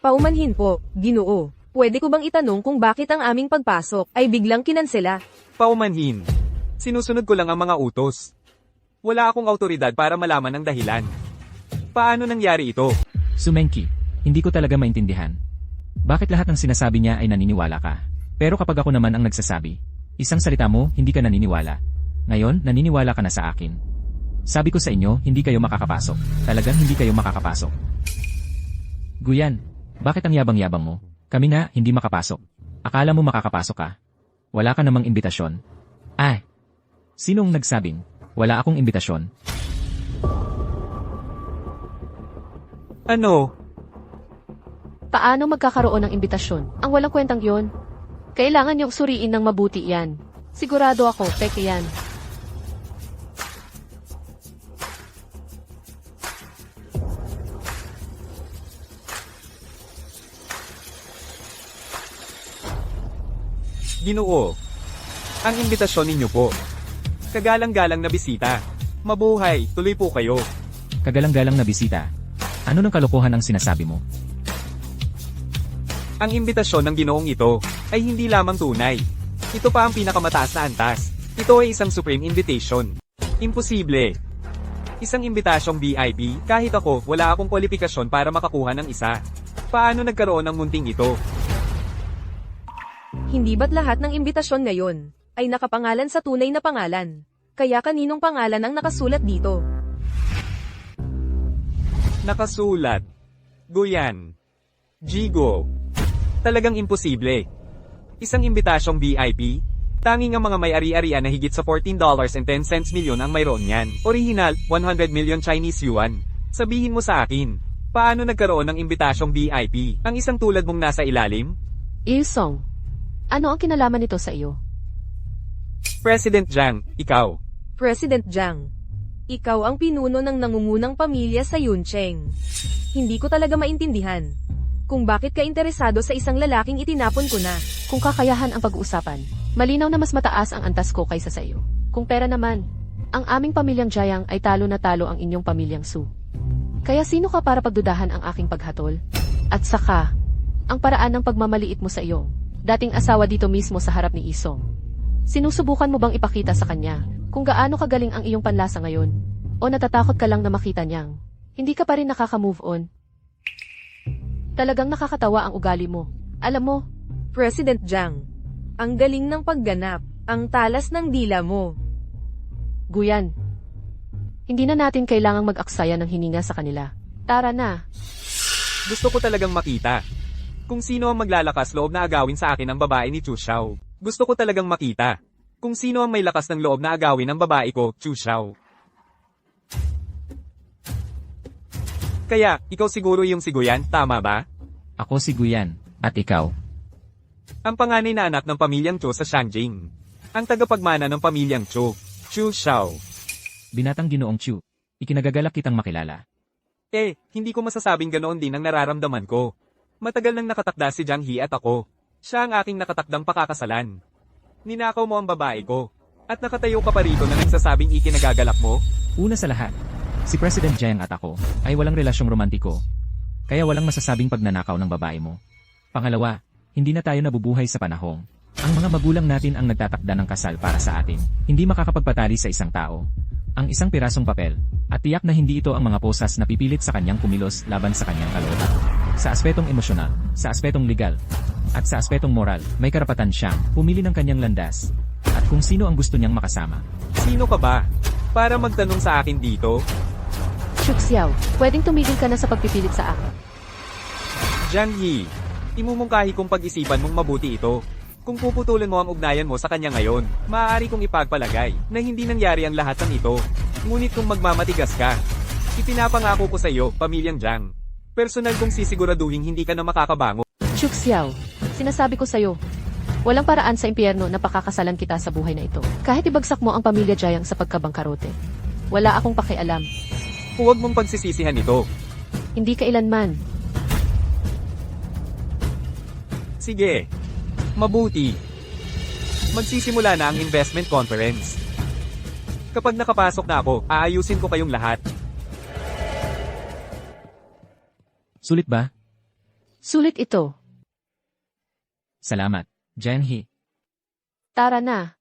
Paumanhin po, Ginoo. Pwede ko bang itanong kung bakit ang aming pagpasok ay biglang kinansela? Paumanhin. Sinusunod ko lang ang mga utos. Wala akong autoridad para malaman ang dahilan. Paano nangyari ito? Sumenki, hindi ko talaga maintindihan. Bakit lahat ng sinasabi niya ay naniniwala ka? Pero kapag ako naman ang nagsasabi, isang salita mo, hindi ka naniniwala. Ngayon, naniniwala ka na sa akin. Sabi ko sa inyo, hindi kayo makakapasok. Talagang hindi kayo makakapasok. Guyan, bakit ang yabang-yabang mo? Kami nga, hindi makapasok. Akala mo makakapasok ka? Wala ka namang imbitasyon. Ay, sinong nagsabing, wala akong imbitasyon? Ano? Paano magkakaroon ng imbitasyon? Ang walang kwentang yon. Kailangan niyong suriin ng mabuti yan. Sigurado ako, peke yan. Ginoo. Ang imbitasyon ninyo po. Kagalang-galang na bisita. Mabuhay, tuloy po kayo. Kagalang-galang na bisita. Ano ng kalokohan ang sinasabi mo? Ang imbitasyon ng ginoong ito ay hindi lamang tunay. Ito pa ang pinakamataas na antas. Ito ay isang supreme invitation. Imposible. Isang imbitasyong VIP, kahit ako, wala akong kwalifikasyon para makakuha ng isa. Paano nagkaroon ng munting ito? Hindi ba't lahat ng imbitasyon ngayon ay nakapangalan sa tunay na pangalan? Kaya kaninong pangalan ang nakasulat dito? Nakasulat. Guyan. Jigo. Talagang imposible. Isang imbitasyong VIP, tanging ang mga may ari-arian na higit sa $14.10 milyon ang mayroon niyan. Original, 100 million Chinese yuan. Sabihin mo sa akin, paano nagkaroon ng imbitasyong VIP ang isang tulad mong nasa ilalim? Ilsong, ano ang kinalaman nito sa iyo? President Jiang, ikaw. President Jiang, ikaw ang pinuno ng nangungunang pamilya sa Yuncheng. Hindi ko talaga maintindihan kung bakit ka interesado sa isang lalaking itinapon ko na. Kung kakayahan ang pag-uusapan, malinaw na mas mataas ang antas ko kaysa sa iyo. Kung pera naman, ang aming pamilyang Jiang ay talo na talo ang inyong pamilyang Su. Kaya sino ka para pagdudahan ang aking paghatol? At saka, ang paraan ng pagmamaliit mo sa iyong dating asawa dito mismo sa harap ni Isong. Sinusubukan mo bang ipakita sa kanya kung gaano kagaling ang iyong panlasa ngayon? O natatakot ka lang na makita niyang hindi ka pa rin nakaka-move on? Talagang nakakatawa ang ugali mo. Alam mo, President Jiang, ang galing ng pagganap, ang talas ng dila mo. Guyan. Hindi na natin kailangang mag-aksaya ng hininga sa kanila. Tara na. Gusto ko talagang makita kung sino ang maglalakas loob na agawin sa akin ang babae ni Chu Xiao. Gusto ko talagang makita kung sino ang may lakas ng loob na agawin ang babae ko, Chu Xiao. Kaya, ikaw siguro yung si Guyan, tama ba? Ako si Guyan, at ikaw. Ang panganay na anak ng pamilyang Chu sa Shangjing. Ang tagapagmana ng pamilyang Chu, Chu Xiao. Binatang Ginoong Chu, ikinagagalak kitang makilala. Hindi ko masasabing ganoon din ang nararamdaman ko. Matagal nang nakatakda si Jiang He at ako. Siya ang aking nakatakdang pakakasalan. Ninakaw mo ang babae ko. At nakatayo ka pa rito na nagsasabing ikinagagalak mo? Una sa lahat, si President Jiang at ako ay walang relasyong romantiko. Kaya walang masasabing pagnanakaw ng babae mo. Pangalawa, hindi na tayo nabubuhay sa panahong ang mga magulang natin ang nagtatakda ng kasal para sa atin. Hindi makakapagpatali sa isang tao ang isang pirasong papel, at tiyak na hindi ito ang mga posas na pipilit sa kanyang kumilos laban sa kanyang kalooban. Sa aspetong emosyonal, sa aspetong legal, at sa aspetong moral, may karapatan siyang pumili ng kanyang landas, at kung sino ang gusto niyang makasama. Sino ka ba? Para magtanong sa akin dito? Chuk Xiao, pwedeng tumigil ka na sa pagpipilit sa akin. Jiang He, imumungkahi kong pag-isipan mong mabuti ito. Kung puputulin mo ang ugnayan mo sa kanya ngayon, maaari kong ipagpalagay na hindi nangyari ang lahat ng ito. Ngunit kung magmamatigas ka, ipinapangako ko sa iyo, pamilyang Jiang. Personal kong sisiguraduhin hindi ka na makakabango. Chuk Xiao, sinasabi ko sa'yo, walang paraan sa impyerno na pakakasalan kita sa buhay na ito. Kahit ibagsak mo ang pamilya Jiang sa pagkabangkarote. Wala akong pakialam. Huwag mong pagsisisihan ito. Hindi kailanman. Sige. Mabuti. Magsisimula na ang investment conference. Kapag nakapasok na ako, aayusin ko kayong lahat. Sulit ba? Sulit ito. Salamat, Jiang He. Tara na.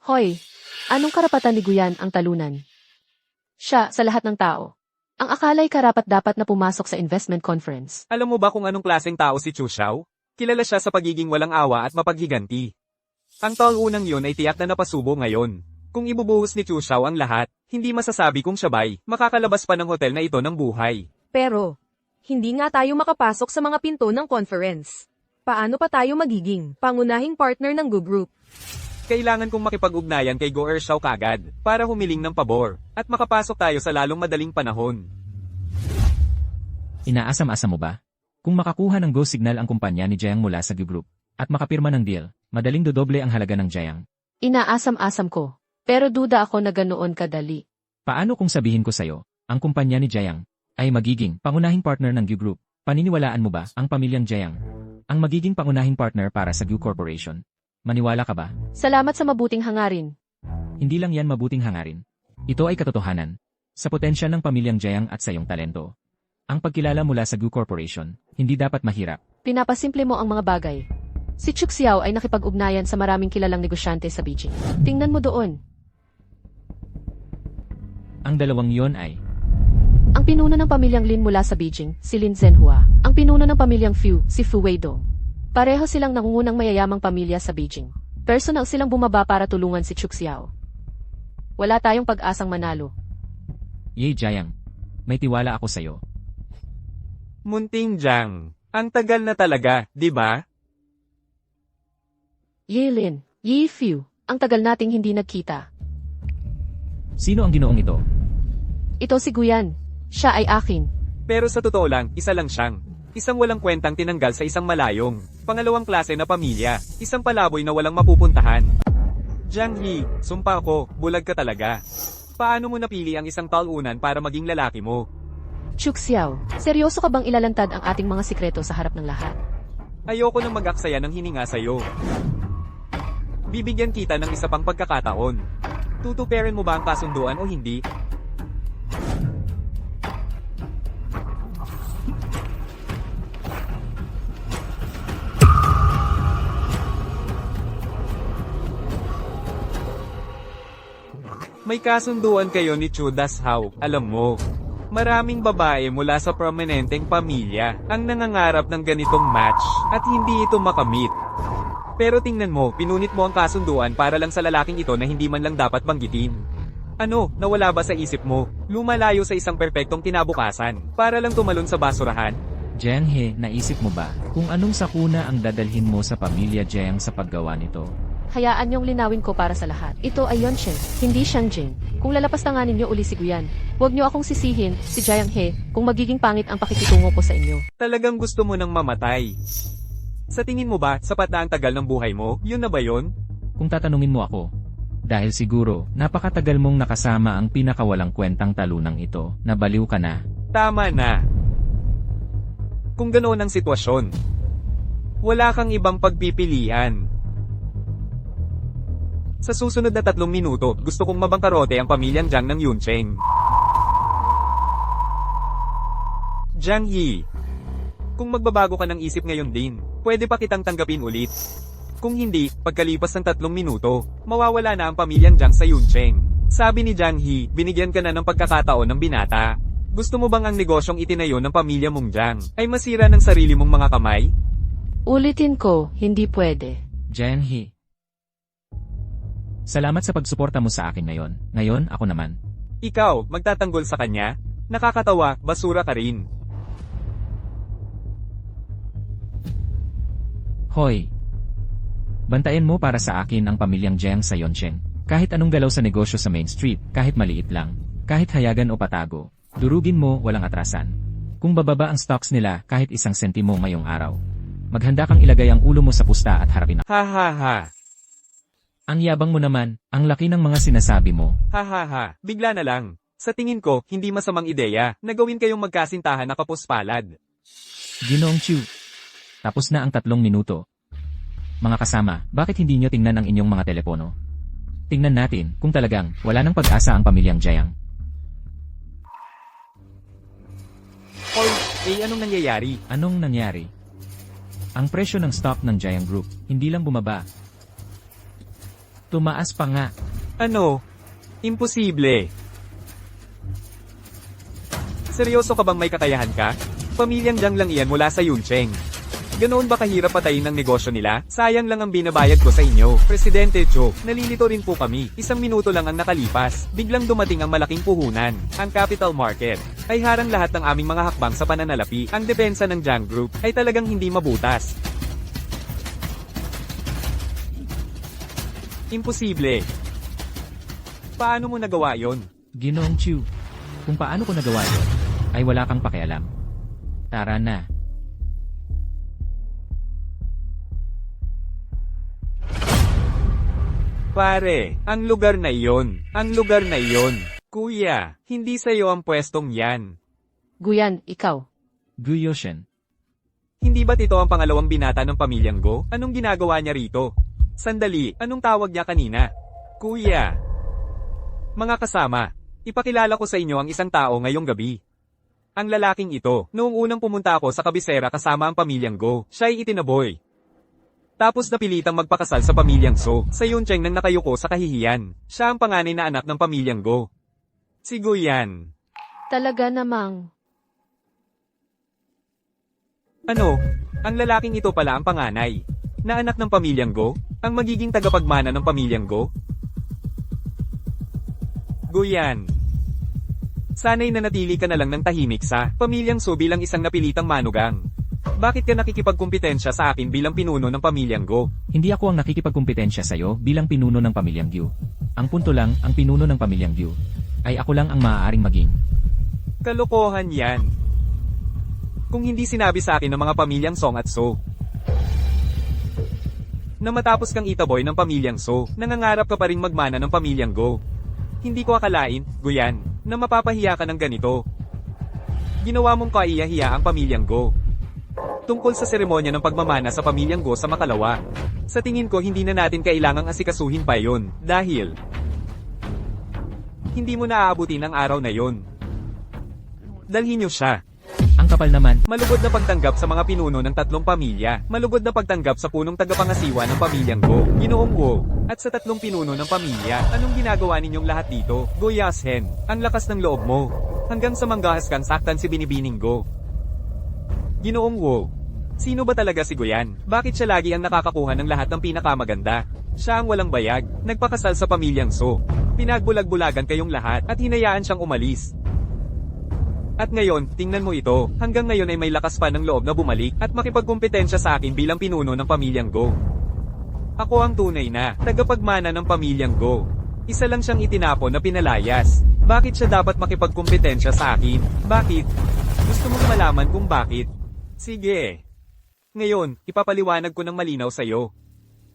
Hoy, anong karapatan ni Guyan ang talunan? Siya, sa lahat ng tao. Ang akala'y karapat-dapat na pumasok sa investment conference. Alam mo ba kung anong klaseng tao si Chu Xiao? Kilala siya sa pagiging walang awa at mapaghiganti. Ang taunang yun ay tiyak na napasubo ngayon. Kung ibubuhos ni Chu Xiao ang lahat, hindi masasabi kung siya ba'y makakalabas pa ng hotel na ito ng buhay. Pero, hindi nga tayo makapasok sa mga pinto ng conference. Paano pa tayo magiging pangunahing partner ng Gu Group? Kailangan kong makipag-ugnayan kay Go Xiao kagad para humiling ng pabor at makapasok tayo sa lalong madaling panahon. Inaasam-asam mo ba? Kung makakuha ng go signal ang kumpanya ni Jiang mula sa Gu Group at makapirma ng deal, madaling dodoble ang halaga ng Jiang. Inaasam-asam ko. Pero duda ako na ganoon kadali. Paano kung sabihin ko sa'yo, ang kumpanya ni Jiang ay magiging pangunahing partner ng Gu Group? Paniniwalaan mo ba ang pamilyang Jiang ang magiging pangunahing partner para sa Gu Corporation? Maniwala ka ba? Salamat sa mabuting hangarin. Hindi lang yan mabuting hangarin. Ito ay katotohanan. Sa potensyal ng pamilyang Jiang at sa iyong talento. Ang pagkilala mula sa Gu Corporation, hindi dapat mahirap. Pinapasimple mo ang mga bagay. Si Chuk Xiao ay nakipag-ugnayan sa maraming kilalang negosyante sa Beijing. Tingnan mo doon. Ang dalawang yon ay Ang pinuno ng pamilyang Lin mula sa Beijing, si Lin Zhenhua. Ang pinuno ng pamilyang Fu, si Fu Weidong. Pareho silang nangungunang mayayamang pamilya sa Beijing. Personal silang bumaba para tulungan si Chuk Xiao. Wala tayong pag-asang manalo. Ye Jiang. May tiwala ako sa'yo. Munting Jiang, ang tagal na talaga, di ba? Ye Lin, Ye Fu, ang tagal nating hindi nagkita. Sino ang ginoong ito? Ito si Guyan. Siya ay akin. Pero sa totoo lang, isa lang siyang. Isang walang kwentang tinanggal sa isang malayong, pangalawang klase na pamilya, isang palaboy na walang mapupuntahan. Jiang He, sumpa ko, bulag ka talaga. Paano mo napili ang isang talunan para maging lalaki mo? Chuk Xiao, seryoso ka bang ilalantad ang ating mga sikreto sa harap ng lahat? Ayoko nang mag-aksaya ng hininga sa'yo. Bibigyan kita ng isa pang pagkakataon. Tutuperin mo ba ang kasunduan o hindi? May kasunduan kayo ni Chudas Hao, alam mo. Maraming babae mula sa prominenteng pamilya ang nangangarap ng ganitong match at hindi ito makamit. Pero tingnan mo, pinunit mo ang kasunduan para lang sa lalaking ito na hindi man lang dapat banggitin. Ano, nawala ba sa isip mo? Lumalayo sa isang perpektong kinabukasan para lang tumalon sa basurahan? Jiang He, naisip mo ba kung anong sakuna ang dadalhin mo sa pamilya Jiang sa paggawa nito? Hayaan niyong linawin ko para sa lahat. Ito ay Yonchen, hindi Shangjing. Kung lalapastanganin niyo uli si Guyan, huwag niyo akong sisihin, si Jiang He, kung magiging pangit ang pakikitungo ko sa inyo. Talagang gusto mo nang mamatay. Sa tingin mo ba, sapat na ang tagal ng buhay mo? Yun na ba yun? Kung tatanungin mo ako, dahil siguro, napakatagal mong nakasama ang pinakawalang kwentang talunang ito, nabaliw ka na. Tama na. Kung ganoon ang sitwasyon, wala kang ibang pagpipilian. Sa susunod na 3 minuto, gusto kong mabangkarote ang pamilyang Jiang ng Yuncheng. Jiang Yi, kung magbabago ka ng isip ngayon din, pwede pa kitang tanggapin ulit. Kung hindi, pagkalipas ng 3 minuto, mawawala na ang pamilyang Jiang sa Yuncheng. Sabi ni Jiang Yi, binigyan ka na ng pagkakataon ng binata. Gusto mo bang ang negosyong itinayo ng pamilya mong Jiang ay masira ng sarili mong mga kamay? Ulitin ko, hindi pwede. Jiang He. Salamat sa pagsuporta mo sa akin ngayon. Ngayon, ako naman. Ikaw, magtatanggol sa kanya? Nakakatawa, basura ka rin. Hoy! Bantayan mo para sa akin ang pamilyang Jiang sa Yoncheng. Kahit anong galaw sa negosyo sa Main Street, kahit maliit lang, kahit hayagan o patago, durugin mo walang atrasan. Kung bababa ang stocks nila kahit 1 sentimo ngayong araw, maghanda kang ilagay ang ulo mo sa pusta at harapin. Ha ha ha. Ang yabang mo naman, ang laki ng mga sinasabi mo. Ha ha ha. Bigla na lang. Sa tingin ko, hindi masamang ideya na gawin kayong magkasintahan na kapuspalad. Ginoong Chu. Tapos na ang 3 minuto. Mga kasama, bakit hindi nyo tingnan ang inyong mga telepono? Tingnan natin kung talagang wala ng pag-asa ang pamilyang Jiang. Hoy, anong nangyayari? Anong nangyari? Ang presyo ng stock ng Jiang Group, hindi lang bumaba. Tumaas pa nga. Ano? Imposible. Seryoso ka bang may kakayahan ka? Pamilyang Jiang lang iyan mula sa Yuncheng. Ganoon ba kahirap patayin ang negosyo nila? Sayang lang ang binabayad ko sa inyo. Presidente Cho, nalilito rin po kami. 1 minuto lang ang nakalipas. Biglang dumating ang malaking puhunan. Ang capital market ay harang lahat ng aming mga hakbang sa pananalapi. Ang depensa ng Jiang Group ay talagang hindi mabutas. Imposible. Paano mo nagawa yon? Ginoong Chu. Kung paano ko nagawa yun, ay wala kang pakialam. Tara na. Pare, ang lugar na iyon. Ang lugar na iyon. Kuya, hindi sa'yo ang pwestong yan. Guyan, ikaw. Guyoshen. Hindi ba't ito ang pangalawang binata ng pamilyang Go? Anong ginagawa niya rito? Sandali, anong tawag niya kanina? Kuya. Mga kasama, ipakilala ko sa inyo ang isang tao ngayong gabi. Ang lalaking ito, noong unang pumunta ako sa kabisera kasama ang pamilyang Go, siya ay itinaboy. Tapos napilitang magpakasal sa pamilyang So, sa Yuncheng nang nakayuko sa kahihiyan. Siya ang panganay na anak ng pamilyang Go. Si Guyan. Talaga namang. Ano? Ang lalaking ito pala ang panganay. Na anak ng pamilyang Go? Ang magiging tagapagmana ng pamilyang Go? Guyan. Sana'y nanatili ka na lang ng tahimik sa pamilyang So bilang isang napilitang manugang. Bakit ka nakikipagkumpetensya sa akin bilang pinuno ng pamilyang Go? Hindi ako ang nakikipagkumpetensya sa'yo bilang pinuno ng pamilyang Gyu. Ang punto lang, ang pinuno ng pamilyang Gyu, ay ako lang ang maaaring maging. Kalokohan yan. Kung hindi sinabi sa akin ng mga pamilyang Song at So, na matapos kang itaboy ng pamilyang So, nangangarap ka pa rin magmana ng pamilyang Go. Hindi ko akalain, Guyan, na mapapahiya ka ng ganito. Ginawa mong kaiyahiya ang pamilyang Go. Tungkol sa seremonya ng pagmamana sa pamilyang Go sa Makalawa. Sa tingin ko hindi na natin kailangang asikasuhin pa yon, dahil hindi mo naaabutin ang araw na yon. Dalhin niyo siya. Ang kapal naman, Malugod na pagtanggap sa mga pinuno ng tatlong pamilya. Malugod na pagtanggap sa punong tagapangasiwa ng pamilyang Go. Ginoong Wu. At sa tatlong pinuno ng pamilya, anong ginagawa ninyong lahat dito? Go Yashen. Ang lakas ng loob mo. Hanggang sa manggahas kang saktan si Binibining Go. Ginoong Wu. Sino ba talaga si Guyan? Bakit siya lagi ang nakakakuha ng lahat ng pinakamaganda? Siya ang walang bayag, nagpakasal sa pamilyang So. Pinagbulag-bulagan kayong lahat at hinayaan siyang umalis. At ngayon, tingnan mo ito, hanggang ngayon ay may lakas pa ng loob na bumalik at makipagkumpetensya sa akin bilang pinuno ng pamilyang Go. Ako ang tunay na tagapagmana ng pamilyang Go. Isa lang siyang itinapon na pinalayas. Bakit siya dapat makipagkumpetensya sa akin? Bakit? Gusto mong malaman kung bakit? Sige. Ngayon, ipapaliwanag ko ng malinaw sa'yo.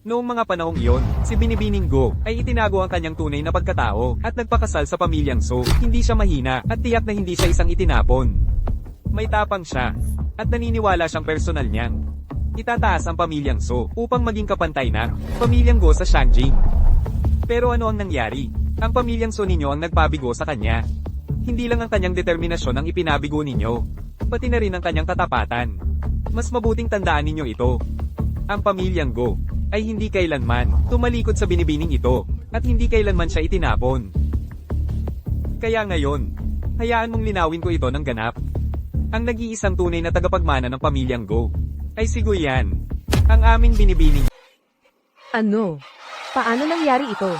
Noong mga panahong iyon, si Binibining Go ay itinago ang kanyang tunay na pagkatao at nagpakasal sa pamilyang So. Hindi siya mahina at tiyak na hindi siya isang itinapon. May tapang siya at naniniwala siyang personal niyang itataas ang pamilyang So upang maging kapantay ng pamilyang Go sa Shangjing. Pero ano ang nangyari? Ang pamilyang So ninyo ang nagpabigo sa kanya. Hindi lang ang kanyang determinasyon ang ipinabigo ninyo, pati na rin ang kanyang katapatan. Mas mabuting tandaan ninyo ito. Ang pamilyang Go ay hindi kailanman tumalikod sa binibining ito, at hindi kailanman siya itinapon. Kaya ngayon, hayaan mong linawin ko ito ng ganap. Ang nag-iisang tunay na tagapagmana ng pamilyang Go ay si Guyan, ang aming binibining. Ano? Paano nangyari ito?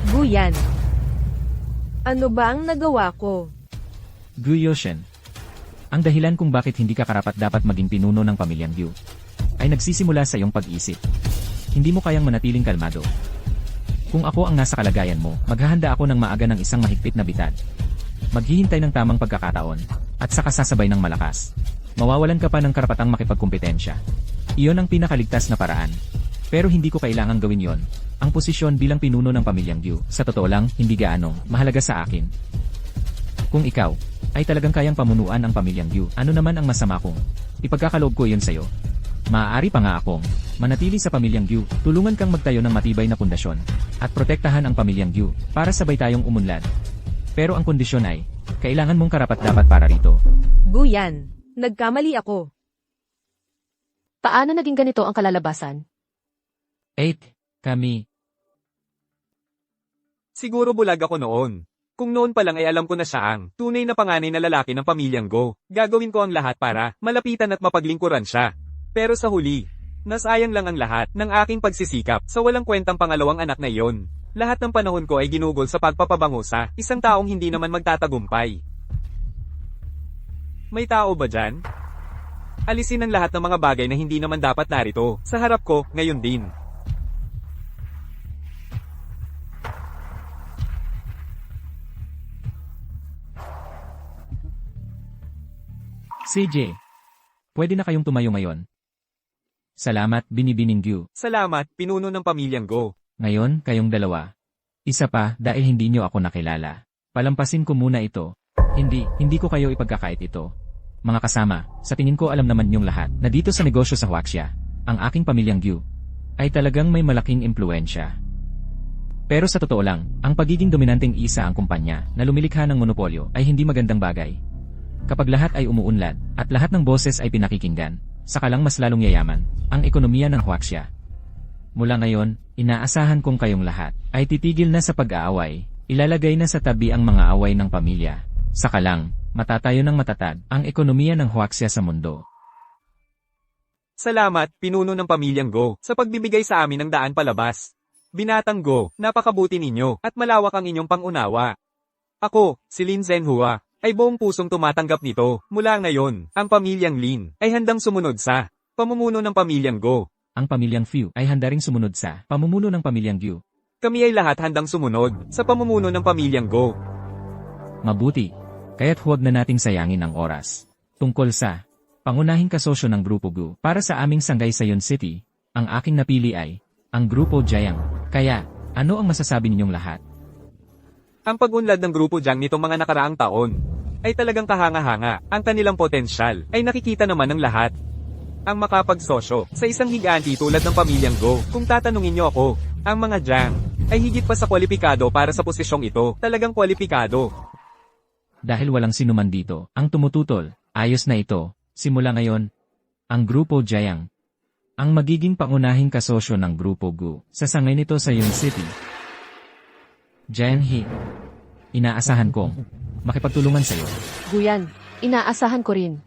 Guyan. Ano ba ang nagawa ko? Gu Yoshen. Ang dahilan kung bakit hindi ka karapat-dapat maging pinuno ng pamilyang Gu ay nagsisimula sa iyong pag-isip. Hindi mo kayang manatiling kalmado. Kung ako ang nasa kalagayan mo, maghahanda ako ng maaga ng isang mahigpit na bitad. Maghihintay ng tamang pagkakataon, at saka sasabay ng malakas. Mawawalan ka pa ng karapatang makipagkumpetensya. Iyon ang pinakaligtas na paraan. Pero hindi ko kailangang gawin yon. Ang posisyon bilang pinuno ng pamilyang Gu, sa totoo lang, hindi gaano mahalaga sa akin. Kung ikaw ay talagang kayang pamunuan ang pamilyang Gu, ano naman ang masama kung ipagkakaloob ko iyon sa'yo? Maaari pa nga akong manatili sa pamilyang Gu, tulungan kang magtayo ng matibay na pundasyon, at protektahan ang pamilyang Gu, para sabay tayong umunlad. Pero ang kondisyon ay, kailangan mong karapat-dapat para rito. Guyan. Nagkamali ako. Paano naging ganito ang kalalabasan? 8. Kami. Siguro bulag ako noon. Kung noon pa lang ay alam ko na siya ang tunay na panganay na lalaki ng pamilyang Go. Gagawin ko ang lahat para malapitan at mapaglingkuran siya. Pero sa huli, nasayang lang ang lahat ng aking pagsisikap sa walang kwentang pangalawang anak na iyon. Lahat ng panahon ko ay ginugol sa pagpapabango sa isang taong hindi naman magtatagumpay. May tao ba dyan? Alisin ang lahat ng mga bagay na hindi naman dapat narito sa harap ko ngayon din. CJ. Pwede na kayong tumayo ngayon. Salamat, Binibining Gu. Salamat, pinuno ng pamilyang Go. Ngayon, kayong dalawa. Isa pa, dahil hindi nyo ako nakilala. Palampasin ko muna ito. Hindi ko kayo ipagkakait ito. Mga kasama, sa tingin ko alam naman niyong lahat na dito sa negosyo sa Huaxia, ang aking pamilyang Gu ay talagang may malaking impluensya. Pero sa totoo lang, ang pagiging dominanteng isa ang kumpanya na lumilikha ng monopolyo ay hindi magandang bagay. Kapag lahat ay umuunlad at lahat ng boses ay pinakikinggan, saka lang mas lalong yayaman ang ekonomiya ng Huaxia. Mula ngayon, inaasahan kong kayong lahat ay titigil na sa pag-aaway, ilalagay na sa tabi ang mga away ng pamilya. Saka lang, matatayo ng matatag ang ekonomiya ng Huaxia sa mundo. Salamat, pinuno ng pamilyang Go, sa pagbibigay sa amin ng daan palabas. Binatang Go, napakabuti ninyo, at malawak ang inyong pangunawa. Ako, si Lin Zhenhua, ay buong pusong tumatanggap nito. Mula ngayon, ang pamilyang Lin ay handang sumunod sa pamumuno ng pamilyang Go. Ang pamilyang Fu ay handa ring sumunod sa pamumuno ng pamilyang Gu. Kami ay lahat handang sumunod sa pamumuno ng pamilyang Go. Mabuti. Kaya't huwag na nating sayangin ang oras. Tungkol sa pangunahing kasosyo ng Grupo Gu para sa aming sanggay sa Yon City, ang aking napili ay ang Grupo Jiang. Kaya, ano ang masasabi ninyong lahat? Ang pag-unlad ng Grupo Jiang nitong mga nakaraang taon ay talagang kahanga-hanga. Ang kanilang potensyal ay nakikita naman ng lahat. Ang makapagsosyo sa isang higanti tulad ng pamilyang Go. Kung tatanungin niyo ako, ang mga Jiang ay higit pa sa kwalipikado para sa posisyong ito. Talagang kwalipikado. Dahil walang sinuman dito, ang tumututol, ayos na ito. Simula ngayon, ang Grupo Jiang, ang magiging pangunahing kasosyo ng Grupo Gu, sasangay nito sa Yun City. Jiang He, inaasahan kong makipagtulungan sa iyo. Guyan, inaasahan ko rin.